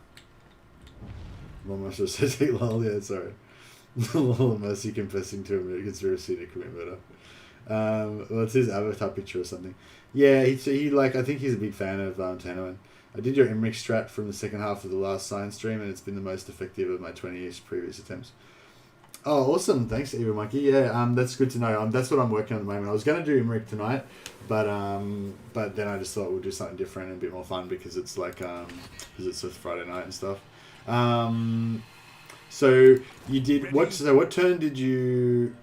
Almost just take lol, yeah, sorry. Lol, Mercy confessing to a conspiracy to commit murder. Well, it's his avatar picture or something. Yeah, he like, I think he's a big fan of Tehenawan. I did your Emmerich strat from the second half of the last science stream, and it's been the most effective of my 20 previous attempts. Oh, awesome! Thanks, Evil Monkey. Yeah, that's good to know. That's what I'm working on at the moment. I was going to do Emmerich tonight, but then I just thought we'll do something different and a bit more fun because it's like because it's a Friday night and stuff. So you did what? So what turn did you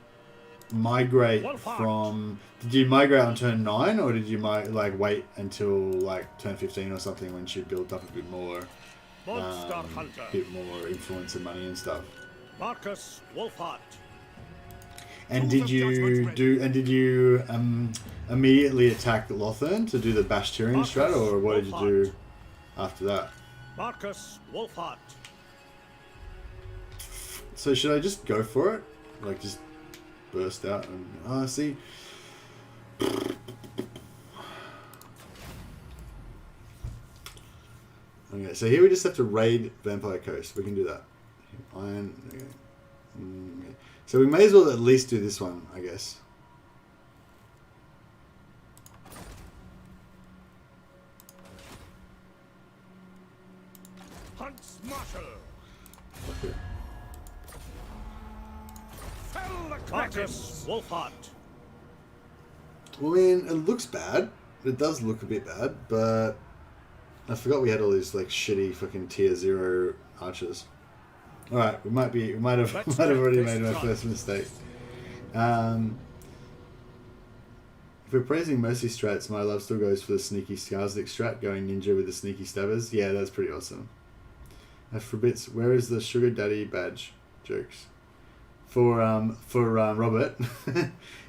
migrate from? Did you migrate on turn 9, or did you like wait until like turn 15 or something when she built up a bit more, influence and money and stuff? Marcus Wulfhart. And did you immediately attack Lothern to do the Bashturian strat, or what did you do after that? Marcus Wulfhart. So should I just go for it? Like just burst out and see. Okay, so here we just have to raid Vampire Coast. We can do that. Iron. Okay. Okay. So we may as well at least do this one, I guess. Hunts Marshal. Okay. Fell the Marcus Wulfhart. I mean, it looks bad. It does look a bit bad, but I forgot we had all these like shitty fucking tier 0 archers. All right, we might have already made my first mistake. If we're praising Mercy strats, my love still goes for the sneaky Skarsnik strat, going ninja with the sneaky stabbers. Yeah, that's pretty awesome. As for bits, where is the sugar daddy badge? Jokes. For Robert.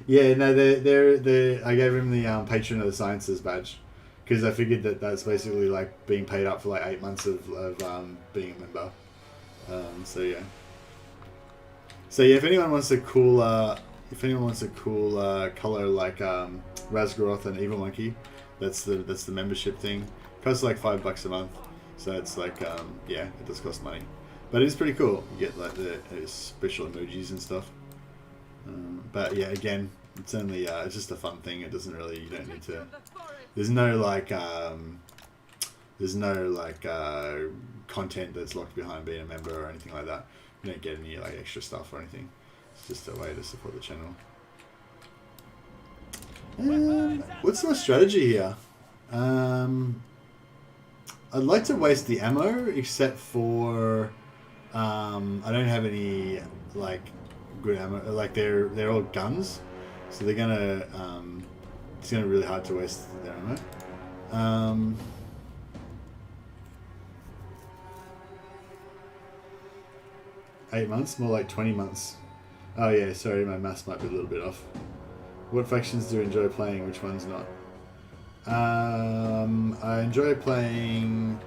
Yeah, no, they're I gave him the patron of the sciences badge, because I figured that that's basically like being paid up for like 8 months of being a member. So yeah. So yeah, if anyone wants a cool color like Razgoroth and Evil Monkey, that's the membership thing. It costs like $5 a month, so it's like yeah, it does cost money, but it's pretty cool. You get like the special emojis and stuff. But yeah, again, it's only it's just a fun thing. It doesn't really, you don't need to. There's no like content that's locked behind being a member or anything like that. You don't get any like extra stuff or anything. It's just a way to support the channel. What's my strategy here? I'd like to waste the ammo, except for I don't have any like good ammo. Like they're all guns, so they're gonna it's gonna be really hard to waste their ammo. 8 months, more like 20 months. Oh yeah, sorry, my maths might be a little bit off. What factions do you enjoy playing? Which ones not? I enjoy playing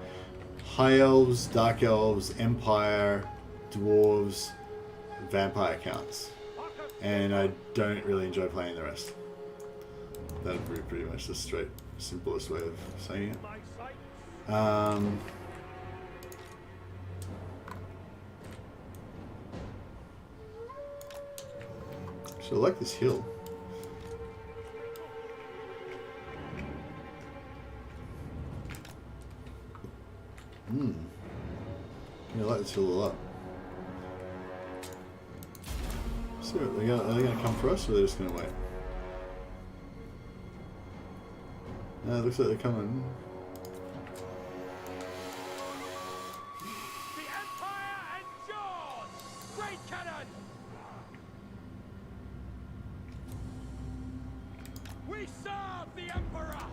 High Elves, Dark Elves, Empire, Dwarves, Vampire counts. And I don't really enjoy playing the rest. That would be pretty much the straight, simplest way of saying it. So I like this hill. Yeah, I like this hill a lot. So are they gonna come for us, or are they just gonna wait? No, it looks like they're coming. The Empire endures! Great cannon! We serve the Emperor!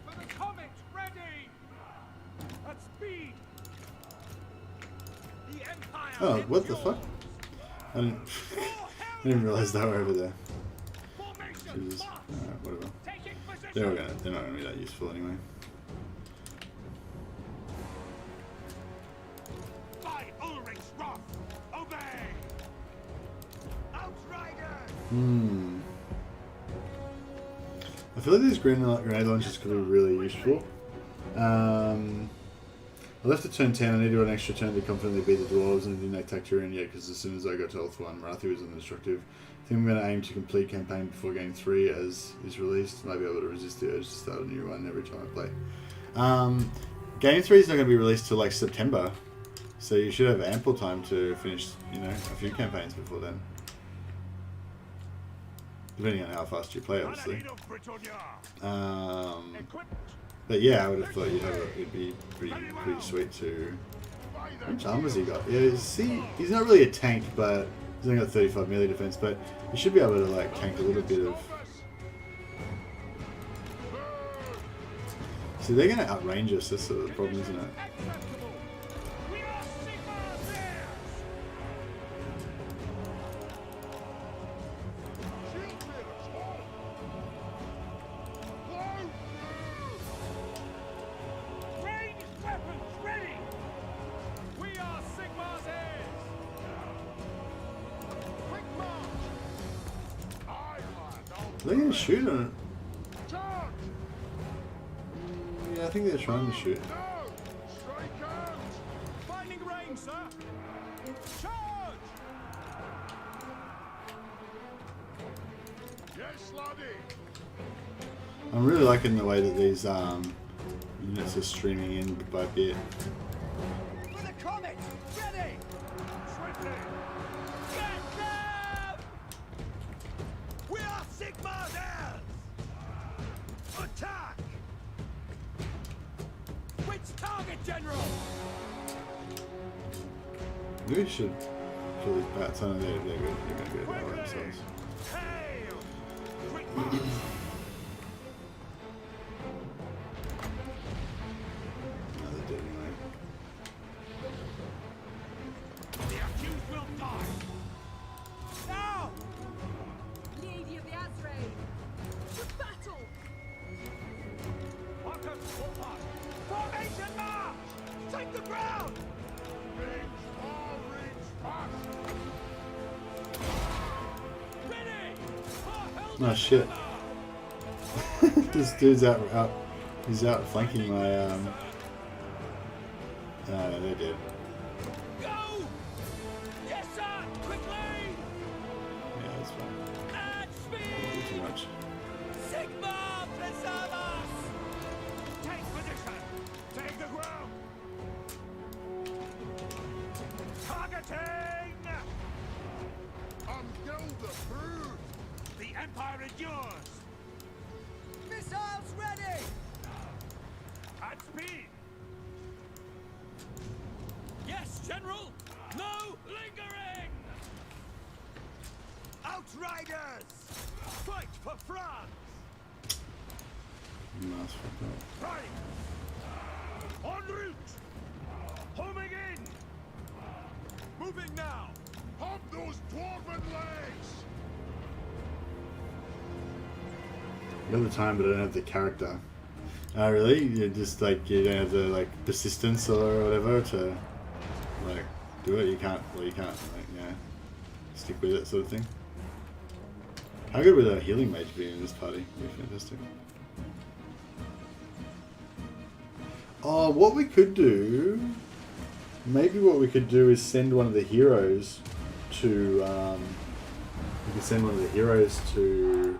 For the comet, ready! At speed! The Empire Oh, what the endures! fuck? I didn't realize they were over there. Formation Jesus. march! Alright, whatever. Taking position! They're not gonna be that useful anyway. By Ulrich's wrath! Obey! Outriders! I feel like these grenade launchers could be really useful. I left at turn 10. I need to do an extra turn to confidently beat the dwarves, and I didn't attack Turin yet because as soon as I got to Health 1, Marathi was indestructive. I think I'm going to aim to complete campaign before game 3 as is released. Might be able to resist the urge to start a new one every time I play. Game 3 is not going to be released till like September, so you should have ample time to finish, you know, a few campaigns before then. Depending on how fast you play, obviously. But yeah, I would have thought it'd be pretty sweet to. How much armor has he got? Yeah, see, he's not really a tank, but he's only got 35 melee defense. But he should be able to like tank a little bit of. See, they're gonna outrange us. That's sort of the problem, isn't it? Are they gonna shoot or? Yeah, I think they're trying to shoot. Finding range, sir. Charge! Yes, laddie. I'm really liking the way that these units are streaming in bit by bit. For the comet, ready. Swiftly. Attack! Which target, General? Maybe we should kill these bats. I don't know, they're good. They're going to go by themselves. Hail! Quick march! No, they're dead anyway. The accused will die! Now! Lady of the Azrael! To battle! Marcus Wulfhart! Formation march! Take the ground! Reach, all reach, fast! Ready! Oh shit. This dude's out. He's out flanking my. They're dead. Go! Yes, sir! Quickly! Yeah, that's fine. At speed! Too much. Sigma, preserve us! Take position! Take the ground! Targeting! Ungild the brood! The Empire is yours! Missiles ready! At speed! Yes, General! No lingering! Outriders! Fight for France! Nice fucked up. Right! En route! Homing in! Moving now! Hump those dwarven legs! You have the time, but I don't have the character. Oh, really? You just like you don't have the like persistence or whatever to like do it. You can't. Well, you can't. Like, yeah, stick with it, sort of thing. How good would a healing mage be in this party? It'd be fantastic. Oh, what we could do? Maybe what we could do is send one of the heroes to. We could send one of the heroes to.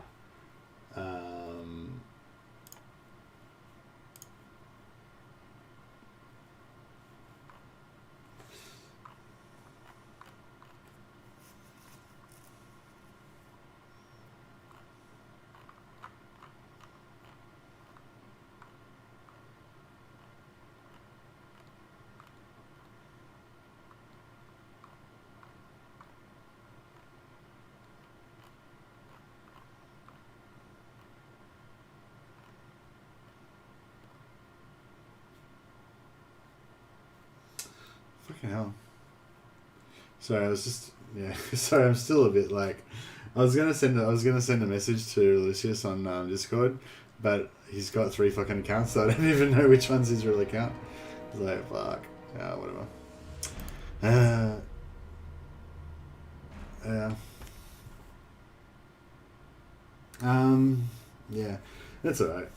Fucking hell. Sorry, I was just sorry, I'm still a bit like I was gonna send a message to Lucius on Discord, but he's got 3 fucking accounts, so I don't even know which one's his real account. I was like, fuck. Yeah, whatever. Yeah. Yeah. That's alright.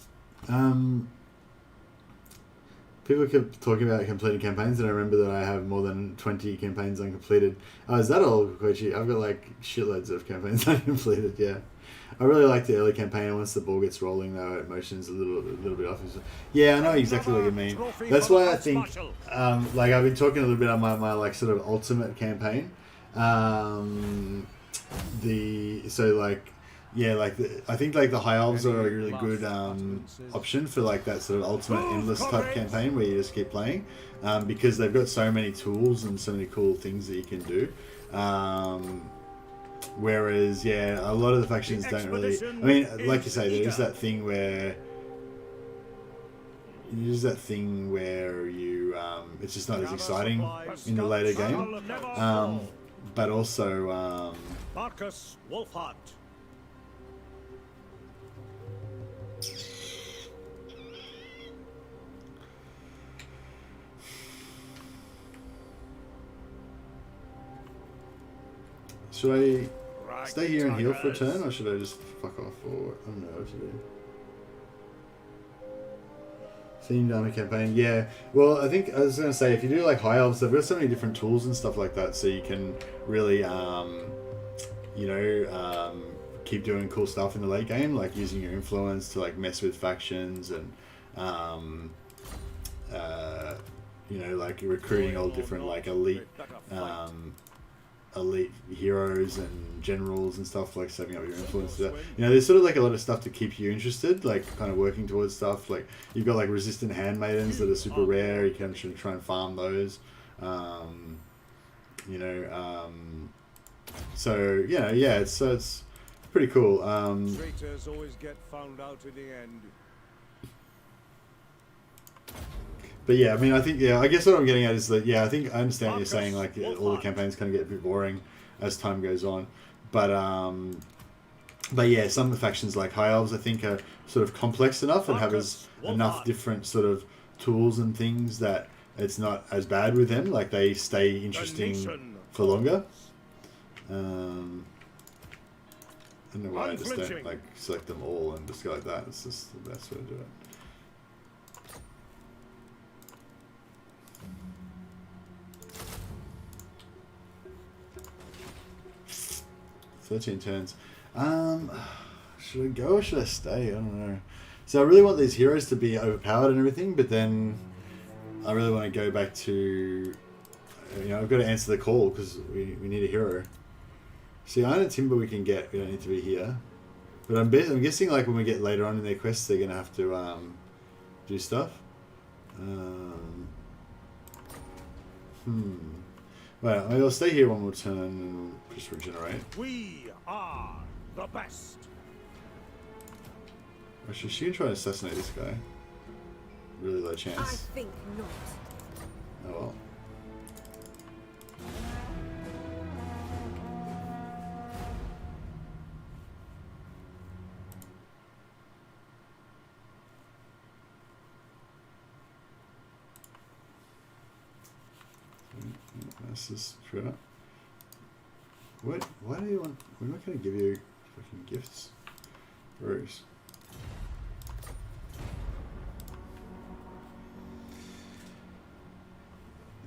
People keep talking about completing campaigns, and I remember that I have more than 20 campaigns uncompleted. Oh, is that all, Koichi? I've got like shitloads of campaigns uncompleted, yeah. I really like the early campaign, and once the ball gets rolling, though, it motions a little bit off. Yeah, I know exactly what you mean. That's why I think, like, I've been talking a little bit on my like, sort of ultimate campaign. I think like the High Elves are a really good option for like that sort of ultimate endless type campaign where you just keep playing, because they've got so many tools and so many cool things that you can do. Whereas, yeah, a lot of the factions don't really. I mean, like you say, there is that thing where you it's just not as exciting in the later game. But also, Marcus Wulfhart. should I stay here and heal for a turn, or should I just fuck off? Or I don't know what to do. Themed armor campaign, yeah. Well, I think I was gonna say if you do like High Elves, they've got so many different tools and stuff like that, so you can really, keep doing cool stuff in the late game, like using your influence to like mess with factions and, like recruiting all different like elite elite heroes and generals and stuff, like setting up your influence. You know, there's sort of like a lot of stuff to keep you interested, like kind of working towards stuff. Like you've got like resistant handmaidens that are super rare. You can try and farm those. You know, so yeah, it's pretty cool. Traitors always get found out in the end. But yeah, I mean, I think, I guess what I'm getting at is that, I think I understand what you're saying, like, all the campaigns kind of get a bit boring as time goes on. But yeah, some of the factions, like High Elves, I think are sort of complex enough and have enough different sort of tools and things that it's not as bad with them. Like, they stay interesting for longer. I don't know why I just don't, like, select them all and just go like that. It's just the best way to do it. 13 turns. Should I go or should I stay? I don't know. So I really want these heroes to be overpowered and everything, but then I really want to go back to, I've got to answer the call because we need a hero. See, Iron and Timber we can get. We don't need to be here. But I'm guessing like when we get later on in their quests, they're going to have to do stuff. Well, maybe I'll stay here one more turn and just regenerate. We are the best. Actually, she can try to assassinate this guy. Really low chance. I think not. Oh well. This is true. What? Why do you want? We're not going to give you fucking gifts, Bruce.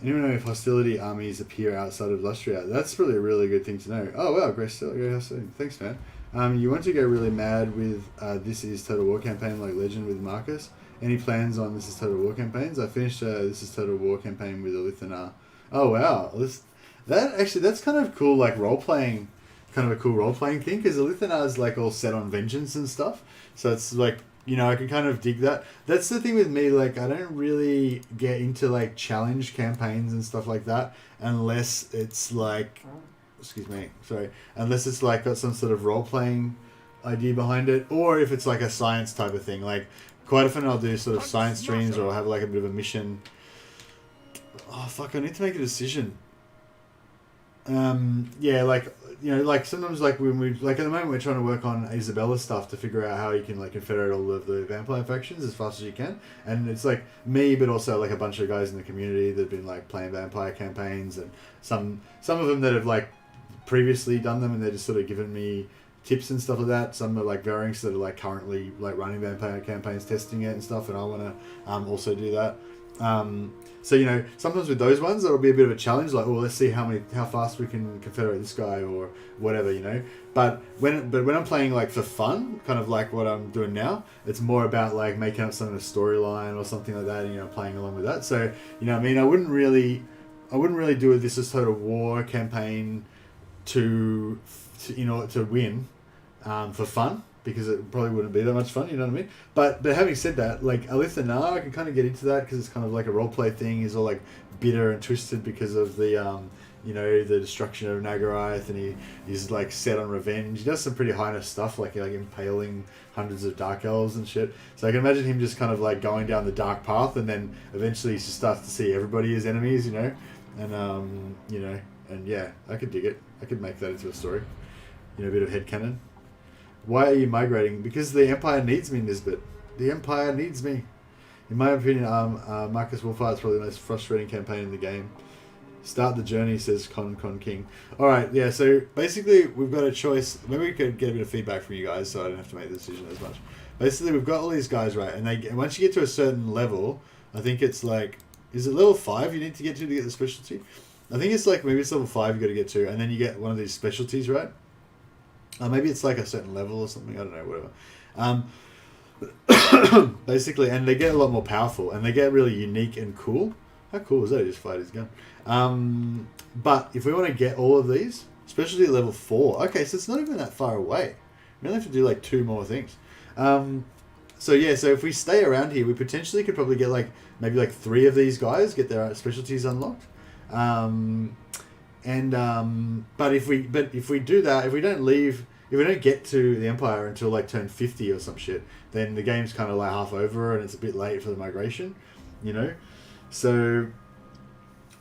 Anyone know if hostility armies appear outside of Lustria? That's really a really good thing to know. Oh wow, great still. Thanks, man. You want to go really mad with This Is Total War campaign like Legend with Marcus? Any plans on This Is Total War campaigns? I finished This Is Total War campaign with Elithanar. Oh wow, that's kind of cool. Like kind of a cool role playing thing because Elithanar is like all set on vengeance and stuff. So it's like I can kind of dig that. That's the thing with me. Like I don't really get into like challenge campaigns and stuff like that unless it's like, unless it's like got some sort of role playing idea behind it, or if it's like a science type of thing. Like quite often I'll do sort of science streams or I'll have like a bit of a mission. Oh fuck! I need to make a decision. Like sometimes like when we like at the moment we're trying to work on Isabella stuff to figure out how you can like confederate all of the vampire factions as fast as you can, and it's like me, but also like a bunch of guys in the community that've been like playing vampire campaigns, and some of them that have like previously done them and they're just sort of giving me tips and stuff like that. Some are like variants that are like currently like running vampire campaigns, testing it and stuff, and I want to also do that. So sometimes with those ones it'll be a bit of a challenge, like, let's see how fast we can confederate this guy or whatever, But when I'm playing like for fun, kind of like what I'm doing now, it's more about like making up some of the storyline or something like that, and playing along with that. So I wouldn't really do This Is Total War campaign to win for fun. Because it probably wouldn't be that much fun, you know what I mean? But having said that, like Elithanar, I can kind of get into that because it's kind of like a roleplay thing. He's all like bitter and twisted because of the the destruction of Nagarath, and he's like set on revenge. He does some pretty heinous stuff, like impaling hundreds of dark elves and shit. So I can imagine him just kind of like going down the dark path, and then eventually he just starts to see everybody as enemies, and and yeah, I could dig it. I could make that into a story, a bit of headcanon. Why are you migrating? Because the Empire needs me, Nisbet. The Empire needs me. In my opinion, Marcus Wulfhart is probably the most frustrating campaign in the game. Start the journey, says Con King. Alright, yeah, so basically we've got a choice. Maybe we could get a bit of feedback from you guys so I don't have to make the decision as much. Basically, we've got all these guys, right? And once you get to a certain level, I think it's like... Is it level 5 you need to get the specialty? I think it's like, maybe it's level 5 you got to get to, and then you get one of these specialties, right? Maybe it's like a certain level or something. I don't know, whatever. Basically, and they get a lot more powerful, and they get really unique and cool. How cool is that? He just fired his gun. But if we want to get all of these, especially level 4, okay, so it's not even that far away. We only have to do like 2 more things. So yeah, so if we stay around here, we potentially could probably get like maybe like 3 of these guys, get their specialties unlocked. But if we do that, if we don't get to the Empire until like turn 50 or some shit, then the game's kind of like half over and it's a bit late for the migration, you know? So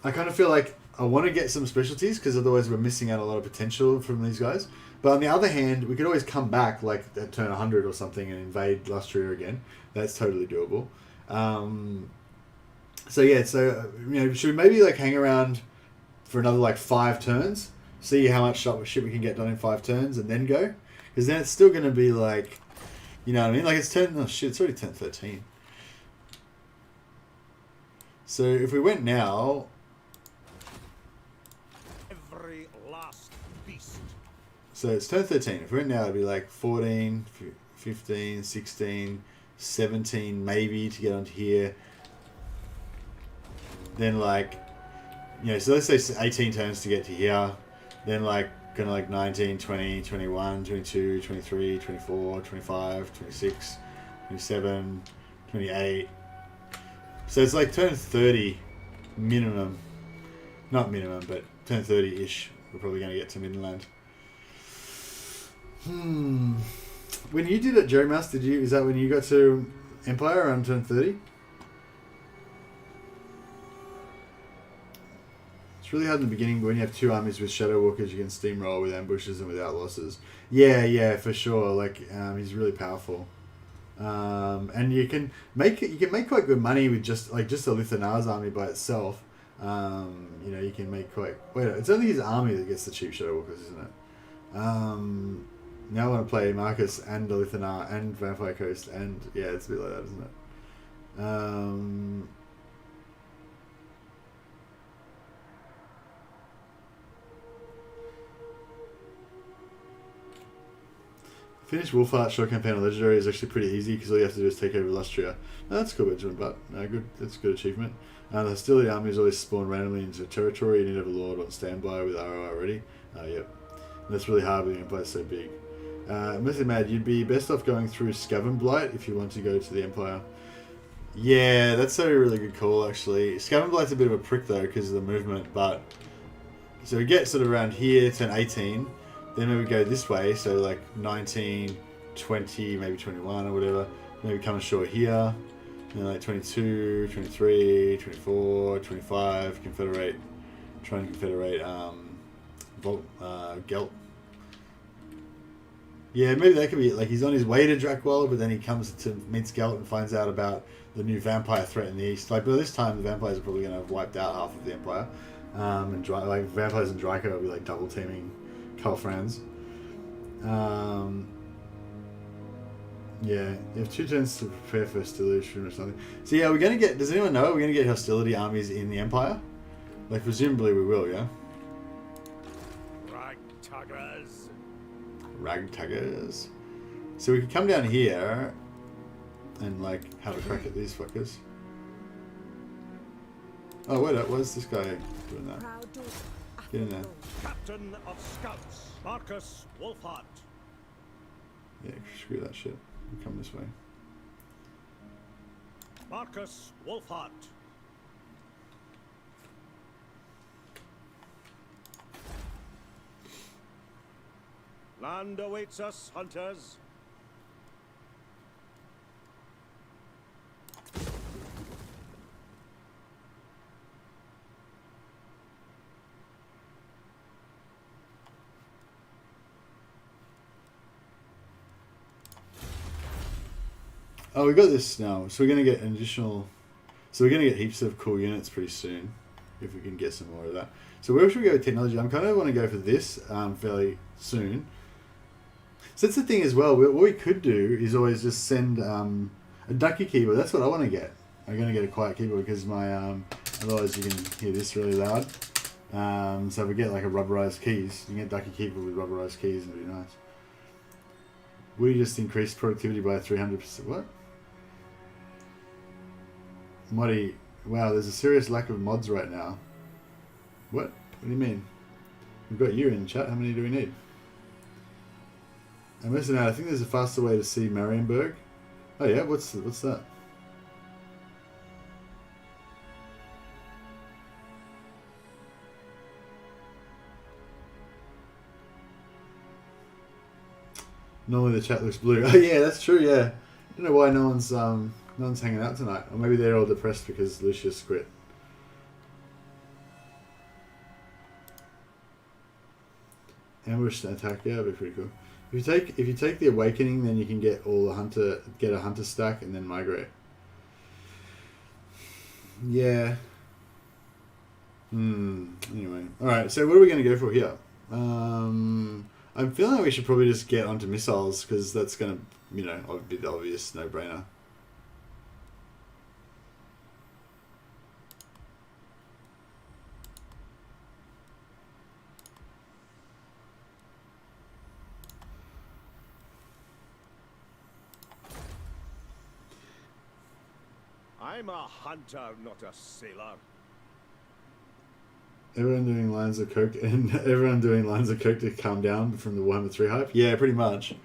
I kind of feel like I want to get some specialties because otherwise we're missing out a lot of potential from these guys. But on the other hand, we could always come back like at turn 100 or something and invade Lustria again. That's totally doable. So yeah, so you know, should we maybe like hang around for another like 5 turns, see how much shit we can get done in 5 turns, and then go? Because then it's still going to be like, you know what I mean? Like it's it's already turn 13. So if we went now, Every last beast. so it's turn 13. If we went now, it'd be like 14, 15, 16, 17 maybe to get onto here. Then like, you know, so let's say 18 turns to get to here. Then like, kind of like 19, 20, 21, 22, 23, 24, 25, 26, 27, 28. So it's like turn 30 minimum. Not minimum, but turn 30-ish. We're probably going to get to Midland. When you did it, Jerry Mouse, is that when you got to Empire around turn 30? It's really hard in the beginning, but when you have 2 armies with Shadow Walkers, you can steamroll with ambushes and without losses. Yeah, for sure. Like, he's really powerful. And you can make quite good money with just a Lithanar's army by itself. You know, you can make it's only his army that gets the cheap Shadow Walkers, isn't it? Now I want to play Marcus and the Lithanar and Vampire Coast, and yeah, it's a bit like that, isn't it? Finish Wulfhart short campaign on Legendary is actually pretty easy because all you have to do is take over Lustria. No, that's cool, Benjamin, but good. That's a good achievement. The hostility armies always spawn randomly into territory. You need to have a lord on standby with ROI already. Yep. And that's really hard when the Empire's so big. Method Mad, you'd be best off going through Scaven Blight if you want to go to the Empire. Yeah, that's a really good call, actually. Scaven Blight's a bit of a prick, though, because of the movement, but... So we get sort of around here, turn 18... Then maybe go this way, so like 19, 20, maybe 21 or whatever. Maybe come ashore here. And then like 22, 23, 24, 25, confederate. Try and confederate Gelt. Yeah, maybe that could be like he's on his way to Drakwald, but then he comes to meets Gelt and finds out about the new vampire threat in the east. Like by this time, the vampires are probably going to have wiped out half of the Empire. And vampires and Draco will be like double teaming Calfrans. Yeah, you have 2 turns to prepare for hostility or something. So yeah, we're gonna get. Does anyone know? We're gonna get hostility armies in the Empire. Like presumably we will, yeah. Ragtuggers. So we could come down here and like have a crack at these fuckers. Oh wait, where's this guy doing that? Get in there. Captain of Scouts, Marcus Wulfhart. Yeah, screw that shit. We'll come this way. Marcus Wulfhart. Land awaits us, hunters. Oh, we got this now. So we're going to get an additional... So we're going to get heaps of cool units pretty soon. If we can get some more of that. So where should we go with technology? I'm kind of want to go for this fairly soon. So that's the thing as well. What we could do is always just send a ducky keyboard. That's what I want to get. I'm going to get a quiet keyboard because my... otherwise you can hear this really loud. So if we get like a rubberized keys, you can get ducky keyboard with rubberized keys and it'd be nice. We just increased productivity by 300%. What? Moddy. Wow, there's a serious lack of mods right now. What? What do you mean? We've got you in chat. How many do we need? I'm missing out. I think there's a faster way to see Marienburg. Oh yeah, what's that? Normally the chat looks blue. Oh yeah, that's true. Yeah, I don't know why no one's hanging out tonight, or maybe they're all depressed because Lucius quit. Ambush and attack, yeah, that'd be pretty cool. If you take the awakening, then you can get a hunter stack and then migrate. Yeah. Anyway, all right. So what are we going to go for here? I'm feeling like we should probably just get onto missiles because that's going to, be the obvious no-brainer. I'm a hunter, not a sailor. Everyone doing lines of coke to calm down from the Warhammer 3 hype. Yeah, pretty much.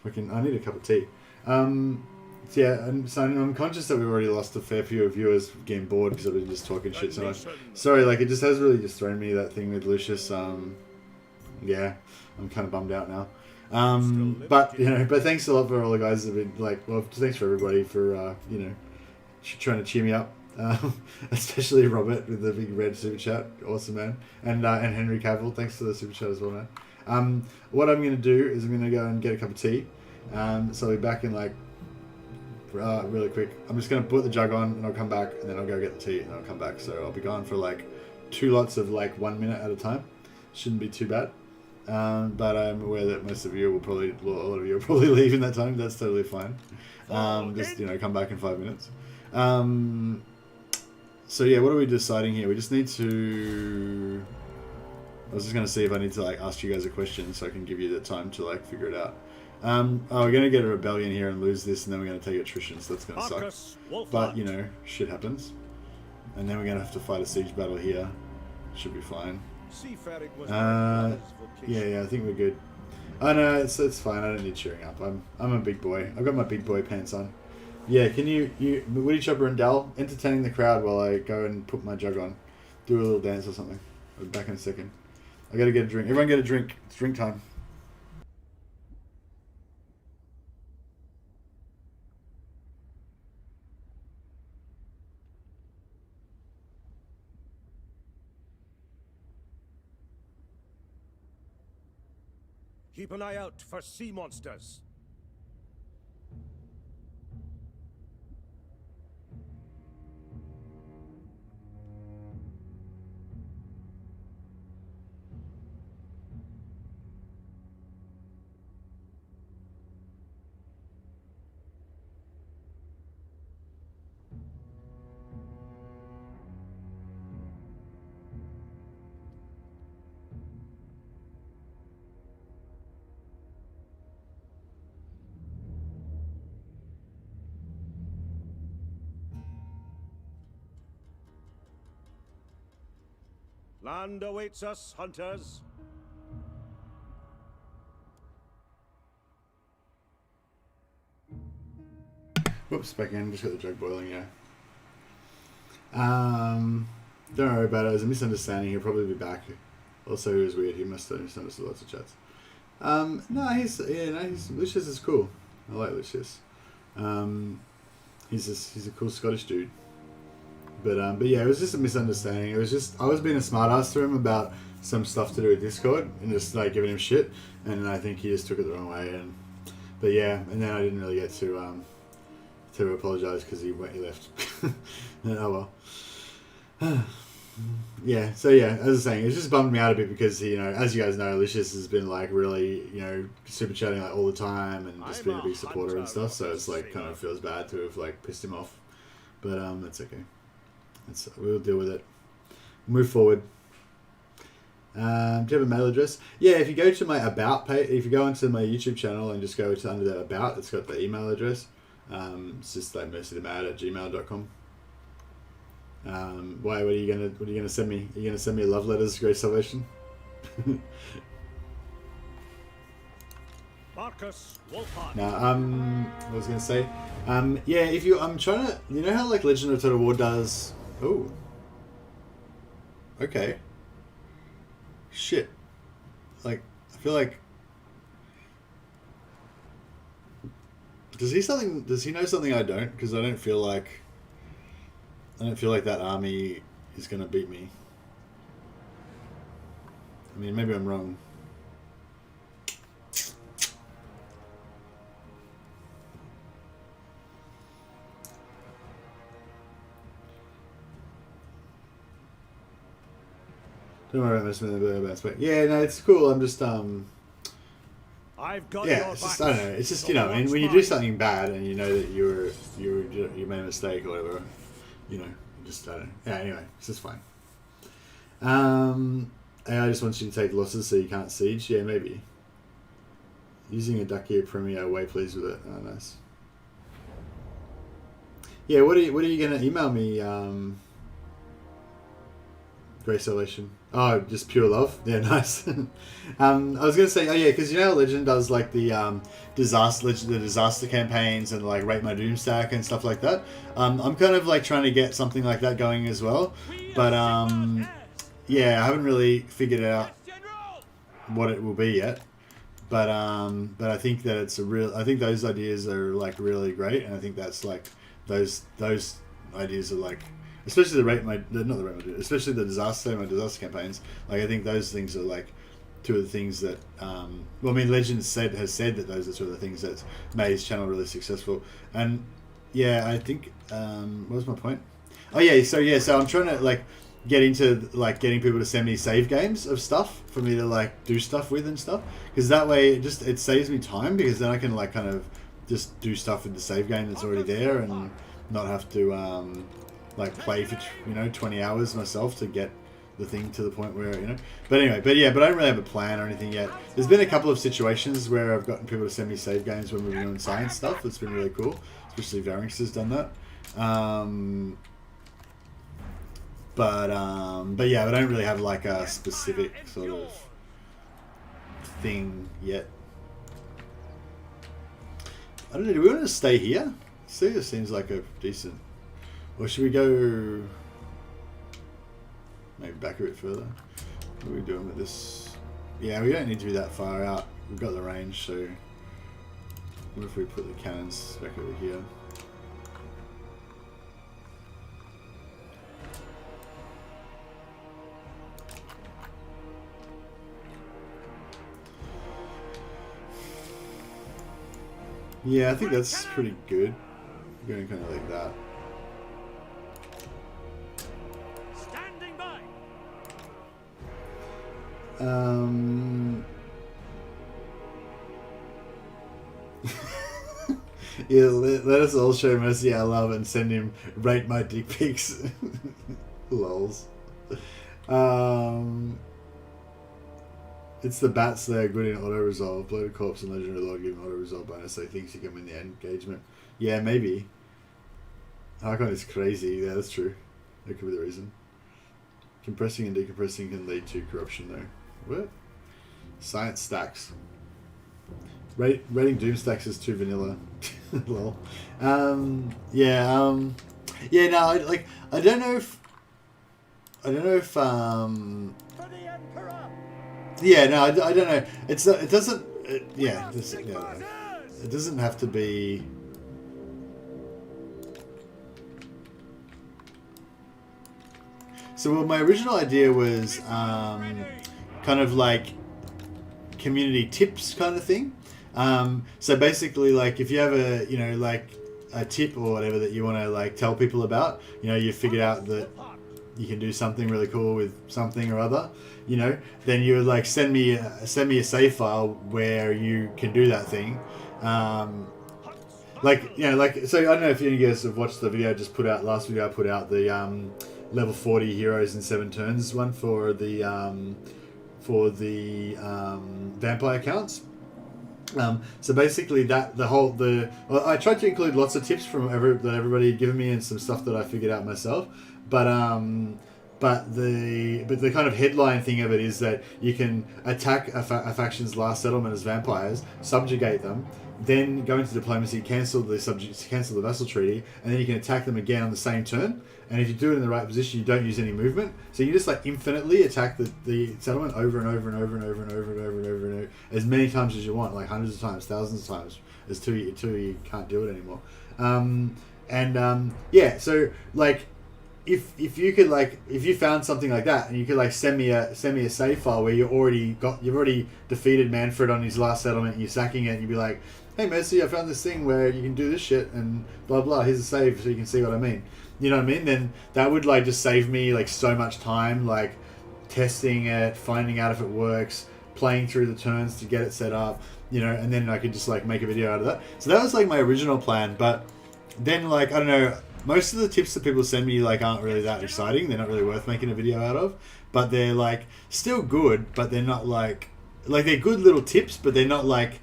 I need a cup of tea. Yeah, and so I'm conscious that we've already lost a fair few viewers getting bored because I've been just talking shit so much. Sorry, it just has really just thrown me that thing with Lucius. Yeah, I'm kind of bummed out now. But thanks a lot for all the guys that have been thanks for everybody for trying to cheer me up. Especially Robert with the big red super chat, awesome man, and Henry Cavill, thanks for the super chat as well, man. What I'm going to do is I'm going to go and get a cup of tea. So I'll be back in really quick. I'm just going to put the jug on and I'll come back and then I'll go get the tea and I'll come back. So I'll be gone for 2 lots of 1 minute at a time. Shouldn't be too bad. But I'm aware that most of you a lot of you will probably leave in that time. That's totally fine. Just come back in 5 minutes. So yeah, what are we deciding here? We just need to... I was just going to see if I need to ask you guys a question so I can give you the time to figure it out. We're going to get a rebellion here and lose this, and then we're going to take attrition, so that's going to suck. But, shit happens. And then we're going to have to fight a siege battle here. Should be fine. Yeah, I think we're good. Oh no, it's fine. I don't need cheering up. I'm a big boy. I've got my big boy pants on. Yeah, can you Woody Chopper and Dal entertaining the crowd while I go and put my jug on, do a little dance or something. I'll be back in a second. I gotta get a drink. Everyone get a drink. It's drink time. Keep an eye out for sea monsters. Land awaits us, hunters. Whoops, back in. Just got the jug boiling, yeah. Don't worry about it. It was a misunderstanding. He'll probably be back. Also, he was weird. He must have misunderstood lots of chats. Lucius is cool. I like Lucius. He's a cool Scottish dude. But yeah, it was just a misunderstanding. It was just I was being a smartass to him about some stuff to do with Discord and just giving him shit, and I think he just took it the wrong way. But yeah, and then I didn't really get to apologize because he left. Oh well. Yeah. So yeah, as I was saying, it just bummed me out a bit because as you guys know, Lucius has been really super chatting all the time and just being a big supporter and stuff. So it's kind of feels bad to have pissed him off, but that's okay. We'll deal with it. Move forward. Do you have a mail address? Yeah, if you go to my about page, if you go onto my YouTube channel and just go to under that about, it's got the email address. It's just mercythemad@gmail.com. Why? What are you gonna send me? Are you gonna send me love letters, Great Salvation? Marcus Wulfhart. No, what was I gonna say? Yeah, if you, I'm trying to, you know how like Legend of Total War does. Oh. Okay. Shit. Like, I feel like. Does he know something I don't? Because I don't feel like that army is gonna beat me. I mean, maybe I'm wrong. Don't worry about messing with the best, but yeah, no, it's cool. I'm just I've got yeah, your it's just, back. I don't know. It's just, So you know, and what's when you mine? do something bad and you know that you made a mistake or whatever, you know, just I don't know. Yeah, anyway, it's just fine. And I just want you to take losses so you can't siege. Yeah, maybe. Using a duck ear premier, way pleased with it. Oh, nice. Yeah, what are you gonna email me? Grace Salvation. Oh, just pure love. Yeah, nice. I was gonna say, oh yeah, because you know how Legend does like the disaster campaigns and like Rate My Doom Stack and stuff like that. I'm kind of like trying to get something like that going as well, but yeah, I haven't really figured out what it will be yet. But I think that it's I think those ideas are like really great, and I think that's like those ideas are like. Especially especially the disaster campaigns. Like I think those things are like two of the things that well, I mean, Legend has said that those are two of the things that made his channel really successful. And yeah, I think what was my point? Oh yeah, so I'm trying to like get into like getting people to send me save games of stuff for me to like do stuff with and stuff, because that way it saves me time, because then I can like kind of just do stuff with the save game that's already there and not have to like play for 20 hours myself to get the thing to the point where but anyway, but I don't really have a plan or anything yet. There's been a couple of situations where I've gotten people to send me save games when we've been doing science stuff. It's been really cool, especially Varynx has done that. But yeah, I don't really have like a specific sort of thing yet. I don't know, do we want to stay here? See, this seems like a decent. Or should we go maybe back a bit further? What are we doing with this? Yeah, we don't need to be that far out. We've got the range, so what if we put the cannons back over here? Yeah, I think that's pretty good. We're going kind of like that. Yeah, let us all show Mercy our love and send him rate my dick pics. Lols. It's the bats that are good in auto resolve. Bloated Corpse and Legendary Lord give him auto resolve bonus, so he thinks he can win the engagement. Yeah, maybe. Archon is crazy. Yeah, that's true. That could be the reason. Compressing and decompressing can lead to corruption, though. What? Science stacks. Rating Doom stacks is too vanilla. Lol. Yeah. Yeah. No. I don't know if. Yeah. No. I don't know. It doesn't. Yeah. It doesn't have to be. So, well, my original idea was kind of like community tips kind of thing. So basically, like if you have like a tip or whatever that you want to like tell people about, you figured out that you can do something really cool with something or other, then you would like send me a save file where you can do that thing. So I don't know if you guys have watched the video last video I put out, the level 40 heroes in 7 turns one for the vampire accounts. So basically, well, I tried to include lots of tips from that everybody had given me and some stuff that I figured out myself, but the kind of headline thing of it is that you can attack a faction's last settlement as vampires, subjugate them, then go into diplomacy, cancel the vassal treaty, and then you can attack them again on the same turn. And if you do it in the right position, you don't use any movement. So you just like infinitely attack the settlement over and over and over and over and over and over and over and over as many times as you want, like hundreds of times, thousands of times, until you can't do it anymore. So like if you found something like that and you could like send me a save file where you've already defeated Manfred on his last settlement and you're sacking it and you'd be like, hey Mercy, I found this thing where you can do this shit and blah blah, here's a save so you can see what I mean. You know what I mean? Then that would like just save me like so much time, like testing it, finding out if it works, playing through the turns to get it set up, you know, and then I could just like make a video out of that. So that was like my original plan, but then like, I don't know, most of the tips that people send me like aren't really that exciting. They're not really worth making a video out of, but they're like still good, but they're not like they're good little tips, but they're not like,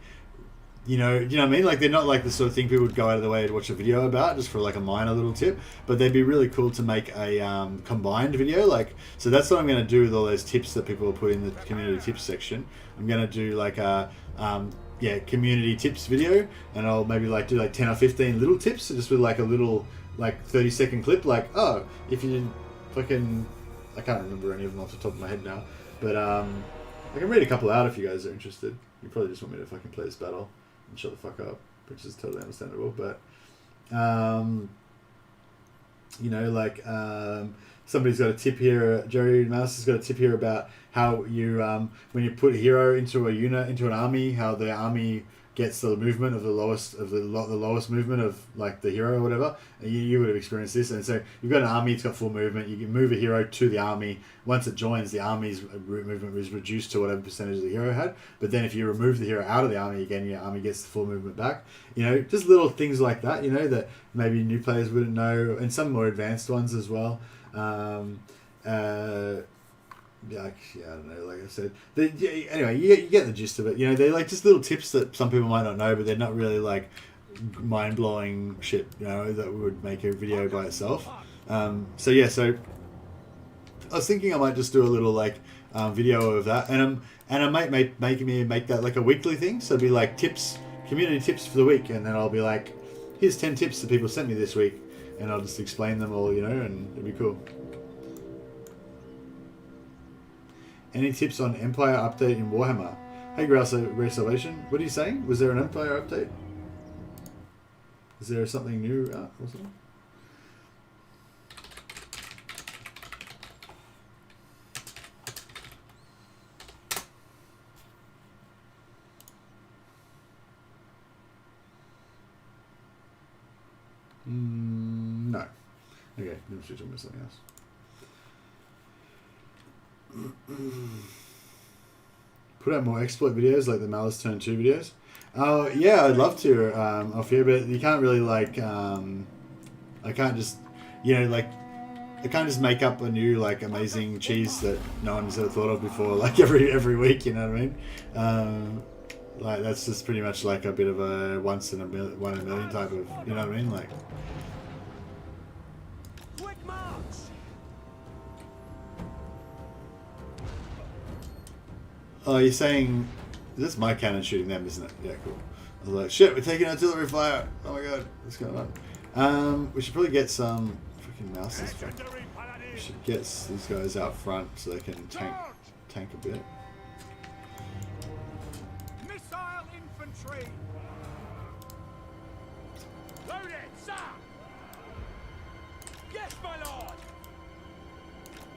you know what I mean? Like they're not like the sort of thing people would go out of the way to watch a video about just for like a minor little tip, but they'd be really cool to make a combined video. Like, so that's what I'm going to do with all those tips that people put in the community tips section. I'm going to do like a community tips video, and I'll maybe like do like 10 or 15 little tips just with like a little like 30-second clip, like, oh, if you didn't fucking, I can't remember any of them off the top of my head now, but I can read a couple out if you guys are interested. You probably just want me to fucking play this battle and shut the fuck up, which is totally understandable, but somebody's got a tip here, Jerry Mouse has got a tip here about how you when you put a hero into a unit, into an army, how the army gets the movement of the lowest movement of like the hero or whatever. And you would have experienced this. And so you've got an army, it's got full movement, you can move a hero to the army. Once it joins, the army's movement is reduced to whatever percentage the hero had. But then if you remove the hero out of the army again, your army gets the full movement back. You know, just little things like that, you know, that maybe new players wouldn't know, and some more advanced ones as well. I don't know, like I said. Anyway, you get the gist of it. You know, they're like just little tips that some people might not know, but they're not really like mind-blowing shit, you know, that would make a video by itself. So I was thinking I might just do a little like video of that, and I might make that like a weekly thing. So it'd be like tips, community tips for the week, and then I'll be like, here's 10 tips that people sent me this week, and I'll just explain them all, you know, and it'd be cool. Any tips on Empire update in Warhammer? Hey, Great Salvation. What are you saying? Was there an Empire update? Is there something new out or something? No. Okay, let me switch on to something else. Put out more exploit videos like the Malice Turn 2 videos. Oh yeah, I'd love to, Alfia, but you can't really like I can't just, you know, like I can't just make up a new like amazing cheese that no one's ever thought of before, like every week, you know what I mean? Like that's just pretty much like a bit of a one in a million type of, you know what I mean? Like Quick march! oh, you're saying that's my cannon shooting them, isn't it? Yeah, cool. I was like, shit, we're taking artillery fire. Oh my god, what's going on? We should probably get some freaking mouses. We should get these guys out front so they can tank a bit. Missile infantry! Load it, sir! Yes, my lord!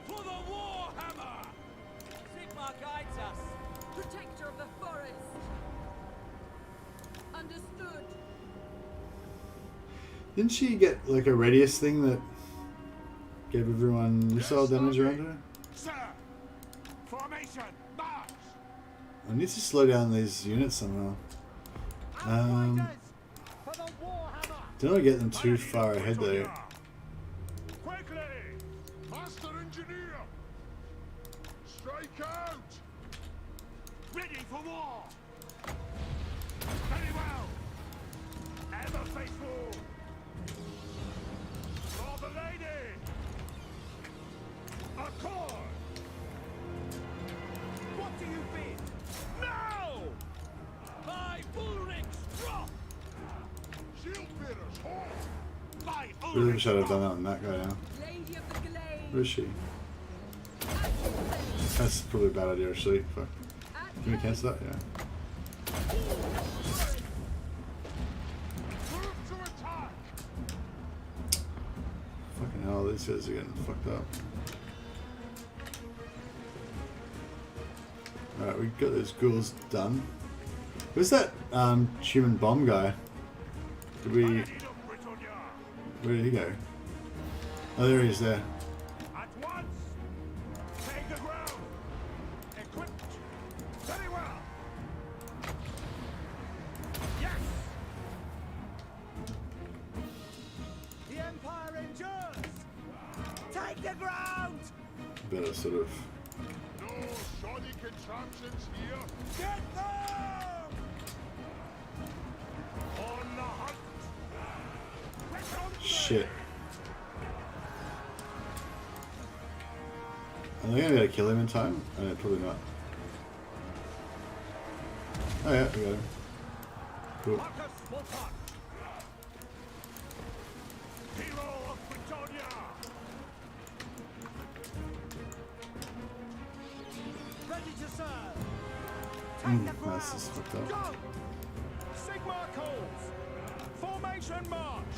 For the Warhammer! Sigmar guides us! Protector of the forest. Understood. Didn't she get like a radius thing that gave everyone missile damage around her? Sir! Formation! March! I need to slow down these units somehow. Outriders! For the Warhammer! Don't want to get them too far ahead though. Quickly! Master engineer! Strike out! Ready for war! Really wish I'd have done that on that guy now. Lady of the Glade. Where is she? That's probably a bad idea actually. Fuck. Can we cancel that? Yeah. Move to attack. Fucking hell, these guys are getting fucked up. Alright, we got those ghouls done. Where's that human bomb guy? Did we... Where did he go? Oh, there he is there. At once! Take the ground! Equipped! Very well! Yes! The Empire endures! Take the ground! Better sort of... No shoddy contraptions here. Get them! On the hunt! Shit. Are they gonna be able to kill him in time? Oh, no, probably not. Oh yeah, we got him. Cool. Marcus Wulfhart! Hero of Britannia! Ready to serve! Take the ground! This is fucked up. Go! Sigmar calls! Formation march!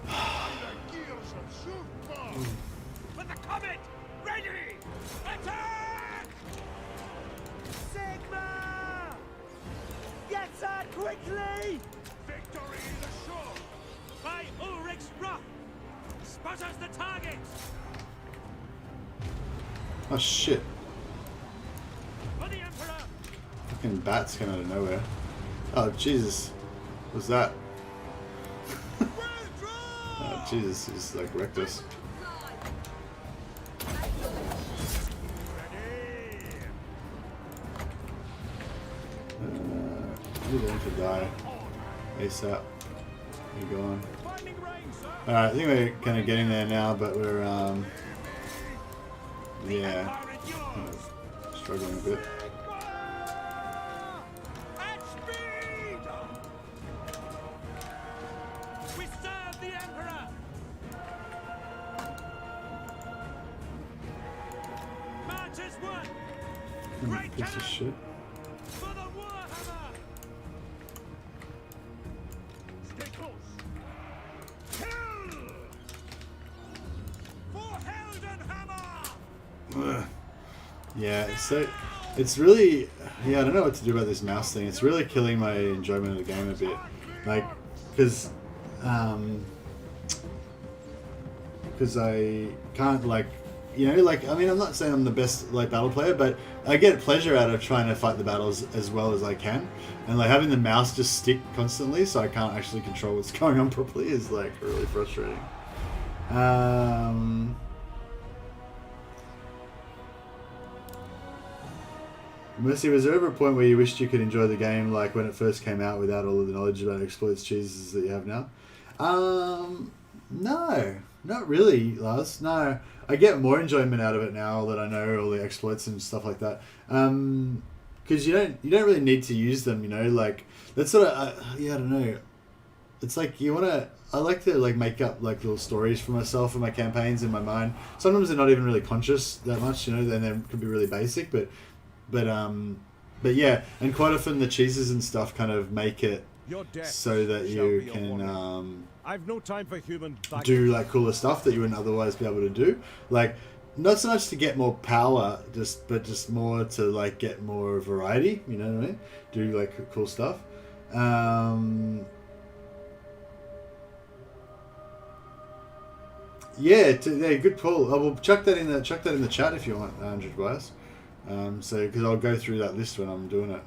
The gears of super. With the comet! Ready! Attack! Sigmar! Get out quickly! Victory is assured! By Ulrich's wrath! Spot us the target! Oh shit. For the Emperor! Fucking bats came out of nowhere. Oh Jesus. What's that? Oh Jesus, he just like wrecked us. You're going to die. ASAP. You're going. Finding range, sir! Alright, I think we're kind of getting there now, but we're, yeah, kind of struggling a bit. At speed! We serve the Emperor! March as one! Great Piece of cannon shit. for the Warhammer! Stay close! Kill! For Heldenhammer! Ugh. Yeah, so it's really, yeah, I don't know what to do about this mouse thing. It's really killing my enjoyment of the game a bit. Like, because I can't, like, you know, like, I mean, I'm not saying I'm the best, like, battle player, but I get pleasure out of trying to fight the battles as well as I can. And, like, having the mouse just stick constantly so I can't actually control what's going on properly is, like, really frustrating. Mercy, was there ever a point where you wished you could enjoy the game like when it first came out without all of the knowledge about exploits cheeses that you have now? No, not really, Lars. No, I get more enjoyment out of it now that I know all the exploits and stuff like that. Because you don't really need to use them, you know. Like that's sort of yeah, I don't know. It's like you want to. I like to like make up like little stories for myself and my campaigns in my mind. Sometimes they're not even really conscious that much, you know. Then they can be really basic, but yeah, and quite often the cheeses and stuff kind of make it Your death so that shall you be a can warning. I've no time for human do like cooler stuff that you wouldn't otherwise be able to do. Like not so much to get more power, but just more to like get more variety. You know what I mean? Do like cool stuff. Yeah, good call. I will chuck that in the chat if you want, Andrew Bias. So because I'll go through that list when I'm doing it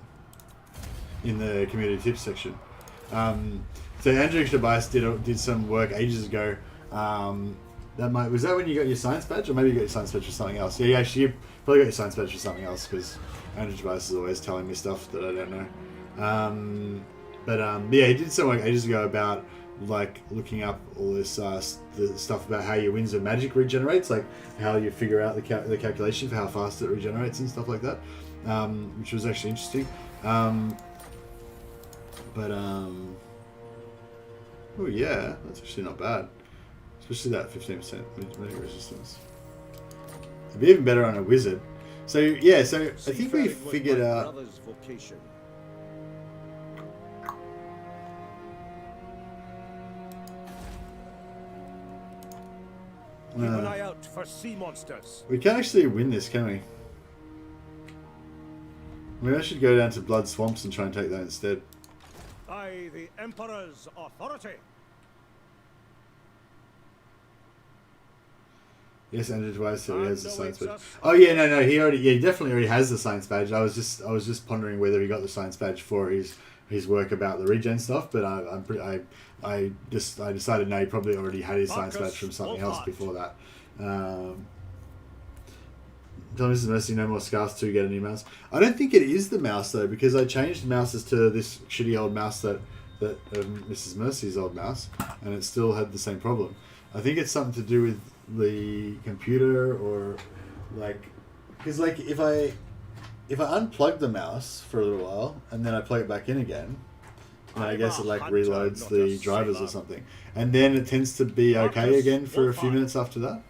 in the community tips section. So Andrew Tobias did some work ages ago. Was that when you got your science badge, or maybe you got your science badge for something else? Yeah, actually you probably got your science badge for something else because Andrew Tobias is always telling me stuff that I don't know. Yeah, he did some work ages ago about like looking up all this the stuff about how your winds of magic regenerates, like how you figure out the calculation for how fast it regenerates and stuff like that, which was actually interesting. Oh yeah, that's actually not bad. Especially that 15% magic resistance. It'd be even better on a wizard. So yeah, so I think we figured out. Keep an eye out for sea monsters. We can actually win this, can we? Maybe I should go down to Blood Swamps and try and take that instead. By the Emperor's authority. Yes, ended twice, so he has the science badge. Oh yeah, no, he definitely already has the science badge. I was just pondering whether he got the science badge for his work about the regen stuff, but I decided no, he probably already had his science badge from something else before that. Tell Mrs. Mercy no more scarves to get a new mouse. I don't think it is the mouse though, because I changed mouses to this shitty old mouse that Mrs. Mercy's old mouse, and it still had the same problem. I think it's something to do with the computer, or like, because like if I unplug the mouse for a little while and then I plug it back in again, and I guess it like reloads the drivers or something, and then it tends to be okay again for a few minutes after that.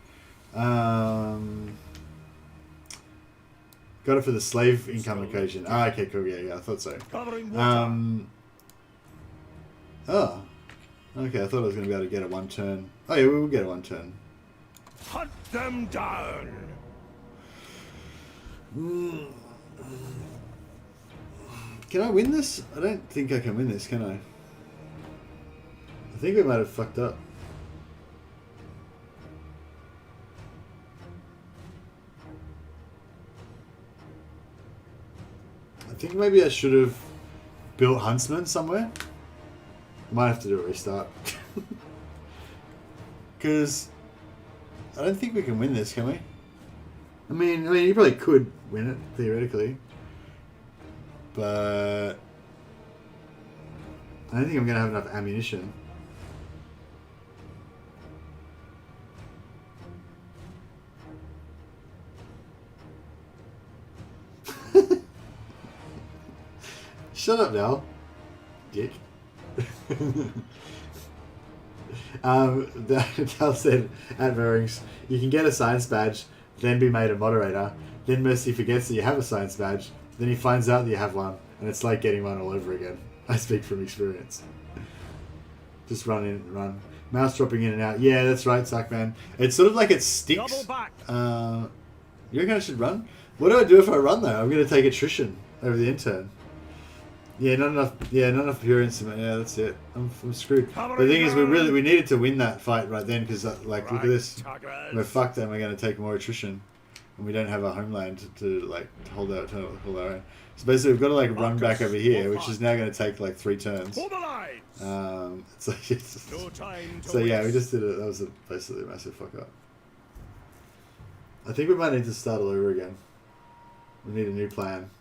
Got it for the slave income occasion. Ah, okay, cool. Yeah, I thought so. Oh, okay. I thought I was going to be able to get a one turn. Oh yeah, we will get a one turn. Hunt them down. Can I win this? I don't think I can win this, can I? I think we might have fucked up. I think maybe I should have built huntsman somewhere. I might have to do a restart. Because I don't think we can win this, can we? I mean, you probably could win it, theoretically. But I don't think I'm going to have enough ammunition. Shut up now, dick. Dal said at Verings, you can get a science badge, then be made a moderator. Then Mercy forgets that you have a science badge. Then he finds out that you have one, and it's like getting one all over again. I speak from experience. Just run in and run. Mouse dropping in and out. Yeah, that's right, Sackman. It's sort of like it sticks. Double back. You reckon I should run? What do I do if I run though? I'm going to take attrition over the intern. Yeah, not enough. Yeah, not enough appearance. Yeah, that's it. I'm screwed. But the thing is, we needed to win that fight right then, because like, look at this. We're fucked, and we're going to take more attrition, and we don't have a homeland to hold our own. So basically, we've got to like run back over here, which is now going to take like 3 turns. So yeah, we just did it. That was basically a massive fuck up. I think we might need to start all over again. We need a new plan.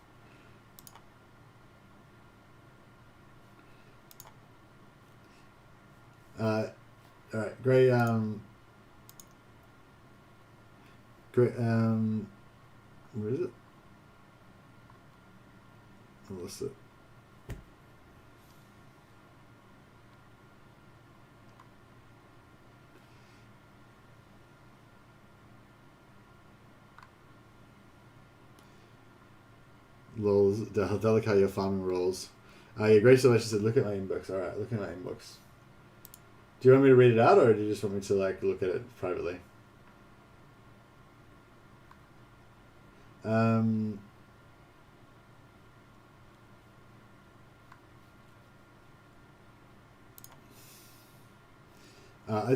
Alright, great, where is it? I lost it. Lols, Delica, your farming rolls. Yeah, Grace Celeste said, look at my inbox. Alright, look at my inbox. Do you want me to read it out, or do you just want me to like look at it privately? I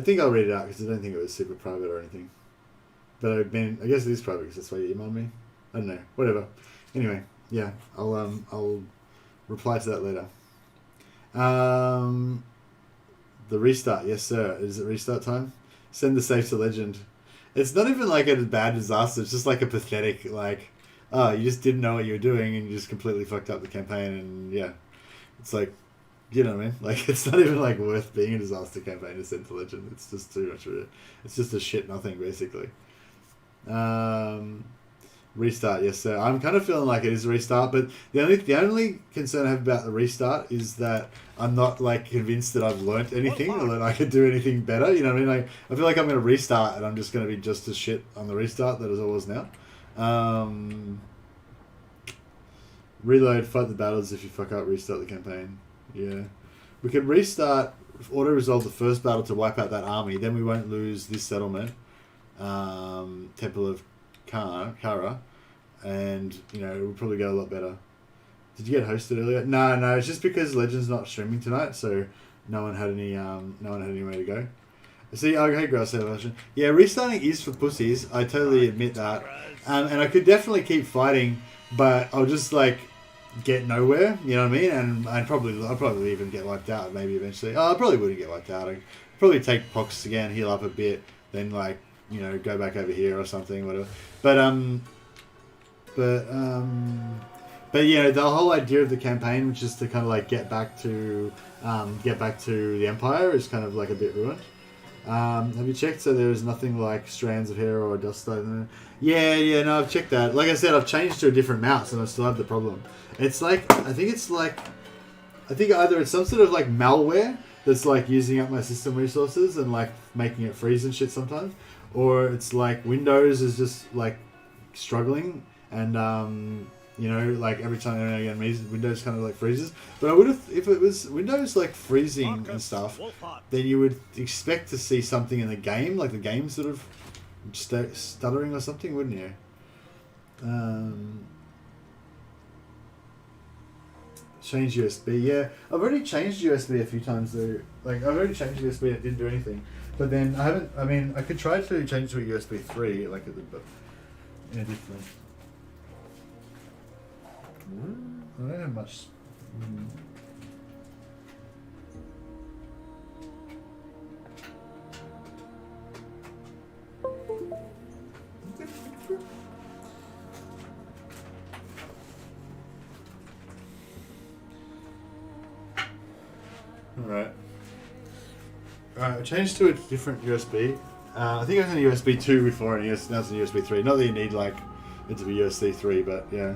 think I'll read it out because I don't think it was super private or anything. But I guess it is private because that's why you emailed me. I don't know. Whatever. Anyway, yeah, I'll reply to that later. The restart, yes sir. Is it restart time? Send the save to legend. It's not even like a bad disaster. It's just like a pathetic, like, oh, you just didn't know what you were doing and you just completely fucked up the campaign, and yeah, it's like, you know what I mean? Like, it's not even like worth being a disaster campaign to send to legend. It's just too much of it. It's just a shit nothing basically. Restart, yes, sir. I'm kind of feeling like it is a restart, but the only concern I have about the restart is that I'm not like convinced that I've learnt anything or that I could do anything better. You know what I mean? Like I feel like I'm going to restart and I'm just going to be just as shit on the restart that as I was now. Reload, fight the battles. If you fuck up, restart the campaign. Yeah, we could restart, auto resolve the first battle to wipe out that army. Then we won't lose this settlement, Temple of Kara, and you know it will probably go a lot better. Did you get hosted earlier? No, it's just because Legends not streaming tonight, so no one had any way to go. See, okay, Grass version. Yeah, restarting is for pussies. I totally admit that, and I could definitely keep fighting, but I'll just like get nowhere. You know what I mean? And I'll probably even get wiped out. Maybe eventually. Oh, I probably wouldn't get wiped out. I'd probably take Pox again, heal up a bit, then like you know go back over here or something, whatever. But you know the whole idea of the campaign, which is to kind of like get back to the Empire, is kind of like a bit ruined. Have you checked? So there is nothing like strands of hair or dust. Yeah, no, I've checked that. Like I said, I've changed to a different mouse and I still have the problem. It's like I think either it's some sort of like malware that's like using up my system resources and like making it freeze and shit sometimes, or it's like Windows is just like struggling and you know, like every time again, Windows kind of like freezes. But I would have, if it was Windows like freezing and stuff, then you would expect to see something in the game, like the game sort of stuttering or something, wouldn't you? Change USB, yeah. I've already changed USB a few times though. Like I've already changed USB and it didn't do anything. But then I haven't. I mean, I could try to change to a USB 3, like but in a different. I don't have much. Alright, I changed to a different USB. I think I was in a USB 2 before, and now it's in USB 3. Not that you need like it to be USB 3, but yeah.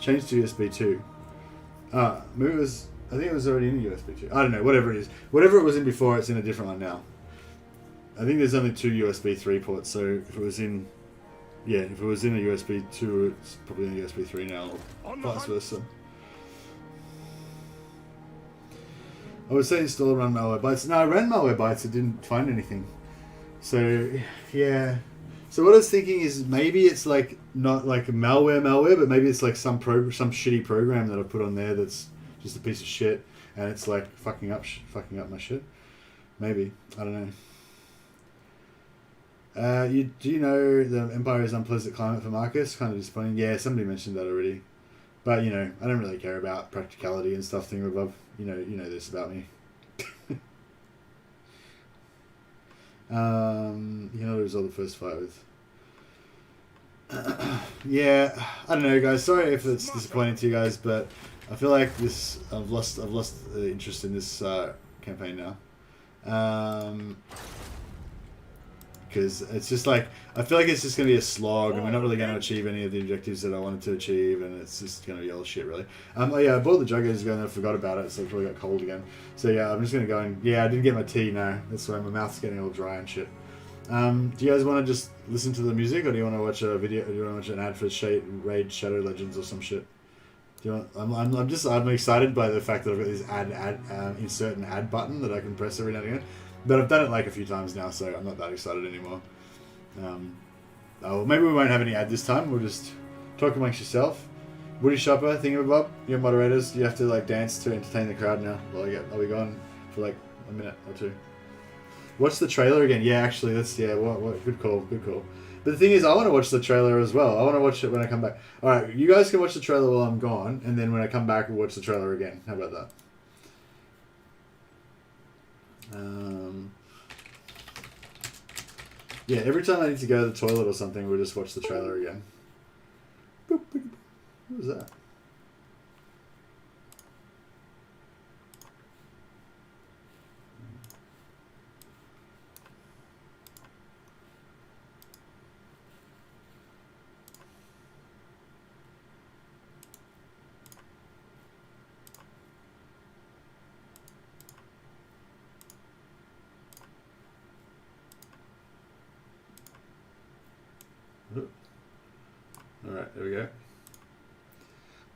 Changed to USB 2. Maybe it was. I think it was already in a USB 2. I don't know. Whatever it is, whatever it was in before, it's in a different one now. I think there's only 2 USB 3 ports. So if it was in, if it was in a USB 2, it's probably in a USB 3 now, or vice versa. I would say install run malware bytes. No, I ran malware bytes. It didn't find anything. So yeah. So what I was thinking is maybe it's like not like a malware, but maybe it's like some shitty program that I put on there that's just a piece of shit, and it's like fucking up my shit. Maybe, I don't know. Do you know the Empire's unpleasant climate for Marcus? Kind of disappointing. Yeah, somebody mentioned that already, but you know I don't really care about practicality and stuff. Thing above, you know this about me. You know, it was all the first fight with. Yeah, I don't know, guys. Sorry if it's disappointing to you guys, but I feel like I've lost interest in this campaign now. Because it's just like I feel like it's just gonna be a slog, and we're not really gonna achieve any of the objectives that I wanted to achieve, and it's just gonna be all shit, really. Oh yeah, I bought the Juggers ago and I forgot about it, so it probably got cold again. So yeah, I'm just gonna go and I didn't get my tea. No, that's why my mouth's getting all dry and shit. Do you guys want to just listen to the music, or do you want to watch a video? Or do you want to watch an ad for Raid Shadow Legends or some shit? Do you want? I'm excited by the fact that I've got this insert an ad button that I can press every now and again. But I've done it like a few times now, so I'm not that excited anymore. Maybe we won't have any ad this time. We'll just talk amongst yourself. Woody Shopper, Thingamabob, your moderators. You have to like dance to entertain the crowd now. I'll be gone for like a minute or two. Watch the trailer again. Yeah, actually, what good call. But the thing is, I want to watch the trailer as well. I want to watch it when I come back. All right, you guys can watch the trailer while I'm gone, and then when I come back, we'll watch the trailer again. How about that? Yeah, every time I need to go to the toilet or something, we'll just watch the trailer again. Boop, boop, boop. What was that?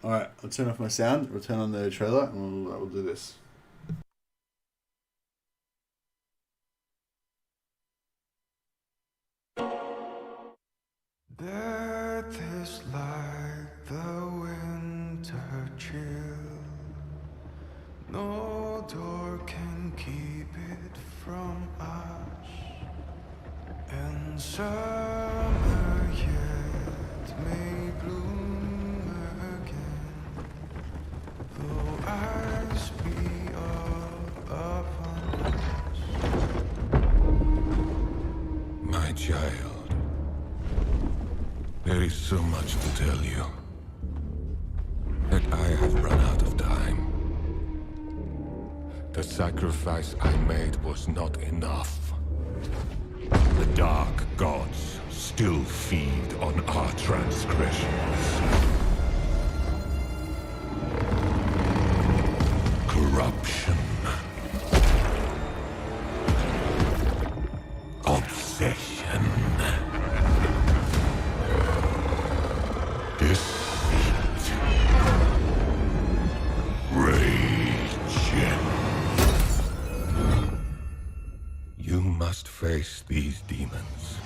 Alright, I'll turn off my sound, we'll turn on the trailer, and we'll do this. Death is like the winter chill. No door can keep it from us. And summer yet may bloom again, though ice be all upon us. My child, there is so much to tell you that I have run out of time. The sacrifice I made was not enough. The dark gods still feed on our transgressions. Corruption. Obsession. Deceit. Rage. You must face these demons.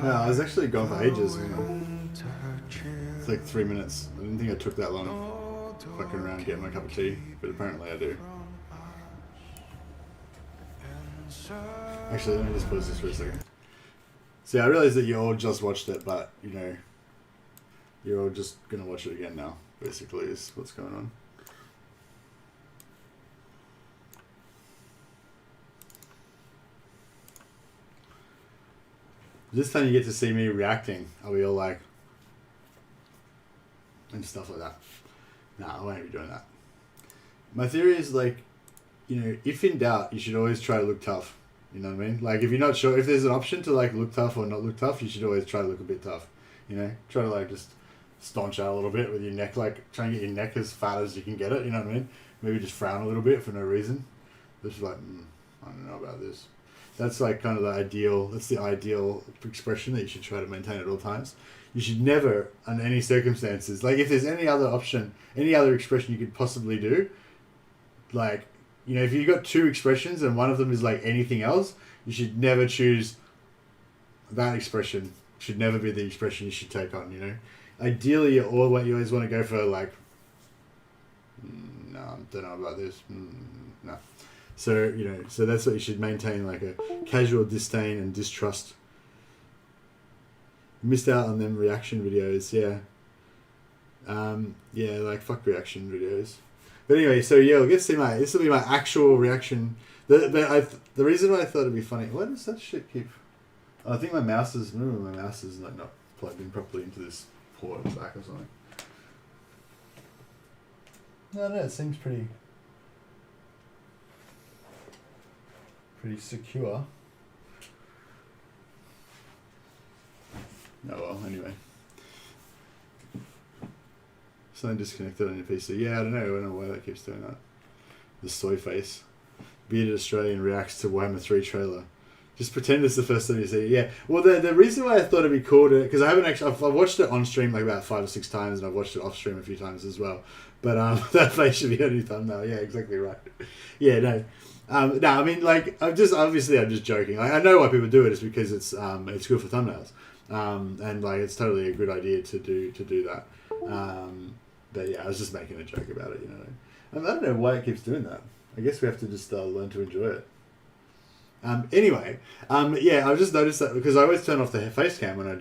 No, I was actually gone for ages. It's like 3 minutes. I didn't think I took that long fucking around getting my cup of tea, but apparently I do. Actually, let me just pause this for a second. See, I realize that you all just watched it, but, you know, you're all just going to watch it again now, basically, is what's going on. This time you get to see me reacting. Are we all like... and stuff like that. Nah, I won't be doing that. My theory is like, you know, if in doubt, you should always try to look tough. You know what I mean? Like, if you're not sure, if there's an option to like look tough or not look tough, you should always try to look a bit tough. You know? Try to like just staunch out a little bit with your neck, like try and get your neck as fat as you can get it. You know what I mean? Maybe just frown a little bit for no reason. Just like, I don't know about this. That's like kind of the ideal, that's the ideal expression that you should try to maintain at all times. You should never, under any circumstances, like if there's any other option, any other expression you could possibly do, like, you know, if you've got two expressions and one of them is like anything else, you should never choose that expression. Should never be the expression you should take on, you know. Ideally, you always want to go for like, no, I don't know about this, no. So, you know, so that's what you should maintain, like a casual disdain and distrust. Missed out on them reaction videos, yeah. Yeah, like, fuck reaction videos. But anyway, so yeah, we'll get to see this will be my actual reaction. The reason why I thought it'd be funny. Why does that shit keep? I think my mouse is like not plugged in properly into this port at the back or something. No, it seems pretty secure. Oh well, anyway. Something disconnected on your PC. Yeah, I don't know why that keeps doing that. The soy face. Bearded Australian reacts to Warhammer 3 trailer. Just pretend it's the first time you see it. Yeah. Well, the reason why I thought it'd be cool to... Because I haven't actually... I've watched it on stream like about 5 or 6 times, and I've watched it off stream a few times as well. But that face should be a new thumbnail. Yeah, exactly right. Yeah, no. No, I mean, like, I'm just joking. Like, I know why people do it. It's because it's good for thumbnails. And, like, it's totally a good idea to do that. But, yeah, I was just making a joke about it, you know. I don't know why it keeps doing that. I guess we have to just learn to enjoy it. Anyway, yeah, I've just noticed that because I always turn off the face cam when I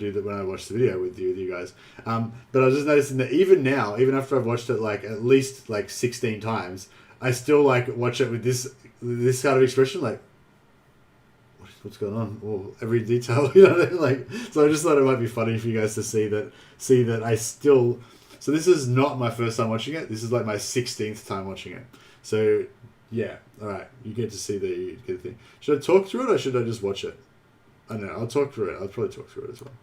watch the video with you guys. But I was just noticing that even now, even after I've watched it like at least like 16 times, I still like watch it with this kind of expression, like what's going on, or every detail, you know, like. So I just thought it might be funny for you guys to see that I still. So this is not my first time watching it. This is like my 16th time watching it. So. Yeah, alright. You get to see the thing. Should I talk through it or should I just watch it? I don't know, I'll talk through it. I'll probably talk through it as well.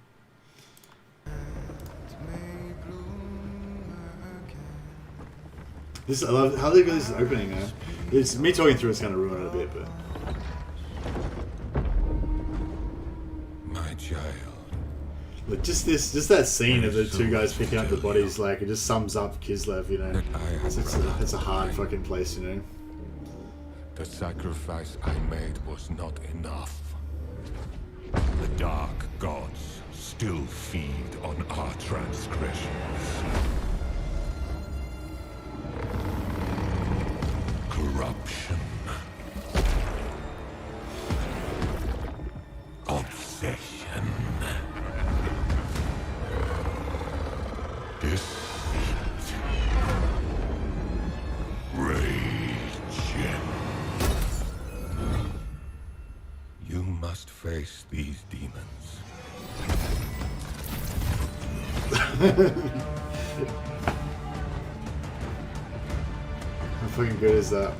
I love how they got this opening now. It's me talking through it's gonna ruin it a bit, but My child. Look, just that scene of the two guys picking up the bodies, like it just sums up Kislev, you know. It's a hard fucking place, you know. The sacrifice I made was not enough. The dark gods still feed on our transgressions. Corruption. Obsession. Deceit. Rage. You must face these demons. How fucking good is that?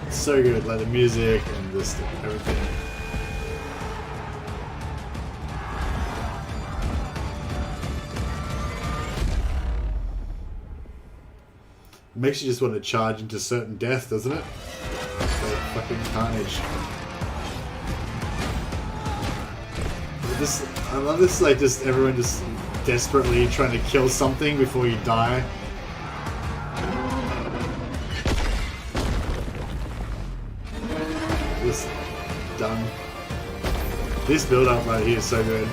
It's so good, like the music and this everything. Makes you just want to charge into certain death, doesn't it? Like fucking carnage. I love this, like, just everyone just desperately trying to kill something before you die. Just done. This build up right here is so good.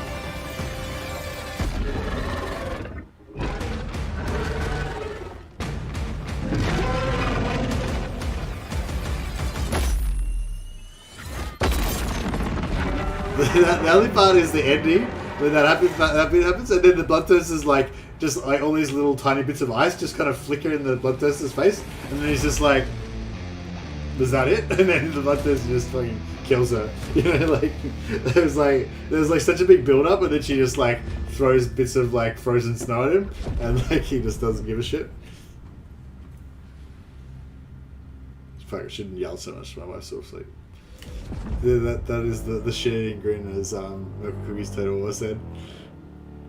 The only part is the ending when that bit happens, and then the bloodthirster's like just like all these little tiny bits of ice just kind of flicker in the bloodthirster's face, and then he's just like, "Is that it?" And then the bloodthirster just fucking kills her. You know, like there's like such a big build up, and then she just like throws bits of like frozen snow at him, and like he just doesn't give a shit. Fuck, I shouldn't yell so much. My wife's still asleep. That is the shit-eating grin, as Cookies Total War said.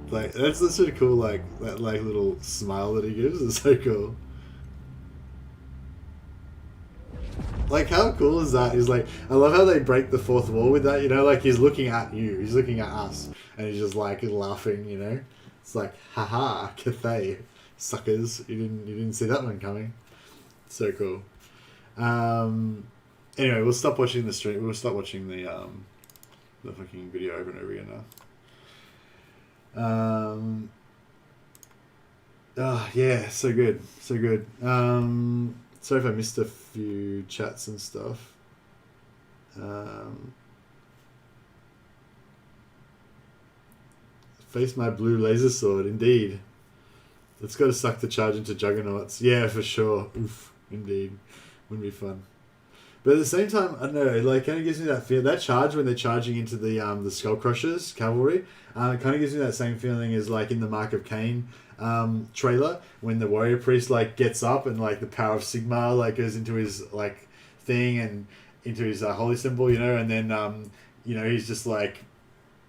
Like that's such a cool like that like little smile that he gives is so cool. Like how cool is that? He's like, I love how they break the fourth wall with that. You know, like he's looking at you, he's looking at us, and he's just like laughing. You know, it's like, haha, Cathay, suckers! You didn't see that one coming. So cool. Anyway, we'll stop watching the stream. We'll stop watching the fucking video over and over again now. Yeah, so good, so good. Sorry if I missed a few chats and stuff. Face my blue laser sword, indeed. It's got to suck the charge into juggernauts. Yeah, for sure. Oof, indeed. Wouldn't be fun. But at the same time, I don't know, it like kind of gives me that feel. That charge when they're charging into the Skull Crushers cavalry, it kind of gives me that same feeling as like in the Mark of Cain trailer when the warrior priest like gets up and like the power of Sigmar like goes into his like thing and into his holy symbol, you know, and then you know, he's just like,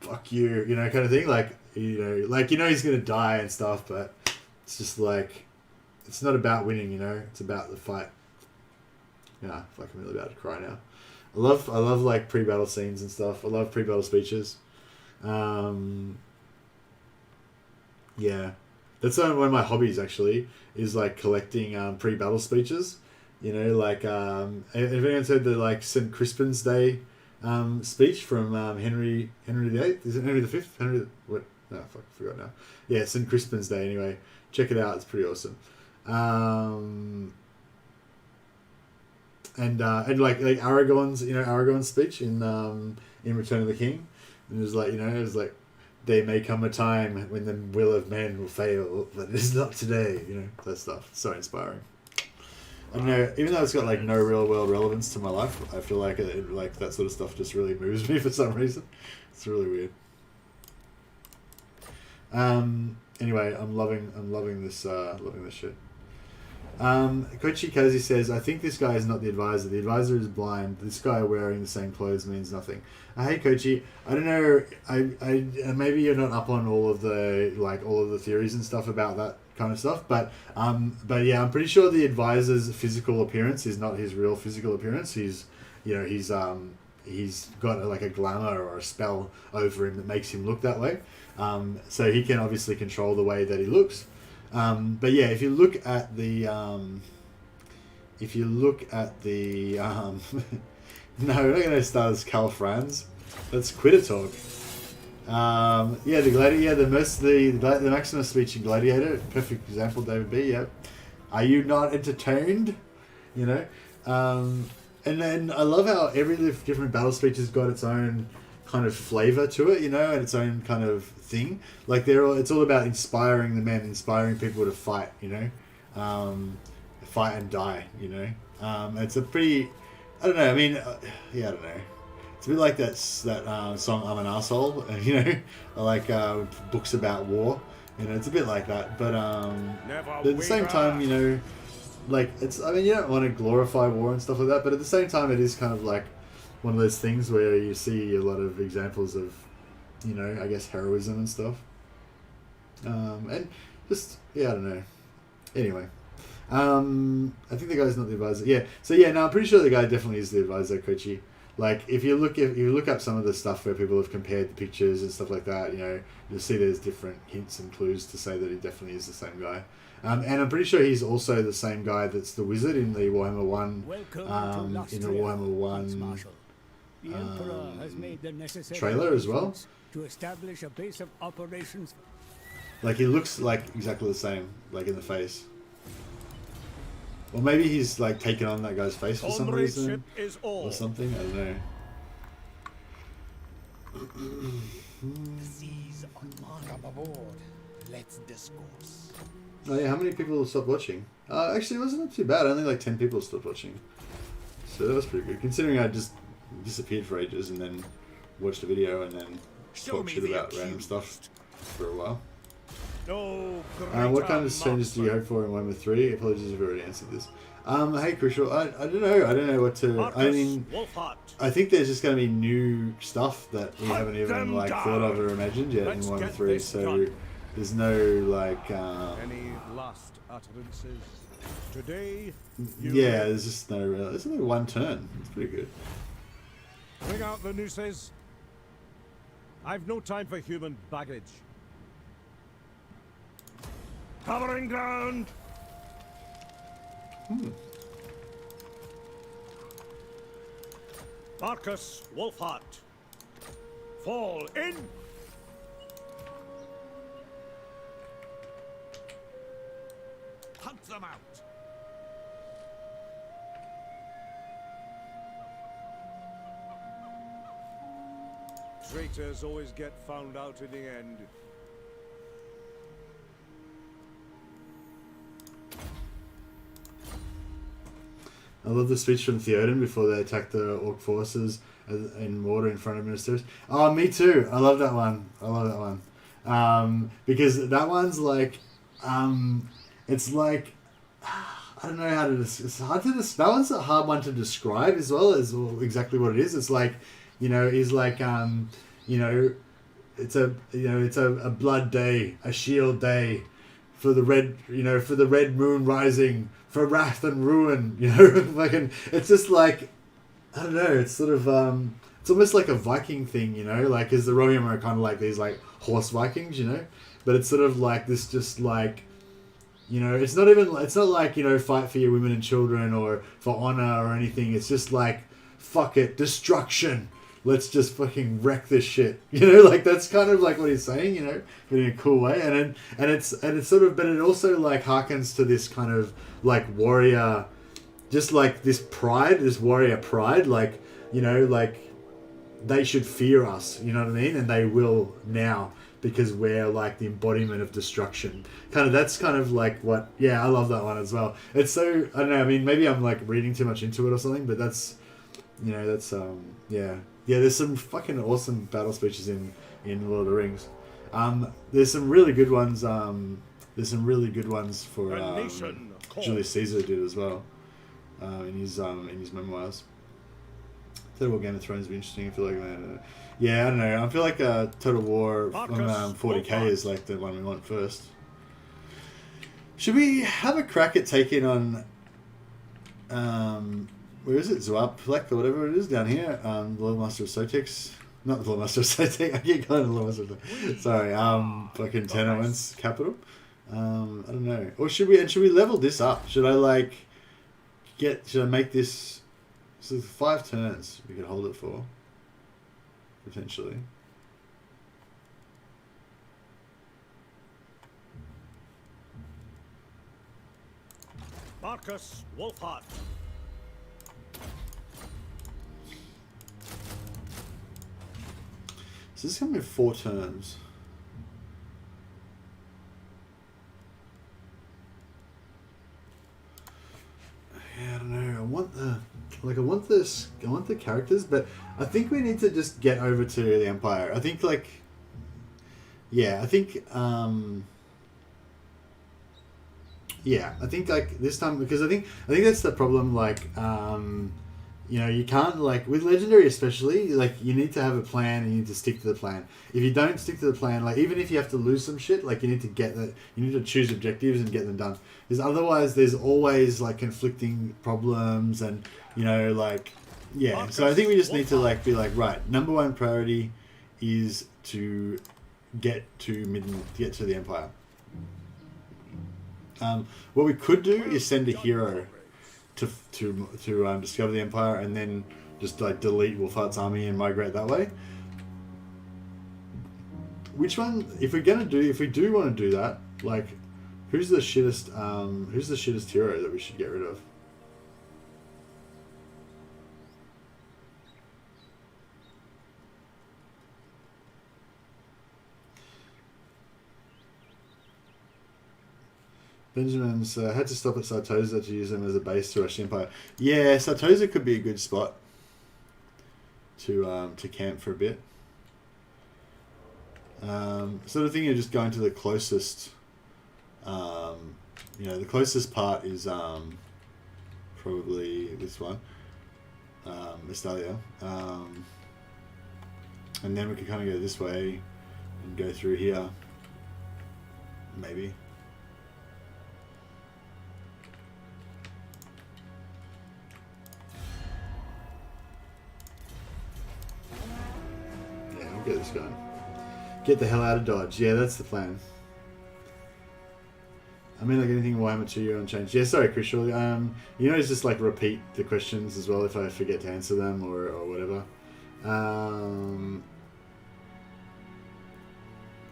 fuck you, you know, kind of thing. Like, you know, like, you know, he's gonna die and stuff, but it's just like, it's not about winning, you know, it's about the fight. Yeah, I feel like I'm really about to cry now. I love like pre-battle scenes and stuff. I love pre-battle speeches. Yeah, that's one of my hobbies actually, is like collecting pre-battle speeches. You know, like if anyone's heard the like St. Crispin's Day speech from Henry VIII, is it Henry V? What? No, fuck, I forgot now. Yeah, St. Crispin's Day. Anyway, check it out. It's pretty awesome. And like Aragorn's, you know, Aragorn's speech in Return of the King, and it was like, you know, it was like, there may come a time when the will of man will fail, but it is not today. You know, that stuff. So inspiring. I don't know, even though it's got like no real world relevance to my life, I feel like like that sort of stuff just really moves me for some reason. It's really weird. Anyway, I'm loving this shit. Koichi Kazi says, I think this guy is not the advisor. The advisor is blind. This guy wearing the same clothes means nothing. Hey Koichi, I don't know, I maybe you're not up on all of the theories and stuff about that kind of stuff, but yeah, I'm pretty sure the advisor's physical appearance is not his real physical appearance. He's, you know, he's got like a glamour or a spell over him that makes him look that way. So he can obviously control the way that he looks. But yeah, if you look at the no, we're not going to start as Carl Franz. Let's quitter talk. Yeah, the Gladiator, the Maximus speech in Gladiator, perfect example, David B. Yep. Are you not entertained? You know, and then I love how every different battle speech has got its own kind of flavor to it, you know, and its own kind of thing. Like it's all about inspiring the men, inspiring people to fight, you know, fight and die, you know. It's a pretty, I don't know. I mean, yeah, I don't know. It's a bit like that song "I'm an Arsehole," you know, like books about war. You know, it's a bit like that. But at the same time, you know, like it's. I mean, you don't want to glorify war and stuff like that, but at the same time, it is kind of like one of those things where you see a lot of examples of, you know, I guess heroism and stuff. And just, yeah, I don't know. Anyway. I think the guy's not the advisor. Yeah. So yeah, no, I'm pretty sure the guy definitely is the advisor, Koichi. Like if you look up some of the stuff where people have compared the pictures and stuff like that, you know, you'll see there's different hints and clues to say that he definitely is the same guy. And I'm pretty sure he's also the same guy that's the wizard in the Warhammer 1. In the Warhammer 1 the Emperor has made the necessary trailer as well. To establish a base of operations. Like he looks like exactly the same, like in the face. Or maybe he's like taken on that guy's face for some reason, or something. I don't know. The seas on come aboard. Let's discourse. Oh yeah, how many people stopped watching? Actually, it wasn't too bad. Only like 10 people stopped watching. So that was pretty good, considering I just disappeared for ages and then watched a video and then talked shit about random stuff for a while. No. What kind of changes do you hope for in Warhammer 3? Apologies if I've already answered this. Hey, Crucial, I don't know. I don't know what to... I mean, Wulfhart. I think there's just going to be new stuff that we haven't even like thought of or imagined yet in Warhammer 3. So there's no like... Any last utterances? Today, yeah, there's just no real... There's only one turn. It's pretty good. Bring out the nooses. I've no time for human baggage. Covering ground. Marcus Wulfhart. Fall in. Hunt them out. Traitors always get found out in the end. I love the speech from Theoden before they attack the orc forces in water in front of ministers. Oh, me too. I love that one. Because that one's like, it's like, I don't know how to. It's hard to. That one's a hard one to describe as well as exactly what it is. It's like, he's like, it's a blood day, a shield day, for the red moon rising, for wrath and ruin. Fucking. It's just like, I don't know. It's sort of it's almost like a Viking thing, like, because the Rohirrim are kind of like these like horse Vikings, but it's sort of like this, just like. It's not like, fight for your women and children or for honor or anything. It's just like, fuck it, destruction. Let's just fucking wreck this shit. Like, that's kind of like what he's saying, but in a cool way. And it's sort of, but it also like harkens to this kind of like warrior, just like this pride, this warrior pride, like, like they should fear us, you know what I mean? And they will now. Because we're like the embodiment of destruction. That's kind of like what, I love that one as well. It's so, I don't know, I mean, maybe I'm like reading too much into it or something, but that's, there's some fucking awesome battle speeches in Lord of the Rings. There's some really good ones, for, Julius Caesar did as well, in his memoirs. Total War Game of Thrones would be interesting. I feel like I don't know. I feel like Total War 40k is like the one we want first. Should we have a crack at taking on where is it? Zuaplek or whatever it is down here. Lord Master of Sotex. Not the Lord Master of Sotex. I keep calling it Lord Master of Sotex. Sorry, fucking Tenowin's capital. I don't know. Or should we level this up? Should I make this? So 5 turns we could hold it for, potentially. Marcus Wulfhart. So this is going to be 4 turns. Yeah, I don't know. I want the characters, but I think we need to just get over to the Empire. I think like this time, because I think that's the problem, like you can't, like with Legendary especially, like you need to have a plan and you need to stick to the plan. If you don't stick to the plan, like even if you have to lose some shit, like you need to choose objectives and get them done, because otherwise there's always like conflicting problems and so I think we just need to like be like, right, number 1 priority is to get to the Empire. What we could do is send a hero to discover the Empire and then just like delete Wulfhart's army and migrate that way. Which one? If we do want to do that, like, who's the shittest hero that we should get rid of? Benjamin's had to stop at Sartosa to use them as a base to rush the Empire. Yeah, Sartosa could be a good spot to camp for a bit. So the thing is just going to the closest. The closest part is probably this one, Estalia, and then we could kind of go this way and go through here, maybe. Get this going. Get the hell out of Dodge. Yeah, that's the plan. I mean, like anything Warhammer 2 you're unchanged. Yeah, sorry, Chris. Surely. It's just like repeat the questions as well if I forget to answer them or whatever.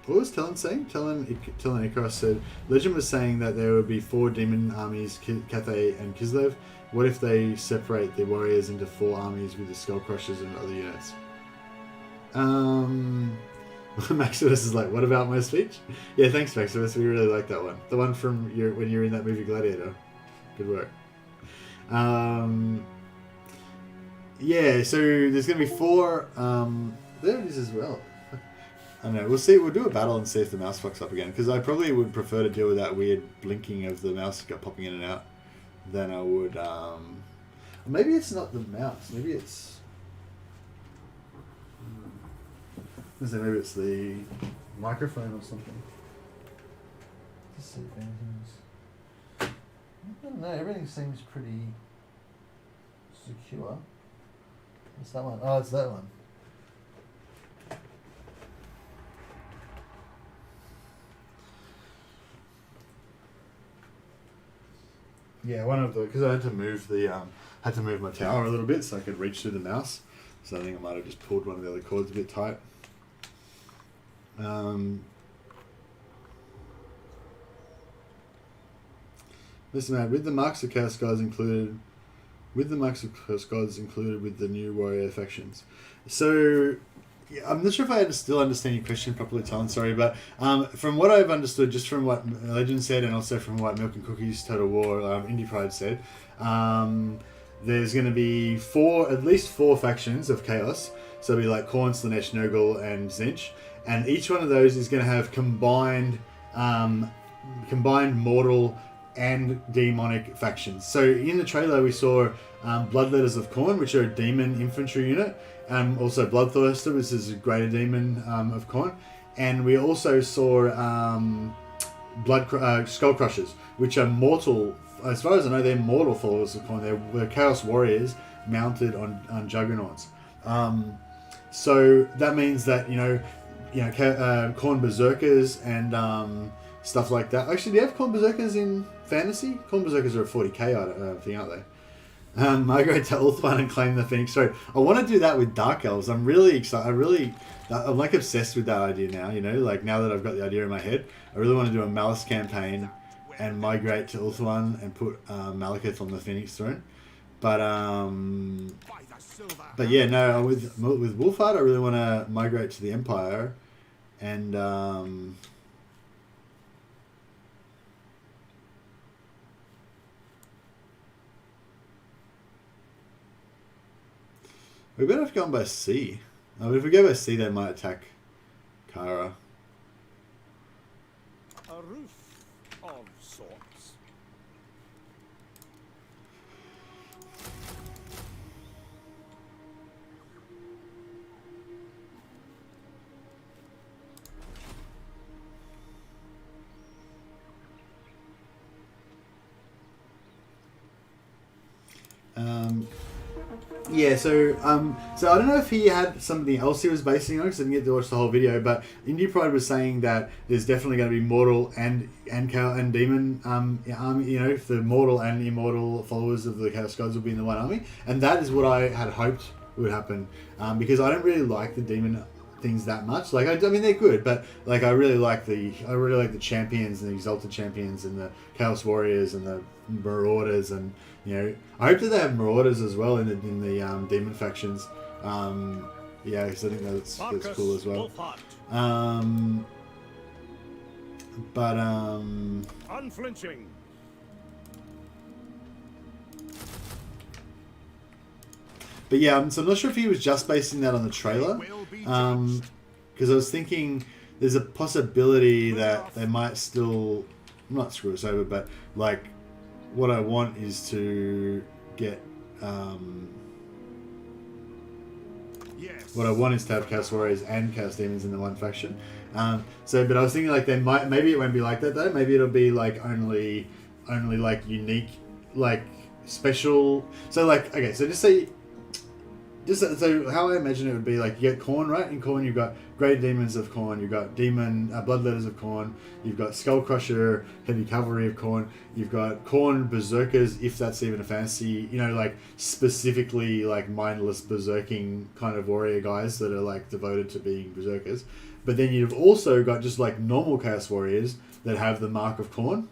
What was Talon saying? Talon Ikaros said, Legend was saying that there would be 4 demon armies, Cathay and Kislev. What if they separate the warriors into 4 armies with the Skull Crushers and other units? Maximus is like, what about my speech? Yeah, thanks, Maximus. We really like that one. The one from when you were in that movie Gladiator. Good work. Yeah, so there's going to be 4. There it is as well. I don't know. We'll see. We'll do a battle and see if the mouse fucks up again. Because I probably would prefer to deal with that weird blinking of the mouse popping in and out than I would. Maybe it's not the mouse. Maybe it's. Maybe it's the microphone or something. Let's see if anything's. I don't know. Everything seems pretty secure. What's that one? Oh, it's that one. Yeah, one of the because I had to move my tower a little bit so I could reach through the mouse. So I think I might have just pulled one of the other cords a bit tight. Listen, man, with the marks of Chaos Gods included with the new warrior factions. So yeah, I'm not sure if I still understand your question properly, Talon, sorry, but from what I've understood, just from what Legend said and also from what Milk and Cookies Total War Indie Pride said, there's going to be at least four factions of Chaos. So it'll be like Khorne, Slaanesh, Nurgle, and Tzeentch. And each one of those is going to have combined mortal and demonic factions. So in the trailer we saw Bloodletters of Khorne, which are a demon infantry unit, and also Bloodthirster, which is a greater demon of Khorne. And we also saw Skull Crushers, which are mortal. As far as I know, they're mortal followers of Khorne. They're Chaos Warriors mounted on Juggernauts. So that means that Khorne Berserkers and stuff like that. Actually, do you have Khorne Berserkers in Fantasy? Khorne Berserkers are a 40k thing, aren't they? Migrate to Ulthuan and claim the Phoenix Throne. I want to do that with Dark Elves. I'm really excited. I'm like obsessed with that idea now. Like now that I've got the idea in my head, I really want to do a Malice campaign and migrate to Ulthuan and put Malekith on the Phoenix Throne. But yeah, no. With Wulfhart, I really want to migrate to the Empire, and we better have gone by sea. But if we go by sea, they might attack Kara. A roof of sorts. Yeah, so I don't know if he had something else he was basing on because I didn't get to watch the whole video, but Indie Pride was saying that there's definitely going to be mortal and demon army. If the mortal and immortal followers of the Chaos Gods will be in the one army, and that is what I had hoped would happen, because I don't really like the demon things that much. Like I mean they're good, but like I really like the champions and the exalted champions and the Chaos Warriors and the Marauders, and I hope that they have Marauders as well in the demon factions. Yeah, because I think that's cool as well. Unflinching. But yeah, so I'm not sure if he was just basing that on the trailer, because I was thinking there's a possibility that they might still not screw us over, but like what I want is to get what I want is to have Chaos Warriors and Chaos Demons in the one faction. But I was thinking like maybe it won't be like that though. Maybe it'll be like only like unique, like special. So like okay, so so how I imagine it would be like you get Khorne, right? In Khorne you've got Great Demons of Khorne, you've got Bloodletters of Khorne, you've got Skull Crusher, Heavy Cavalry of Khorne, you've got Khorne Berserkers, if that's even a fantasy, like specifically like mindless berserking kind of warrior guys that are like devoted to being berserkers. But then you've also got just like normal Chaos Warriors that have the mark of Khorne.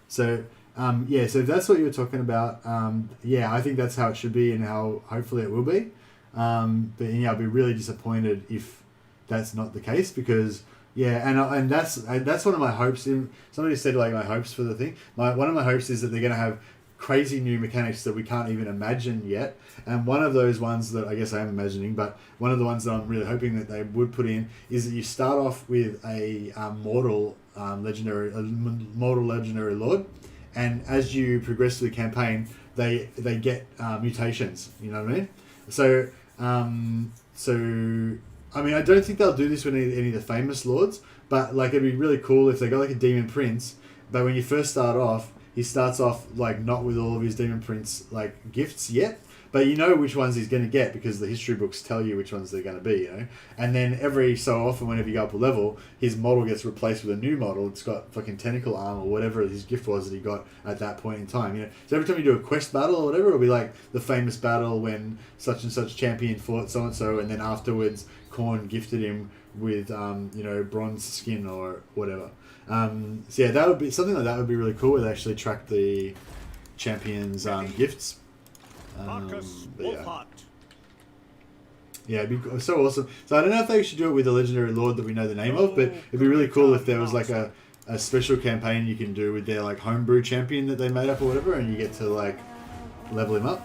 So so if that's what you were talking about, I think that's how it should be and how hopefully it will be. But I'd be really disappointed if that's not the case because and that's one of my hopes. Somebody said like my hopes for the thing. One of my hopes is that they're going to have crazy new mechanics that we can't even imagine yet. And one of those ones that I guess I am imagining, but one of the ones that I'm really hoping that they would put in is that you start off with a mortal legendary lord, and as you progress through the campaign, they get mutations. You know what I mean? So I mean, I don't think they'll do this with any of the famous lords, but like it'd be really cool if they got like a demon prince. But when you first start off, he starts off like not with all of his demon prince like gifts yet, but you know which ones he's going to get because the history books tell you which ones they're going to be, you know. And then every so often, whenever you go up a level, his model gets replaced with a new model. It's got fucking tentacle arm or whatever his gift was that he got at that point in time, you know. So every time you do a quest battle or whatever, it'll be like the famous battle when such and such champion fought so and so, and then afterwards Khorne gifted him with you know, bronze skin or whatever. So yeah, that would be something like that would be really cool. Where they actually track the champions' gifts. Marcus But yeah. Wulfhart. Yeah, it'd be so awesome. So I don't know if they should do it with the legendary lord that we know the name of, but it'd be really cool if there was like a special campaign you can do with their like homebrew champion that they made up or whatever, and you get to like level him up.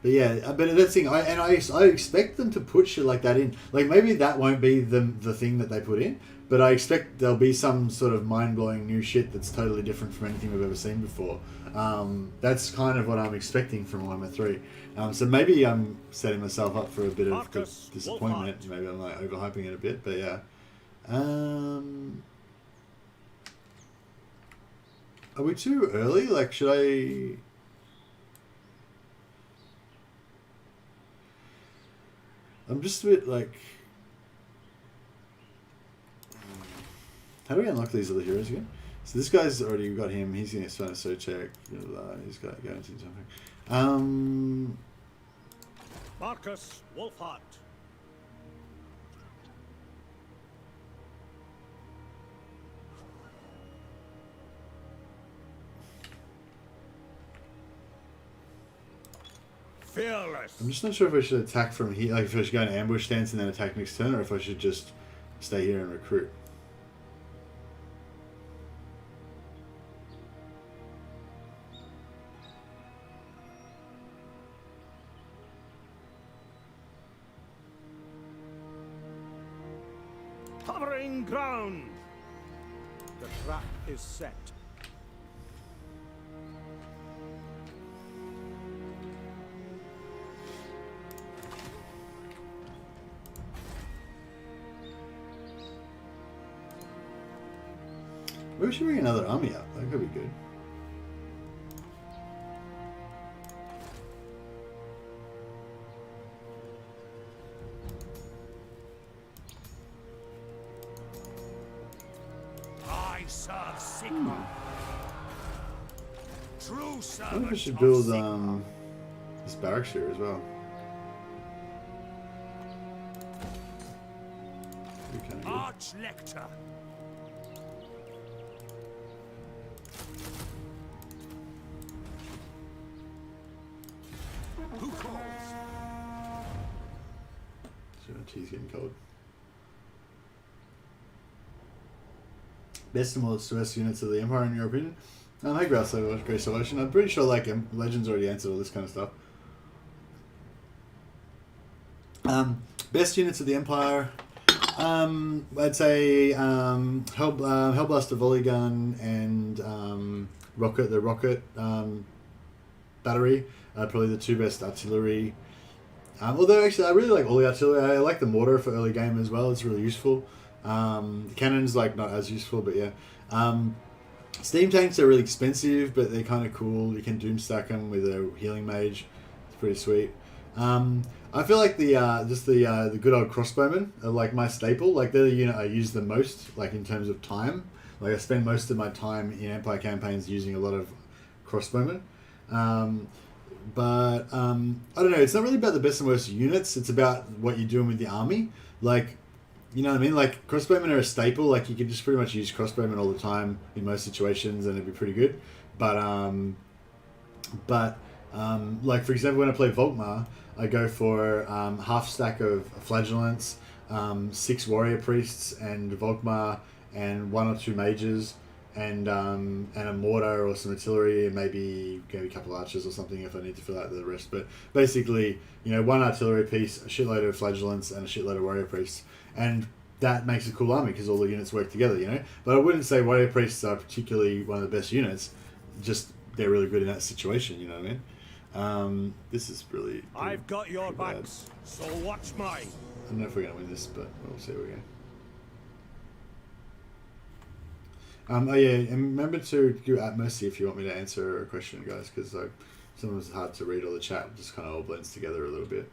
But yeah, but that's the thing. I expect them to put shit like that in. Like maybe that won't be the thing that they put in, but I expect there'll be some sort of mind blowing new shit that's totally different from anything we've ever seen before. That's kind of what I'm expecting from Warhammer 3. So maybe I'm setting myself up for a bit of disappointment. Wulfhart. Maybe I'm like overhyping it a bit, but yeah. Are we too early? Like, should I? I'm just a bit like... How do we unlock these other heroes again? So this guy's already got him. He's going to start a so check. He's got to go into something. Marcus Wulfhart. Fearless. I'm just not sure if I should attack from here, like if I should go in ambush stance and then attack next turn, or if I should just stay here and recruit. Covering ground. The trap is set. Maybe we should bring another army up. That could be good. I serve Sigma. True I servant think we should of build Sigma. this barracks here as well. Be kind of good. Arch-Lector. Who calls? So my tea's getting cold. Best and most best units of the Empire in your opinion? Hey Grass, great selection. I'm pretty sure like Legends already answered all this kind of stuff. Best units of the Empire. I'd say Hellblaster volley gun and the rocket battery. Probably the two best artillery. Although actually I really like all the artillery. I like the mortar for early game as well. It's really useful. The cannon's like not as useful, but yeah. Steam tanks are really expensive, but they're kind of cool. You can doom stack them with a healing mage. It's pretty sweet. I feel like the good old crossbowmen are like my staple. Like they're the unit I use the most, like in terms of time. Like I spend most of my time in Empire campaigns using a lot of crossbowmen. But I don't know. It's not really about the best and worst units. It's about what you're doing with the army. Like, you know what I mean? Like crossbowmen are a staple. Like you can just pretty much use crossbowmen all the time in most situations, and it'd be pretty good. But like for example, when I play volkmar, I go for half stack of flagellants, 6 warrior priests, and volkmar, and 1 or 2 mages, and a mortar or some artillery, and maybe a couple archers or something if I need to fill out the rest. But basically, you know, one artillery piece, a shitload of flagellants, and a shitload of warrior priests, and that makes a cool army because all the units work together, you know. But I wouldn't say warrior priests are particularly one of the best units. Just they're really good in that situation, you know what I mean? This is really. I've got your bad. backs, so watch mine. I don't know if we're gonna win this, but we'll see how we go. Oh yeah, and remember to do at mercy if you want me to answer a question, guys, because sometimes it's hard to read all the chat. It just kind of all blends together a little bit.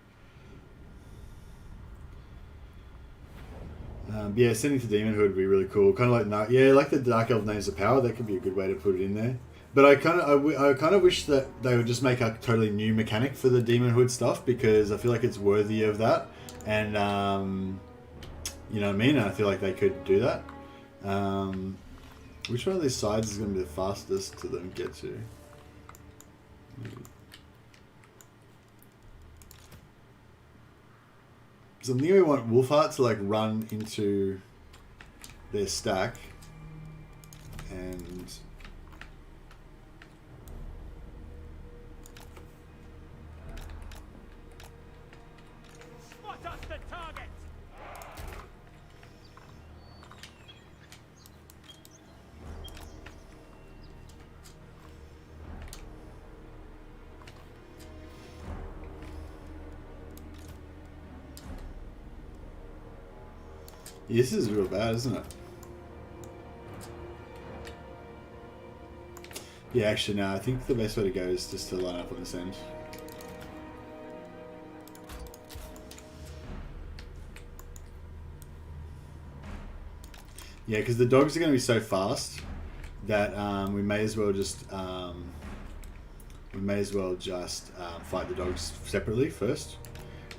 Yeah, sending to Demonhood would be really cool. Kind of like like the Dark Elf Names of Power. That could be a good way to put it in there. But I kind of wish that they would just make a totally new mechanic for the Demonhood stuff, because I feel like it's worthy of that. And you know what I mean? I feel like they could do that. Which one of these sides is going to be the fastest to them get to? So I'm thinking we want Wulfhart to like run into their stack and Spot us the target. yeah, this is real bad, isn't it? Yeah, actually, no. I think the best way to go is just to line up on this end. Yeah, because the dogs are going to be so fast that we may as well just fight the dogs separately first,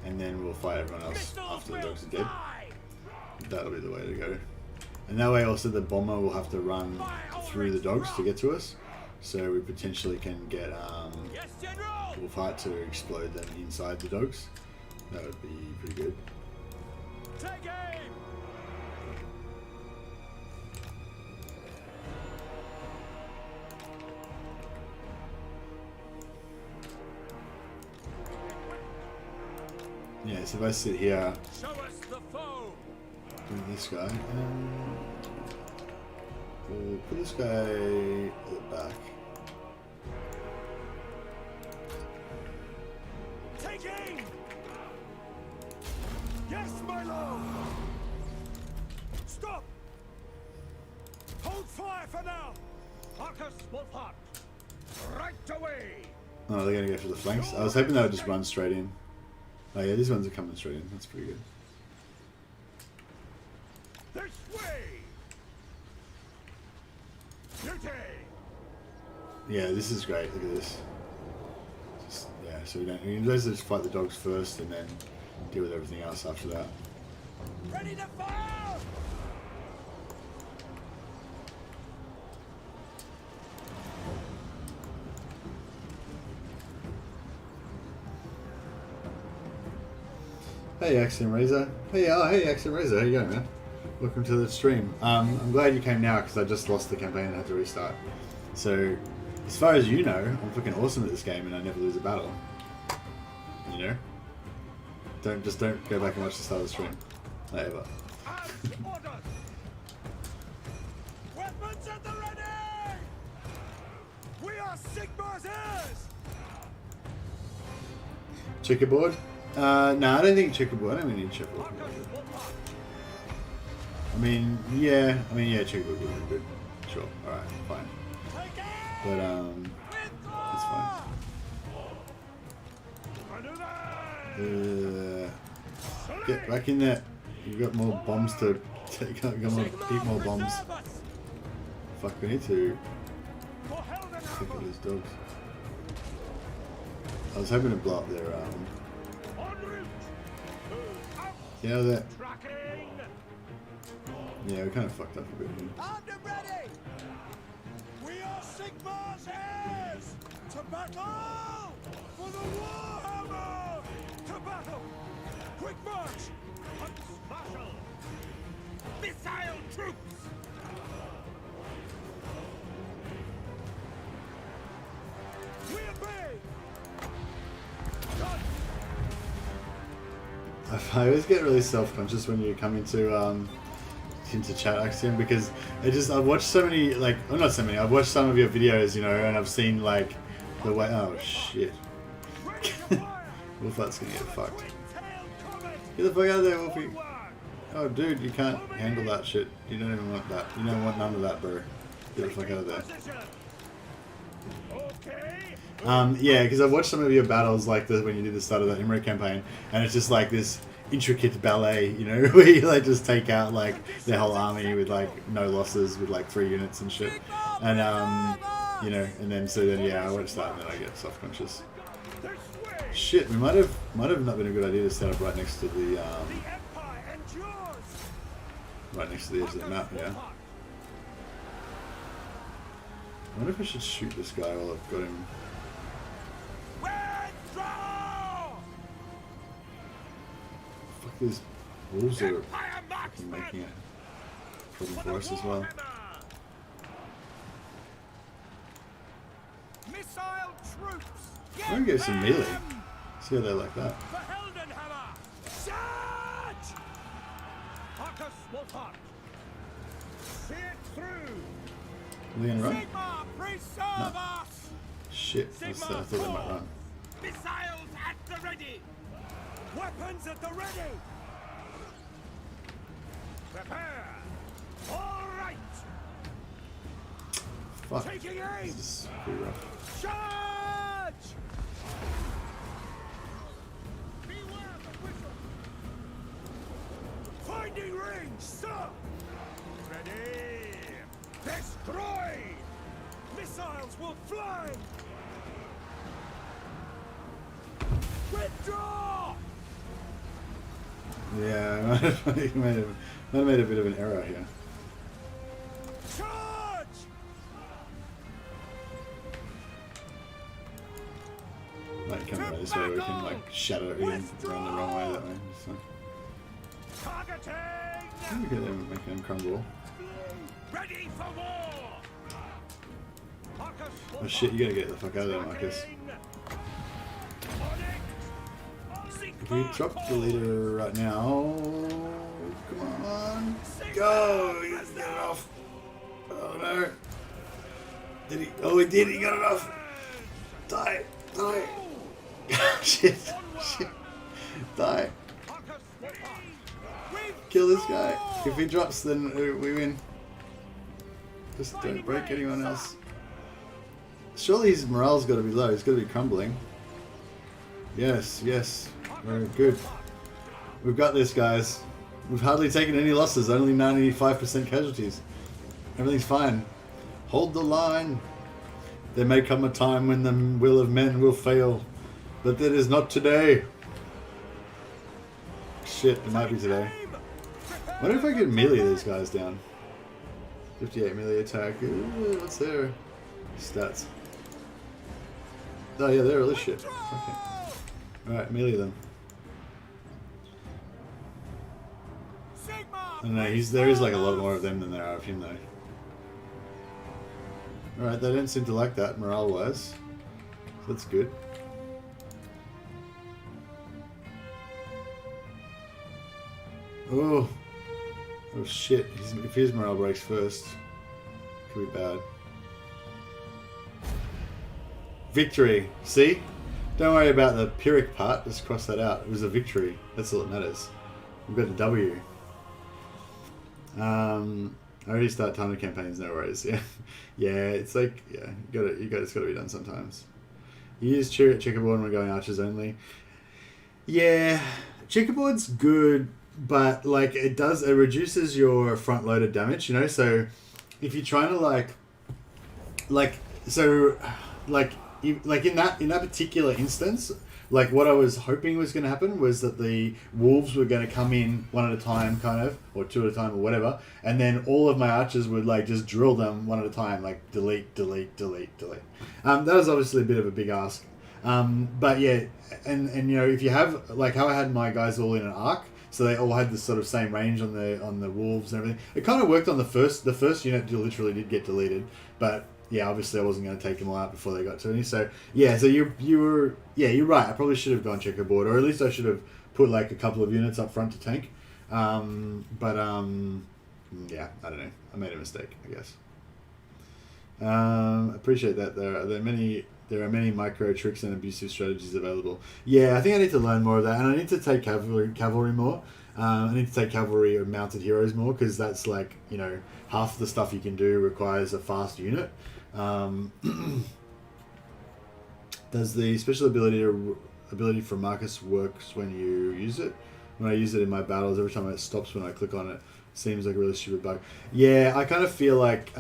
and then we'll fight everyone else after the dogs are dead. That'll be the way to go. And that way also the bomber will have to run through the dogs to get to us. So we potentially can get Wulfhart to explode them inside the dogs. That would be pretty good. Take aim. Yeah, so if I sit here, Show us the foe. do this guy, we'll put this guy at the back. Take aim. Yes, my lord. Stop. Hold fire for now. Marcus Wulfhart. Right away. Oh, they're going to go for the flanks. I was hoping they would just run straight in. Oh yeah, these ones are coming straight in. That's pretty good. This way. Duty. Yeah, this is great. Look at this. Just, yeah, so we can just fight the dogs first and then deal with everything else after that. Ready to fire. Hey Axiom Razor. Hey Axiom Razor, how you going, man? Welcome to the stream. I'm glad you came now because I just lost the campaign and had to restart. So, as far as you know, I'm fucking awesome at this game and I never lose a battle. You know? Don't go back and watch the start of the stream. Not ever. As ordered. Weapons at the ready. We are Sigmar's heirs. Checkerboard? No, I don't think checkerboard. I don't really need checkerboard. I mean, yeah, checkerboard would be good. Sure, alright, fine. But, it's fine. Get back in there. You've got more bombs to take out. You've got more bombs. Fuck, we need to take out these dogs. I was hoping to blow up their, yeah, that. Yeah, we kind of fucked up a bit here. Armed ready. We are Sigmar's heirs. To battle for the Warhammer. To battle. Quick march. Hunts marshal. Missile troops. I always get really self-conscious when you come into chat, Axiom, because I've watched so many, like, well, not so many, I've watched some of your videos, you know, and I've seen, like, the way, oh shit. Wulfhart's gonna get fucked. Get the fuck out of there, Wolfie. Oh dude, you can't handle that shit. You don't even want that. You don't want none of that, bro. Get the fuck out of there. Yeah, because I've watched some of your battles, like when you did the start of the Imre campaign, and it's just like this intricate ballet, you know, where you like just take out like their whole army with like no losses, with like 3 units and shit, and you know, and then yeah, I watched that and then I get self-conscious. Shit, we might have not been a good idea to set up right next to the right next to the edge of the map. Yeah. I wonder if I should shoot this guy while I've got him. Fuck, these wolves are fucking making it a problem for us as well. Missile troops. I'm gonna get some melee. See how they like that. Charge! Marcus Wulfhart. See it through. Are they gonna run? Sigma, preserve us. Shit, I thought they might run. Missiles at the ready. Weapons at the ready. Prepare. All right. Fuck. Taking aim. This is pretty rough. Charge! Beware the whistle. Finding range, sir. Ready. Destroy. Missiles will fly. Withdraw. Yeah, I might have made a bit of an error here. Charge. Might come right this way where we can like shadow him around the wrong way that way. So. Targeting. Look at them making him crumble. Ready for war. Oh shit, you gotta get the fuck out of there, Marcus. If we drop the leader right now, come on, go! He doesn't get it off. Oh no! Did he? Oh, he did. He got it off. Die! Die! Shit! Shit! Die! Kill this guy. If he drops, then we win. Just don't break anyone else. Surely his morale's got to be low. He's got to be crumbling. Yes, yes. Very good. We've got this, guys. We've hardly taken any losses. Only 95% casualties. Everything's fine. Hold the line. There may come a time when the will of men will fail. But that is not today. Shit, it might be today. I wonder if I can melee these guys down. 58 melee attack. Ooh, what's their stats? Oh yeah, they're really shit. Okay. Alright, melee them. I don't know, there is like a lot more of them than there are of him though. Alright, they don't seem to like that morale wise. So that's good. Oh. Oh shit, if his morale breaks first, it could be bad. Victory. See? Don't worry about the Pyrrhic part, just cross that out. It was a victory. That's all that matters. We've got a W. I already start timer campaigns, no worries. Yeah. Yeah, it's like, yeah, it's gotta be done sometimes. You use checkerboard when we're going archers only. Yeah, checkerboard's good, but like it reduces your front loaded damage, you know, so if you're trying to in that particular instance, like what I was hoping was going to happen was that the wolves were going to come in one at a time, kind of, or two at a time, or whatever, and then all of my archers would like just drill them one at a time, like delete, delete, delete, delete. That was obviously a bit of a big ask, but yeah, and you know, if you have like how I had my guys all in an arc, so they all had the sort of same range on the wolves and everything. It kind of worked on the first unit. Literally did get deleted, but. Yeah, obviously I wasn't going to take them all out before they got to me. So yeah, so you're right. I probably should have gone checkerboard, or at least I should have put like a couple of units up front to tank. Yeah, I don't know. I made a mistake, I guess. Appreciate that. There are many micro tricks and abusive strategies available. Yeah, I think I need to learn more of that, and I need to take cavalry more. I need to take cavalry or mounted heroes more, because that's like, you know, half the stuff you can do requires a fast unit. Does the special ability for Marcus works when you use it? When I use it in my battles, every time it stops when I click on it. Seems like a really stupid bug. Yeah, I kind of feel like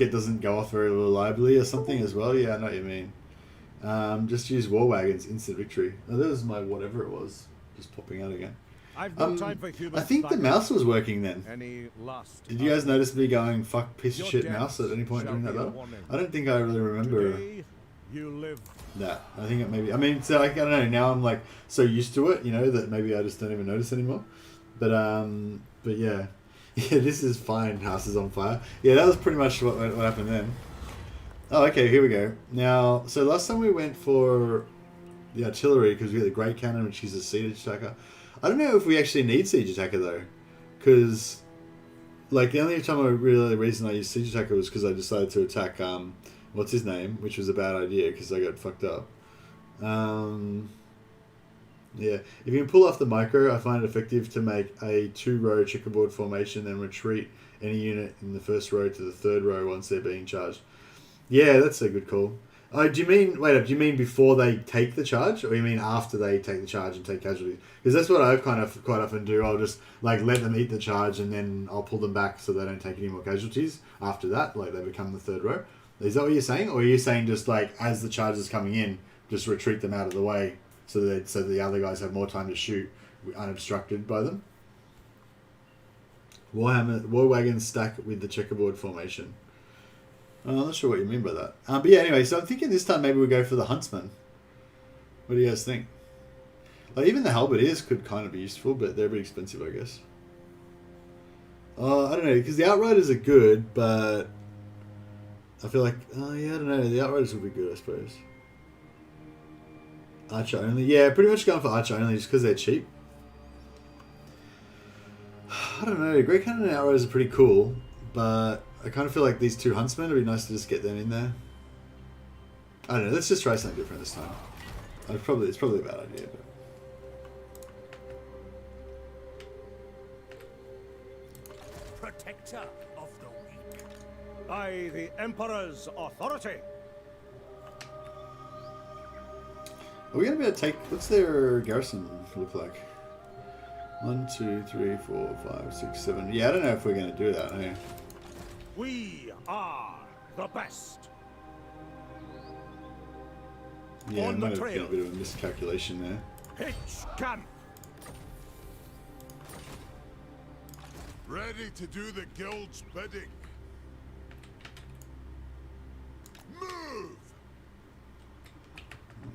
it doesn't go off very reliably or something as well. Yeah, I know what you mean. Just use war wagons, instant victory. Oh, that was my whatever it was, just popping out again. I've no time for human I think the mouse was working then. Any lust. Did you guys notice me going fuck piece of Your shit mouse at any point shall during that be a battle? warning. I don't think I really remember Today, you live. that. I think it maybe. I mean, so I don't know. Now I'm like so used to it, you know, that maybe I just don't even notice anymore. But yeah, yeah. This is fine. House is on fire. Yeah, that was pretty much what happened then. Oh, okay. Here we go. Now, so last time we went for the artillery because we got the great cannon, which is a siege attacker. I don't know if we actually need siege attacker though, because like the only reason I used siege attacker was because I decided to attack what's his name, which was a bad idea because I got fucked up. Yeah, if you can pull off the micro, I find it effective to make a 2-row checkerboard formation and retreat any unit in the first row to the third row once they're being charged. Yeah, that's a good call. Oh, do you mean before they take the charge, or you mean after they take the charge and take casualties? Because that's what I kind of quite often do. I'll just like let them eat the charge and then I'll pull them back so they don't take any more casualties after that, like they become the third row. Is that what you're saying? Or are you saying just like as the charge is coming in, just retreat them out of the way so the other guys have more time to shoot unobstructed by them? War wagons stack with the checkerboard formation. I'm not sure what you mean by that. But yeah, anyway, so I'm thinking this time maybe we go for the huntsman. What do you guys think? Like even the halberdiers could kind of be useful, but they're a bit expensive, I guess. I don't know, because the outriders are good, but I feel like, yeah, I don't know, the outriders would be good, I suppose. Archer only? Yeah, pretty much going for archer only just because they're cheap. I don't know, Great Cannon and Outriders are pretty cool, but I kind of feel like these two huntsmen, it'd be nice to just get them in there. I don't know, let's just try something different this time. It's probably a bad idea, but... Protector of the weak. By the Emperor's authority. Are we going to be able to take... What's their garrison look like? 1, 2, 3, 4, 5, 6, 7... Yeah, I don't know if we're going to do that, eh? We are the best. Yeah, On might the have been a trail. bit of a miscalculation there. Pitch camp. Ready to do the guild's bidding. Move!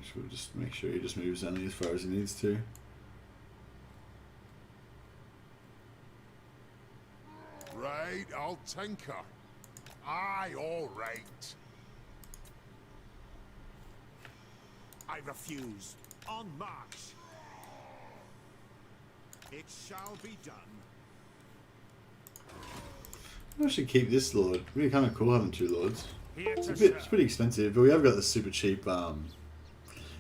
Should we just make sure he just moves only as far as he needs to. Right, I'll tinker. Aye, all right. I refuse. On march. It shall be done. I should keep this lord. It'd be kind of cool having 2 lords. Here to It's pretty expensive, but we have got the super cheap, you know,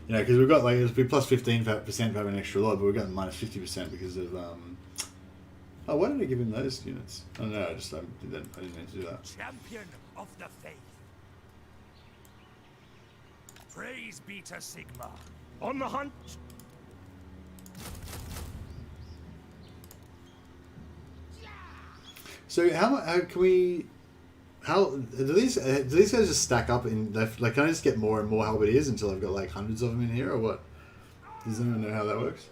because we've got like, it'd be plus 15% for having an extra lord, but we've got minus 50% because of, oh, why did I give him those units? I don't know, I didn't mean to do that. Champion of the faith. Praise be to Sigma. On the hunt. So how can we? Do these guys just stack up in? Like, can I just get more and more halberdiers until I've got like hundreds of them in here, or what? Does anyone know how that works?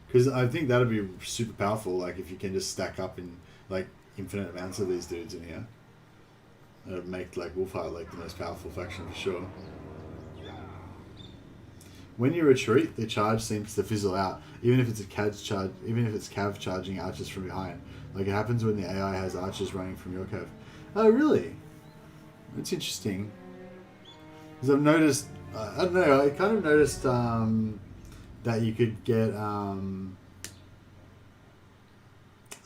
Because I think that'd be super powerful. Like if you can just stack up in like infinite amounts of these dudes in here, it'd make like Wulfhart like the most powerful faction for sure. When you retreat, the charge seems to fizzle out, even if it's cav charging archers from behind. Like it happens when the AI has archers running from your cav. Oh, really? That's interesting. Because I've noticed I don't know. I kind of noticed that you could get some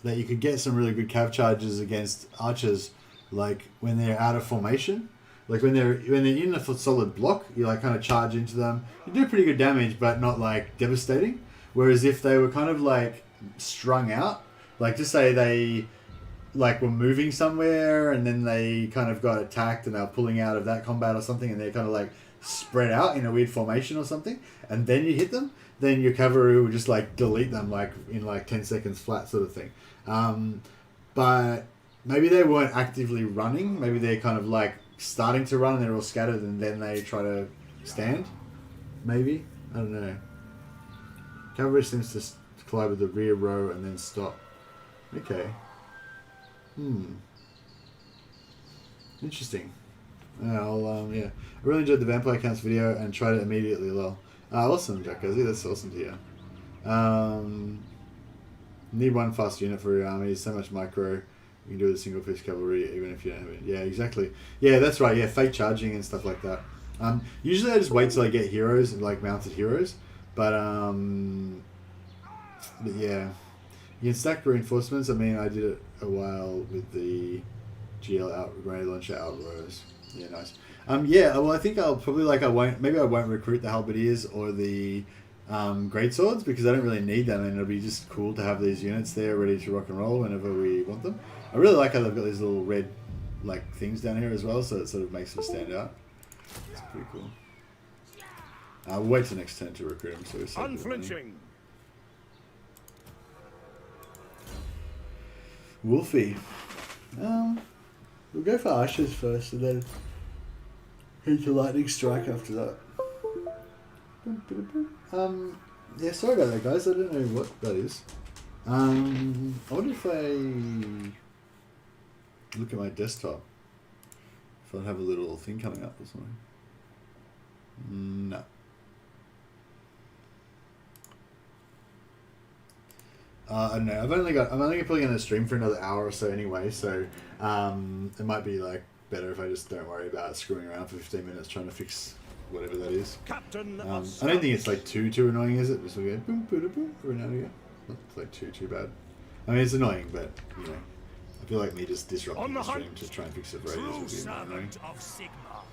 really good cav charges against archers, like when they're out of formation. Like when they're in a solid block, you like kind of charge into them. You do pretty good damage, but not like devastating. Whereas if they were kind of like strung out, like just say they like were moving somewhere and then they kind of got attacked and they were pulling out of that combat or something, and they're kind of like spread out in a weird formation or something, and then you hit them, then your cavalry will just like delete them like in like 10 seconds flat sort of thing. But maybe they weren't actively running. Maybe they're kind of like starting to run and they're all scattered and then they try to stand. Maybe. I don't know. Cavalry seems to collide with the rear row and then stop. Okay. Interesting. I'll yeah. I really enjoyed the Vampire Counts video and tried it immediately. Lol. Awesome, Jackazi. That's awesome to hear. Need one fast unit for your army. So much micro. You can do with a single piece cavalry even if you don't have it. Yeah, exactly. Yeah, that's right. Yeah, fake charging and stuff like that. Usually I just wait till I get heroes, like mounted heroes. But yeah. You can stack reinforcements. I mean, I did it a while with the GL Grenade Launcher Outrows. Yeah, nice. Yeah, well, I think I'll probably I won't recruit the Halberdiers or the Great Swords because I don't really need them, and it'll be just cool to have these units there ready to rock and roll whenever we want them. I really like how they've got these little red like things down here as well, so it sort of makes them stand out. It's pretty cool. We'll wait till next turn to recruit them. So we save Unflinching. Wolfie. We'll go for Ashes first and then head to Lightning Strike after that. Yeah, sorry about that, guys. I don't know what that is. I wonder if I look at my desktop, if I'd have a little thing coming up or something. No. I don't know. I'm only probably going to stream for another hour or so anyway, so it might be like better if I just don't worry about screwing around for 15 minutes trying to fix whatever that is. Captain, I don't think it's like too annoying, is it? Just we go boom, boom, boom, every now and again. Not like too bad. I mean, it's annoying, but you know, I feel like me just disrupting the stream to try and fix it for ages would be annoying. Of Sigmar.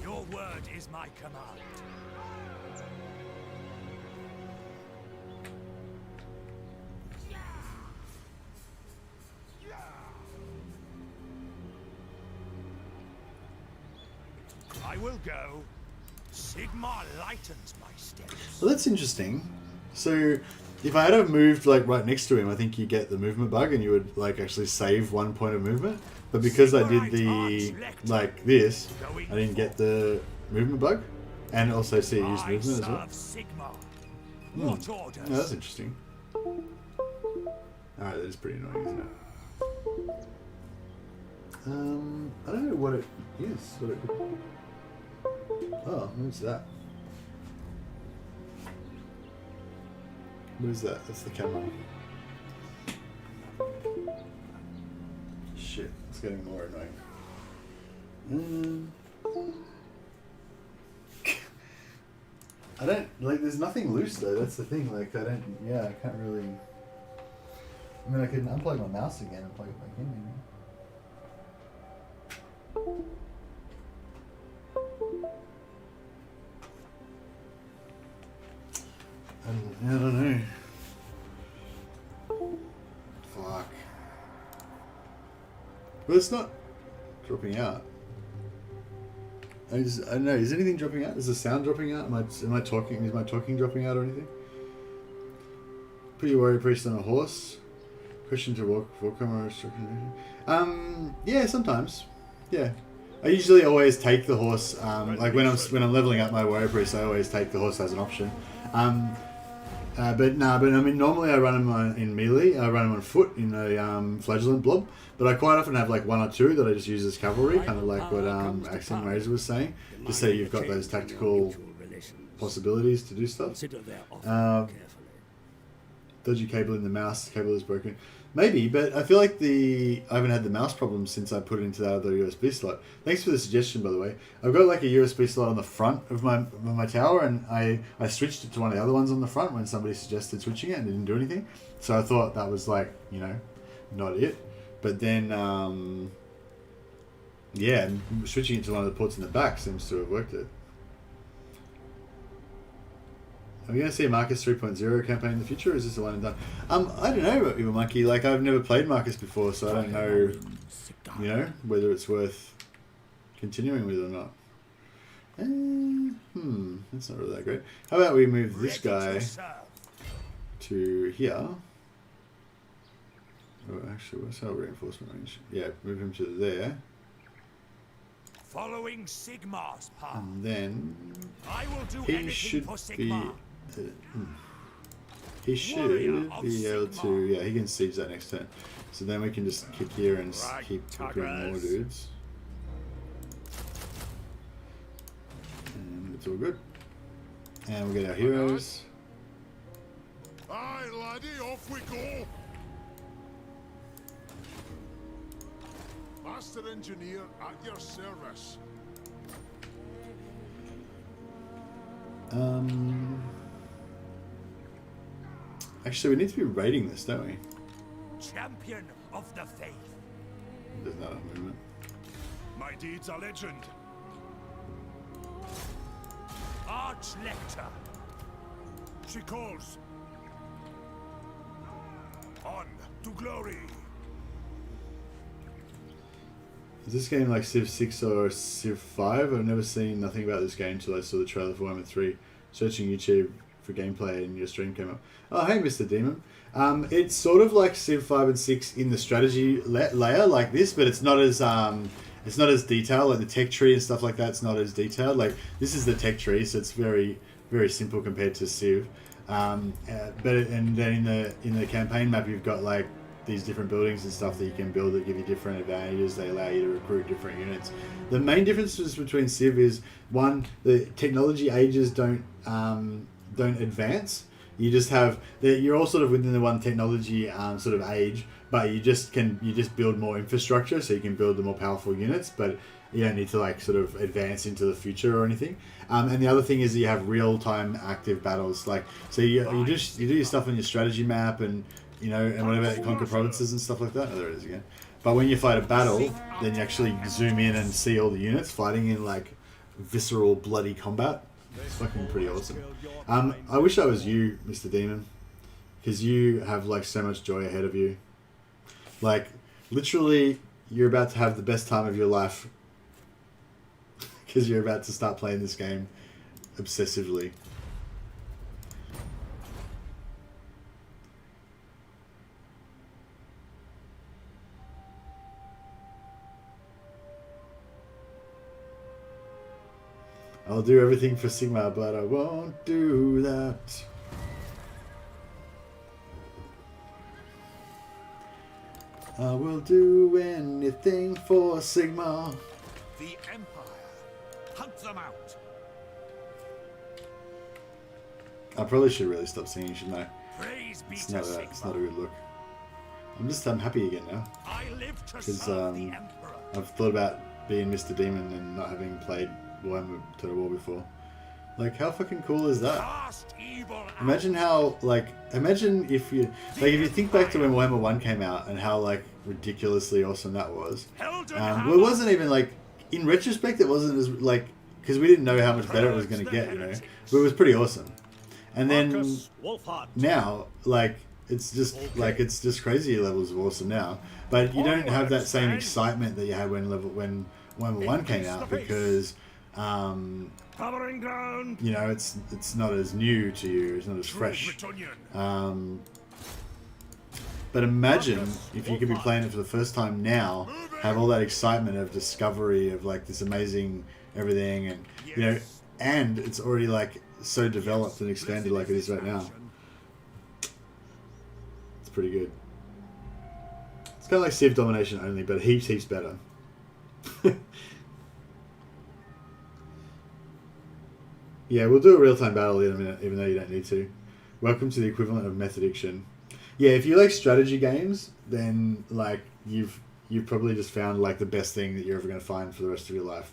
Your word is my command. I will go. Sigmar lightens my steps. Well, that's interesting. So, if I had have moved like right next to him, I think you get the movement bug, and you would like actually save 1 point of movement. But because I did the like this, I didn't get the movement bug, and also see use movement as well. What orders? Yeah, that's interesting. Alright, that is pretty annoying, isn't it? I don't know what it is. Oh, what's that? What is that? That's the camera. Shit, it's getting more annoying. I don't, like, there's nothing loose though, that's the thing, like, I can't really, I mean, I can unplug my mouse again and plug it back in, maybe. I don't know. Fuck. But it's not dropping out. I don't know. Is anything dropping out? Is the sound dropping out? Am I talking? Is my talking dropping out or anything? Put your warrior priest on a horse. Question to volkmar. Yeah, sometimes. Yeah. I usually always take the horse. Like when I'm leveling up my warrior priest, I always take the horse as an option. But I mean, normally I run him in melee. I run him on foot in a flagellant blob. But I quite often have like 1 or 2 that I just use as cavalry, kind of like what Axiom Razor was saying, just so you've got those tactical possibilities to do stuff. dodgy cable in the mouse. The cable is broken. Maybe, but I feel like I haven't had the mouse problem since I put it into that other USB slot. Thanks for the suggestion, by the way. I've got like a USB slot on the front of my tower, and I switched it to one of the other ones on the front when somebody suggested switching it and it didn't do anything. So I thought that was like, you know, not it. But then, yeah, switching it to one of the ports in the back seems to have worked it. Are we going to see a Marcus 3.0 campaign in the future, or is this a one and done? I don't know about Evil Monkey. Like, I've never played Marcus before, so I don't know, you know, whether it's worth continuing with or not. That's not really that great. How about we move this guy to here? Oh, actually, what's our reinforcement range? Yeah, move him to there. Following Sigmar's path. And then I will do he anything should for be... Sigmar. He should be able to... Yeah, he can siege that next turn. So then we can just kick here and keep recruiting more dudes. And it's all good. And we'll get our heroes. Aye, laddie, off we go. Master Engineer at your service. Actually, we need to be raiding this, don't we? Champion of the faith. There's not a movement. My deeds are legend. Arch-Lector. She calls. On to glory. Is this game like Civ 6 or Civ 5? I've never seen nothing about this game until I saw the trailer for Warhammer 3. Searching YouTube for gameplay and your stream came up. Oh, hey, Mr. Demon. It's sort of like Civ 5 and 6 in the strategy layer like this, but it's not as detailed. Like the tech tree and stuff like that, it's not as detailed. Like this is the tech tree, so it's very, very simple compared to Civ. And then in the campaign map, you've got like these different buildings and stuff that you can build that give you different advantages. They allow you to recruit different units. The main differences between Civ is, one, the technology ages don't advance. You just have you're all sort of within the one technology sort of age, but you just build more infrastructure, so you can build the more powerful units, but you don't need to like sort of advance into the future or anything. And the other thing is that you have real-time active battles. Like, so you do your stuff on your strategy map, and you know, and whatever, conquer provinces and stuff like that. Oh, there it is again. But when you fight a battle, then you actually zoom in and see all the units fighting in like visceral, bloody combat. It's fucking pretty awesome. I wish I was you, Mr. Demon, because you have like so much joy ahead of you. Like, literally, you're about to have the best time of your life because you're about to start playing this game obsessively. I'll do everything for Sigma, but I won't do that. I will do anything for Sigma. The Empire. Hunt them out. I probably should really stop singing, shouldn't I? Praise be It's to not a good look. I'm happy again now. I live to Because serve the Emperor. I've thought about being Mr. Demon and not having played Warhammer Total War before. Like, how fucking cool is that? Past evil Imagine how, like, imagine if you think back to when Warhammer 1 came out and how, like, ridiculously awesome that was. Well, it wasn't even, like, in retrospect, it wasn't as, like, because we didn't know how much better it was going to get, you know? But it was pretty awesome. And then, Wulfhart. now, like, it's just crazy levels of awesome now. But you don't have that same excitement that you had when Warhammer 1 came out, because... Covering ground. you know, it's not as new to you, it's not as fresh. But imagine if you could be playing it for the first time now, have all that excitement of discovery of like this amazing everything, and you know, and it's already like so developed and expanded like it is right now. It's pretty good. It's kind of like Civ Domination only, but heaps better. Yeah, we'll do a real-time battle in a minute, even though you don't need to. Welcome to the equivalent of methodiction. Yeah, if you like strategy games, then like you've probably just found like the best thing that you're ever going to find for the rest of your life.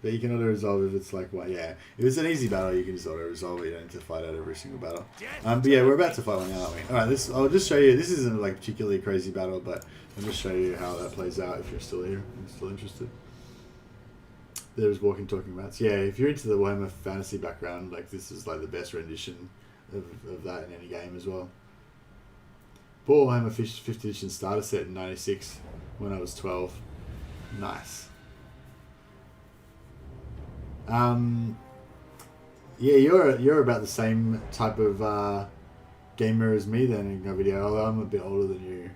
But you can auto resolve if it's like, well, yeah, if it's an easy battle, you can just auto resolve it. You don't need to fight out every single battle. But yeah, we're about to fight one now, aren't we? All right, I'll just show you. This isn't like particularly crazy battle, but I'll just show you how that plays out if you're still here and still interested. There's walking, talking mats. Yeah, if you're into the Warhammer fantasy background, like this is like the best rendition of that in any game as well. Bought Warhammer 5th edition starter set in '96 when I was 12. Nice. Yeah, you're about the same type of gamer as me then in your video, although I'm a bit older than you.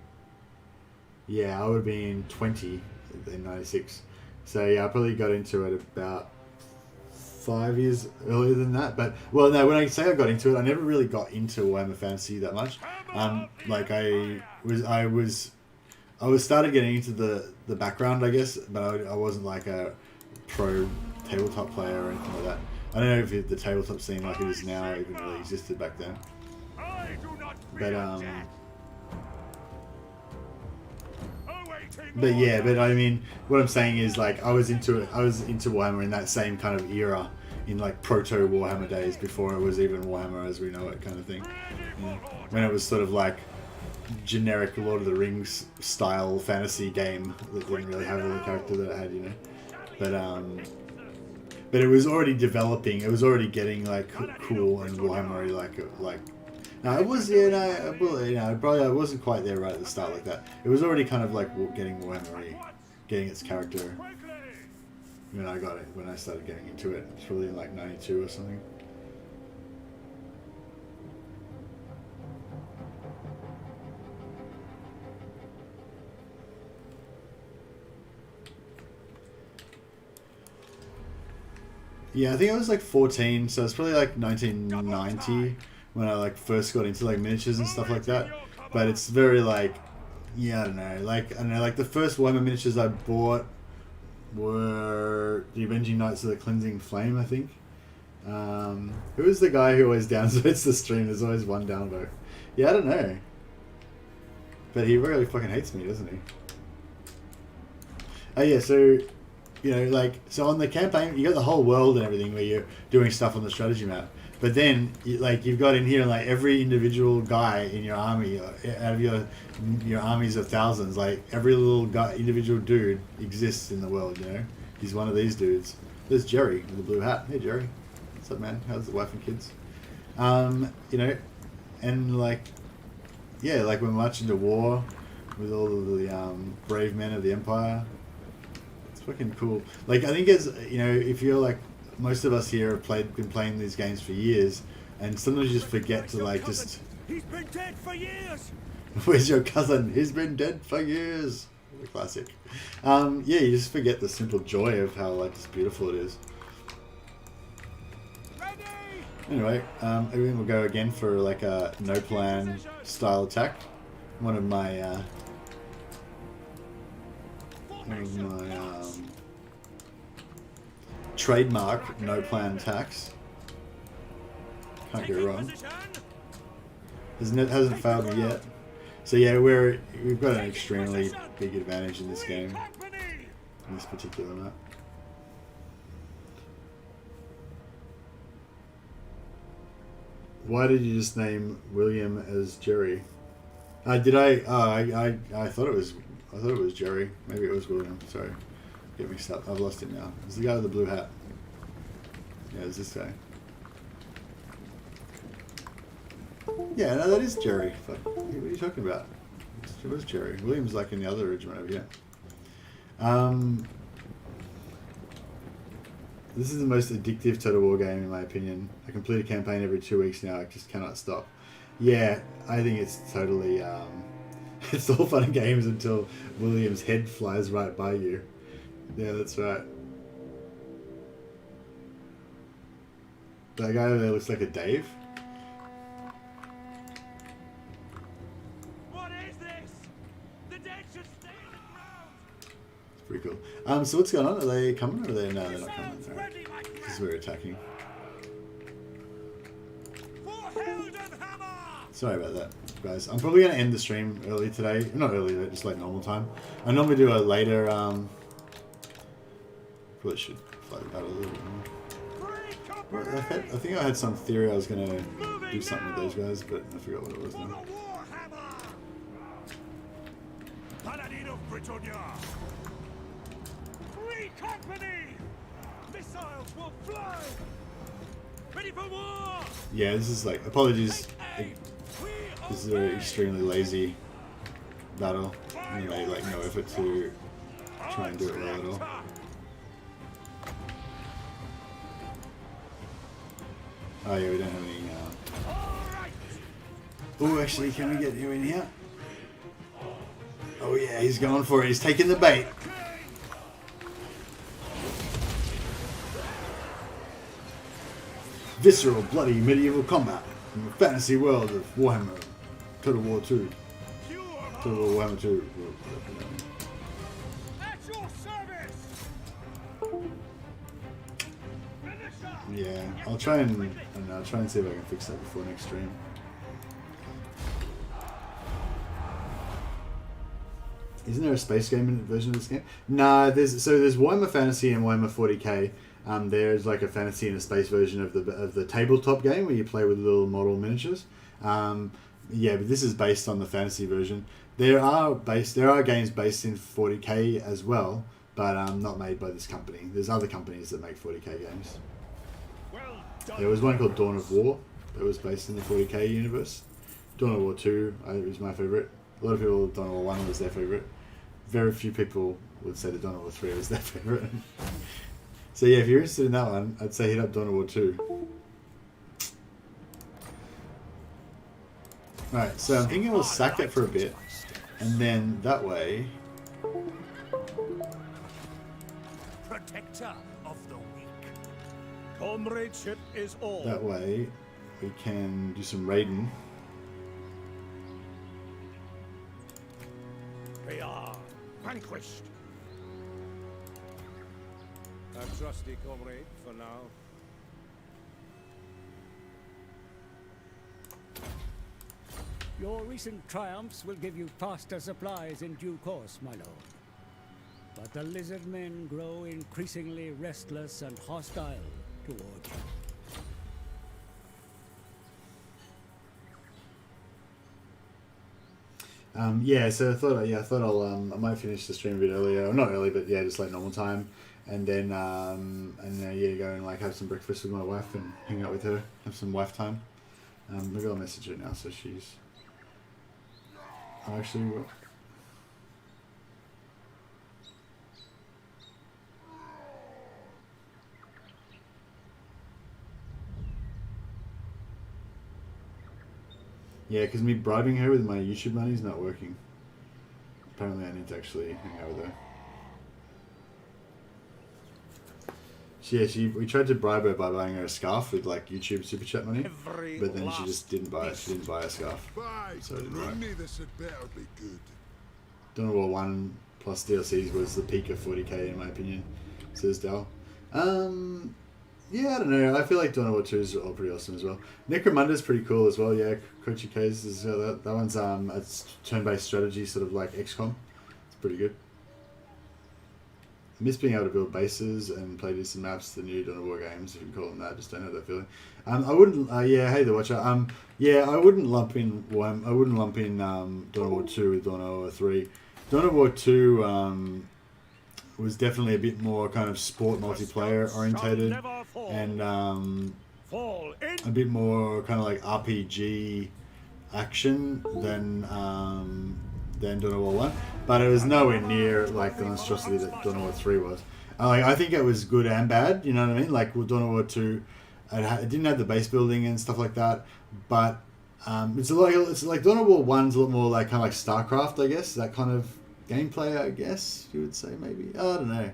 Yeah, I would have been 20 in '96. So yeah, I probably got into it about 5 years earlier than that. But well, no, when I say I got into it, I never really got into Warhammer Fantasy that much. Like I was started getting into the background, I guess, but I wasn't like a pro tabletop player or anything like that. I don't know if the tabletop scene like it is now even really existed back then. But yeah, but I mean, what I'm saying is like I was into Warhammer in that same kind of era, in like proto Warhammer days before it was even Warhammer as we know it, kind of thing. Yeah. When it was sort of like generic Lord of the Rings style fantasy game that didn't really have all the character that it had, you know. But it was already developing. It was already getting like cool and Warhammer like. No, it was I wasn't quite there right at the start like that. It was already kind of like getting Warhammer, getting its character. When I started getting into it, it's probably in like '92 or something. Yeah, I think I was like 14, so it's probably like 1990 when I like first got into like miniatures and stuff like that. But it's very like, yeah, I don't know, like the first Warhammer miniatures I bought were the Avenging Knights of the Cleansing Flame, I think. Who is the guy who always downvotes the stream? There's always one downvote. Yeah, I don't know. But he really fucking hates me, doesn't he? Oh yeah, so... You know, like, so on the campaign, you got the whole world and everything where you're doing stuff on the strategy map. But then, you've got in here, like, every individual guy in your army, out of your armies of thousands, like, every little guy, individual dude exists in the world, you know? He's one of these dudes. There's Jerry with the blue hat. Hey, Jerry. What's up, man? How's the wife and kids? You know, and, like, yeah, like, we're marching to war with all of the brave men of the Empire. Fucking cool. Like, I think it's, you know, if you're like, most of us here have been playing these games for years, and sometimes you just forget to like just... He's been dead for years! Where's your cousin? He's been dead for years. The classic. Yeah, you just forget the simple joy of how like just beautiful it is. Anyway, everything will go again for like a no plan style attack. One of my trademark no plan attacks. Can't go wrong. Hasn't failed me yet. So yeah, we've got an extremely big advantage in this game, in this particular map. Why did you just name William as Jerry? Did I? I thought it was. I thought it was Jerry. Maybe it was William. Sorry, get mixed up. I've lost it now. It's the guy with the blue hat. Yeah, it's this guy. Yeah, no, that is Jerry. Fuck. What are you talking about? It was Jerry. William's like in the other regiment over here. This is the most addictive Total War game in my opinion. I complete a campaign every 2 weeks now. I just cannot stop. Yeah, I think it's totally... it's all fun and games until William's head flies right by you. Yeah, that's right. That guy over there looks like a Dave. What is this? The dead should stay in the ground. It's pretty cool. So what's going on? Are they coming or are they... No, they're not coming. Right. This is where we're attacking. Sorry about that, guys. I'm probably going to end the stream early today. Not early, but just like normal time. I normally do a later... Probably should fight the battle a little bit more. Well, I think I had some theory I was going to do something with those guys, but I forgot what it was now. Paladin of Britannia! Free company! Missiles will fly! Ready for war! Yeah, this is like... Apologies. This is an extremely lazy battle. And they like no effort to try and do it well at all. Oh yeah, we don't have any... Oh, actually, can we get you in here? Oh yeah, he's going for it. He's taking the bait. Visceral, bloody medieval combat in the fantasy world of Warhammer. Total War 2. Total War Warhammer 2. At your service! Yeah, I'll try and see if I can fix that before next stream. Isn't there a space game version of this game? Nah, there's Warhammer Fantasy and Warhammer 40k. There's like a fantasy and a space version of the tabletop game where you play with little model miniatures. Yeah, but this is based on the fantasy version. There are games based in 40k as well, but not made by this company. There's other companies that make 40k games. There was one called Dawn of War that was based in the 40k universe. Dawn of War 2 was my favourite. A lot of people, Dawn of War 1 was their favourite. Very few people would say that Dawn of War 3 was their favourite. So yeah, if you're interested in that one, I'd say hit up Dawn of War 2. Alright, so I'm thinking we'll sack it for a bit, and then that way... Protector of the weak. Comradeship is all. That way, we can do some raiding. We are vanquished. A trusty comrade for now. Your recent triumphs will give you faster supplies in due course, my lord. But the lizard men grow increasingly restless and hostile towards you. Yeah, so I thought I might finish the stream a bit earlier, or not early, but yeah, just like normal time, and then yeah, go and like have some breakfast with my wife and hang out with her, have some wife time. Maybe I'll message her now so she's. I actually will. Yeah, because me bribing her with my YouTube money is not working. Apparently I need to actually hang out with her. We tried to bribe her by buying her a scarf with like YouTube super chat money, but then she just didn't buy it. She didn't buy a scarf. So it didn't work. This had better be good. Dawn of War 1 plus DLCs was the peak of 40k in my opinion, says Dal. Yeah, I don't know. I feel like Dawn of War 2 is all pretty awesome as well. Necromunda's pretty cool as well. Yeah, Kochi K's is that one's it's turn-based strategy, sort of like XCOM. It's pretty good. I miss being able to build bases and play decent maps. The new Dawn of War games, if you can call them that, just don't have that feeling. I wouldn't. Yeah, hey the Watcher. Yeah, I wouldn't lump in. I wouldn't lump in Dawn of War 2 with Dawn of War 3. Dawn of War 2. Was definitely a bit more kind of sport multiplayer orientated and a bit more kind of like RPG action than Dawn of War 1, but it was nowhere near like the monstrosity that Dawn of War 3 was. I think it was good and bad, you know what I mean? Like with Dawn of War 2, it didn't have the base building and stuff like that, but it's like Dawn of War 1's a lot more like kind of like StarCraft, I guess, that kind of gameplay, I guess you would say, maybe. I don't know.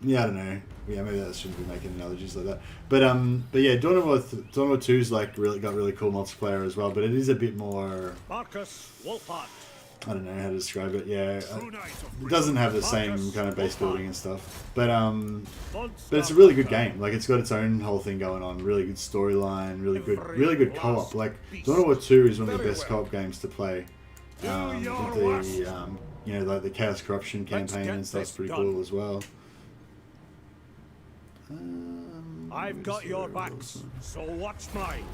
Yeah, I don't know. Yeah, maybe I shouldn't be making analogies like that. But yeah, Dawn of War 2's like got really cool multiplayer as well. But it is a bit more. Marcus Wulfhart. I don't know how to describe it. Yeah, True knight of it doesn't have the same Marcus kind of base Wulfhart. building and stuff, but it's a really good game. Like it's got its own whole thing going on. Really good storyline. Really good co-op. Like Dawn of War 2 is one of the best co-op games to play. With the you know, like the Chaos Corruption campaign and stuff's pretty cool as well. I've got your backs, so watch mine.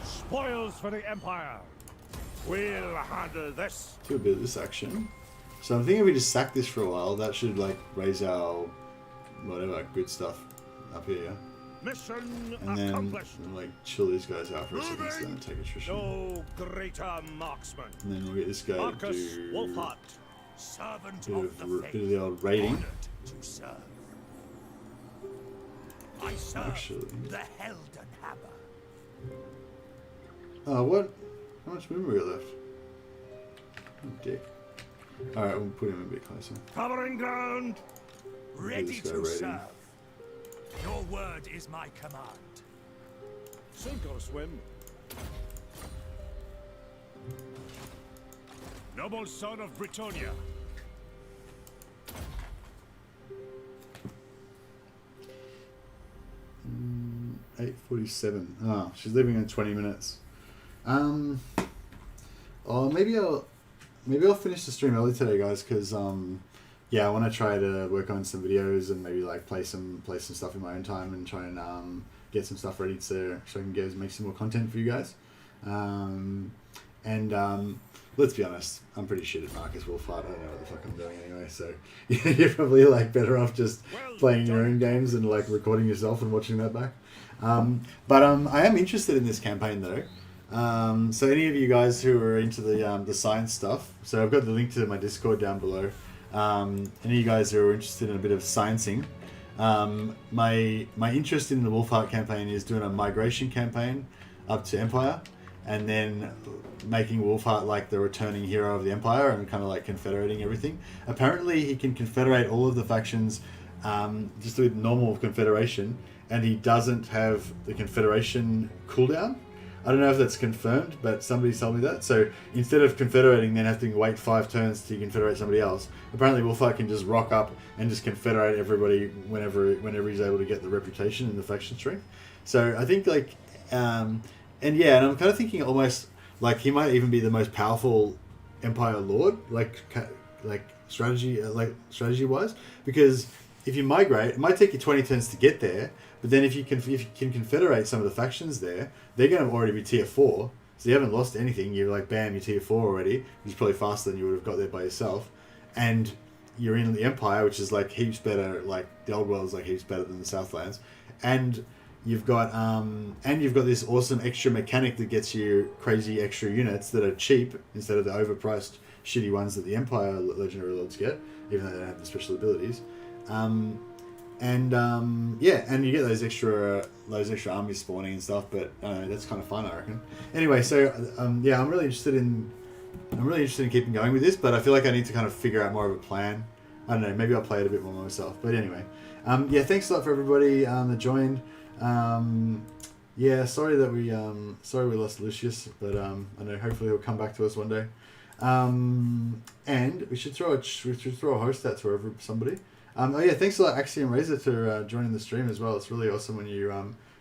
Spoils for the Empire. We'll handle this. Do a bit of this action. So I'm thinking if we just sack this for a while, that should like raise our whatever good stuff up here. Mission And then accomplished. like chill these guys out for a second, so then take attrition. No greater marksman. And then you get this guy to Marcus do Wulfhart, servant bit of the of faith. the old raiding. Honored to serve. I serve Actually. the Helden Hammer. Oh, what? How much movement we got left? Oh, dick. Alright, we'll put him a bit closer. Covering ground. Ready this guy to raiding. serve. Your word is my command. Sink or swim. Noble son of Britannia. 8:47. Oh, she's leaving in 20 minutes. Oh, maybe I'll finish the stream early today, guys, because yeah, I want to try to work on some videos and maybe like play some stuff in my own time and try and get some stuff ready so I can make some more content for you guys. Let's be honest, I'm pretty shit at Marcus Wulfhart. I don't know what the fuck I'm doing anyway, so you're probably like better off just playing your own games and like recording yourself and watching that back. But I am interested in this campaign though. So any of you guys who are into the science stuff, so I've got the link to my Discord down below. Any of you guys who are interested in a bit of sciencing, my interest in the Wulfhart campaign is doing a migration campaign up to Empire, and then making Wulfhart like the returning hero of the Empire and kind of like confederating everything. Apparently he can confederate all of the factions just with normal confederation, and he doesn't have the confederation cooldown. I don't know if that's confirmed, but somebody told me that. So instead of confederating, then having to wait 5 turns to confederate somebody else, apparently Wulfhart can just rock up and just confederate everybody whenever he's able to get the reputation and the faction strength. So I think like, and I'm kind of thinking almost like he might even be the most powerful Empire Lord, like strategy wise, because if you migrate, it might take you 20 turns to get there. But then if you can confederate some of the factions there, they're going to already be tier 4. So you haven't lost anything. You're like, bam, you're tier 4 already. Which is probably faster than you would have got there by yourself. And you're in the Empire, which is like heaps better. Like the old world is like heaps better than the Southlands. And you've got this awesome extra mechanic that gets you crazy extra units that are cheap instead of the overpriced shitty ones that the Empire Legendary Lords get, even though they don't have the special abilities. And you get those extra armies spawning and stuff, but that's kind of fun, I reckon. Anyway, so I'm really interested in keeping going with this, but I feel like I need to kind of figure out more of a plan. I don't know, maybe I'll play it a bit more myself. But anyway, thanks a lot for everybody that joined. Sorry we lost Lucius, but I know hopefully he'll come back to us one day. And we should throw a host out to somebody. Thanks a lot, Axiom Razor, for joining the stream as well. It's really awesome when you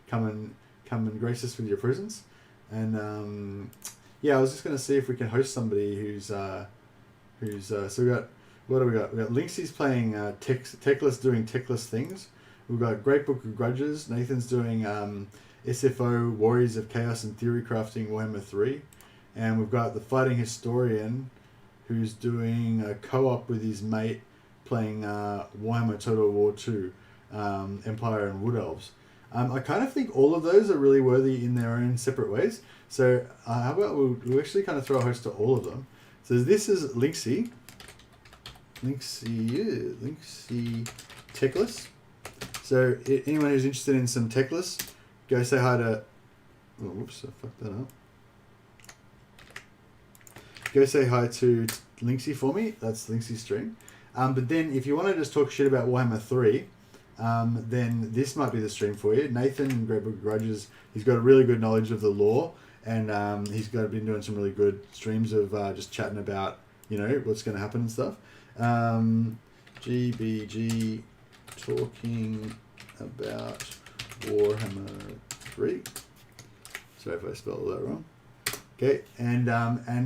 come and grace us with your presence. And I was just going to see if we can host somebody who's so we got, what do we got? We got Lynxie's playing Techless, doing Techless things. We've got Great Book of Grudges. Nathan's doing SFO, Warriors of Chaos and Theory Crafting Warhammer 3. And we've got the Fighting Historian, who's doing a co-op with his mate, playing Warhammer Total War 2, Empire and Wood Elves. I kind of think all of those are really worthy in their own separate ways. So how about we'll actually kind of throw a host to all of them. So this is Lynxie Techless. So anyone who's interested in some Techless, go say hi to... Oh, whoops, I fucked that up. Go say hi to Lynxie for me. That's Lynxie's stream. But then if you want to just talk shit about Warhammer 3, then this might be the stream for you. Nathan in Great Book of Grudges, he's got a really good knowledge of the lore, and he's been doing some really good streams of just chatting about you know, what's going to happen and stuff. GBG talking about Warhammer 3. Sorry if I spelled that wrong. Okay, and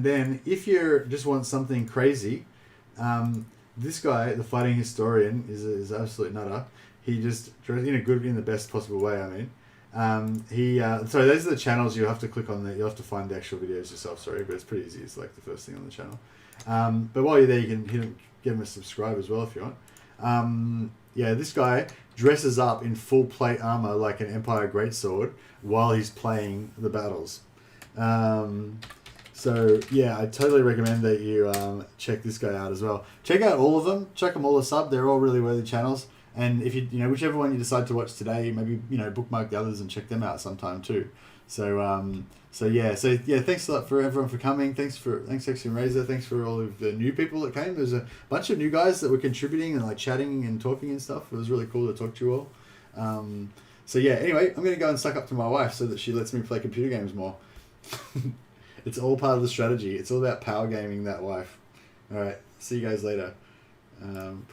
then if you just want something crazy, this guy, the fighting historian, is an absolute nutter. He just in the best possible way. I mean, so those are the channels you have to click on. You have to find the actual videos yourself. Sorry, but it's pretty easy. It's like the first thing on the channel. But while you're there, you can give him a subscribe as well if you want. Yeah, this guy dresses up in full plate armor like an Empire Greatsword while he's playing the battles. So yeah, I totally recommend that you check this guy out as well. Check out all of them. Check them all a sub. They're all really worthy channels. And if you know whichever one you decide to watch today, maybe bookmark the others and check them out sometime too. So yeah. Thanks a lot for everyone for coming. Thanks Sexy and Razor. Thanks for all of the new people that came. There's a bunch of new guys that were contributing and like chatting and talking and stuff. It was really cool to talk to you all. So yeah. Anyway, I'm gonna go and suck up to my wife so that she lets me play computer games more. It's all part of the strategy. It's all about power gaming that wife. All right. See you guys later. Appreciate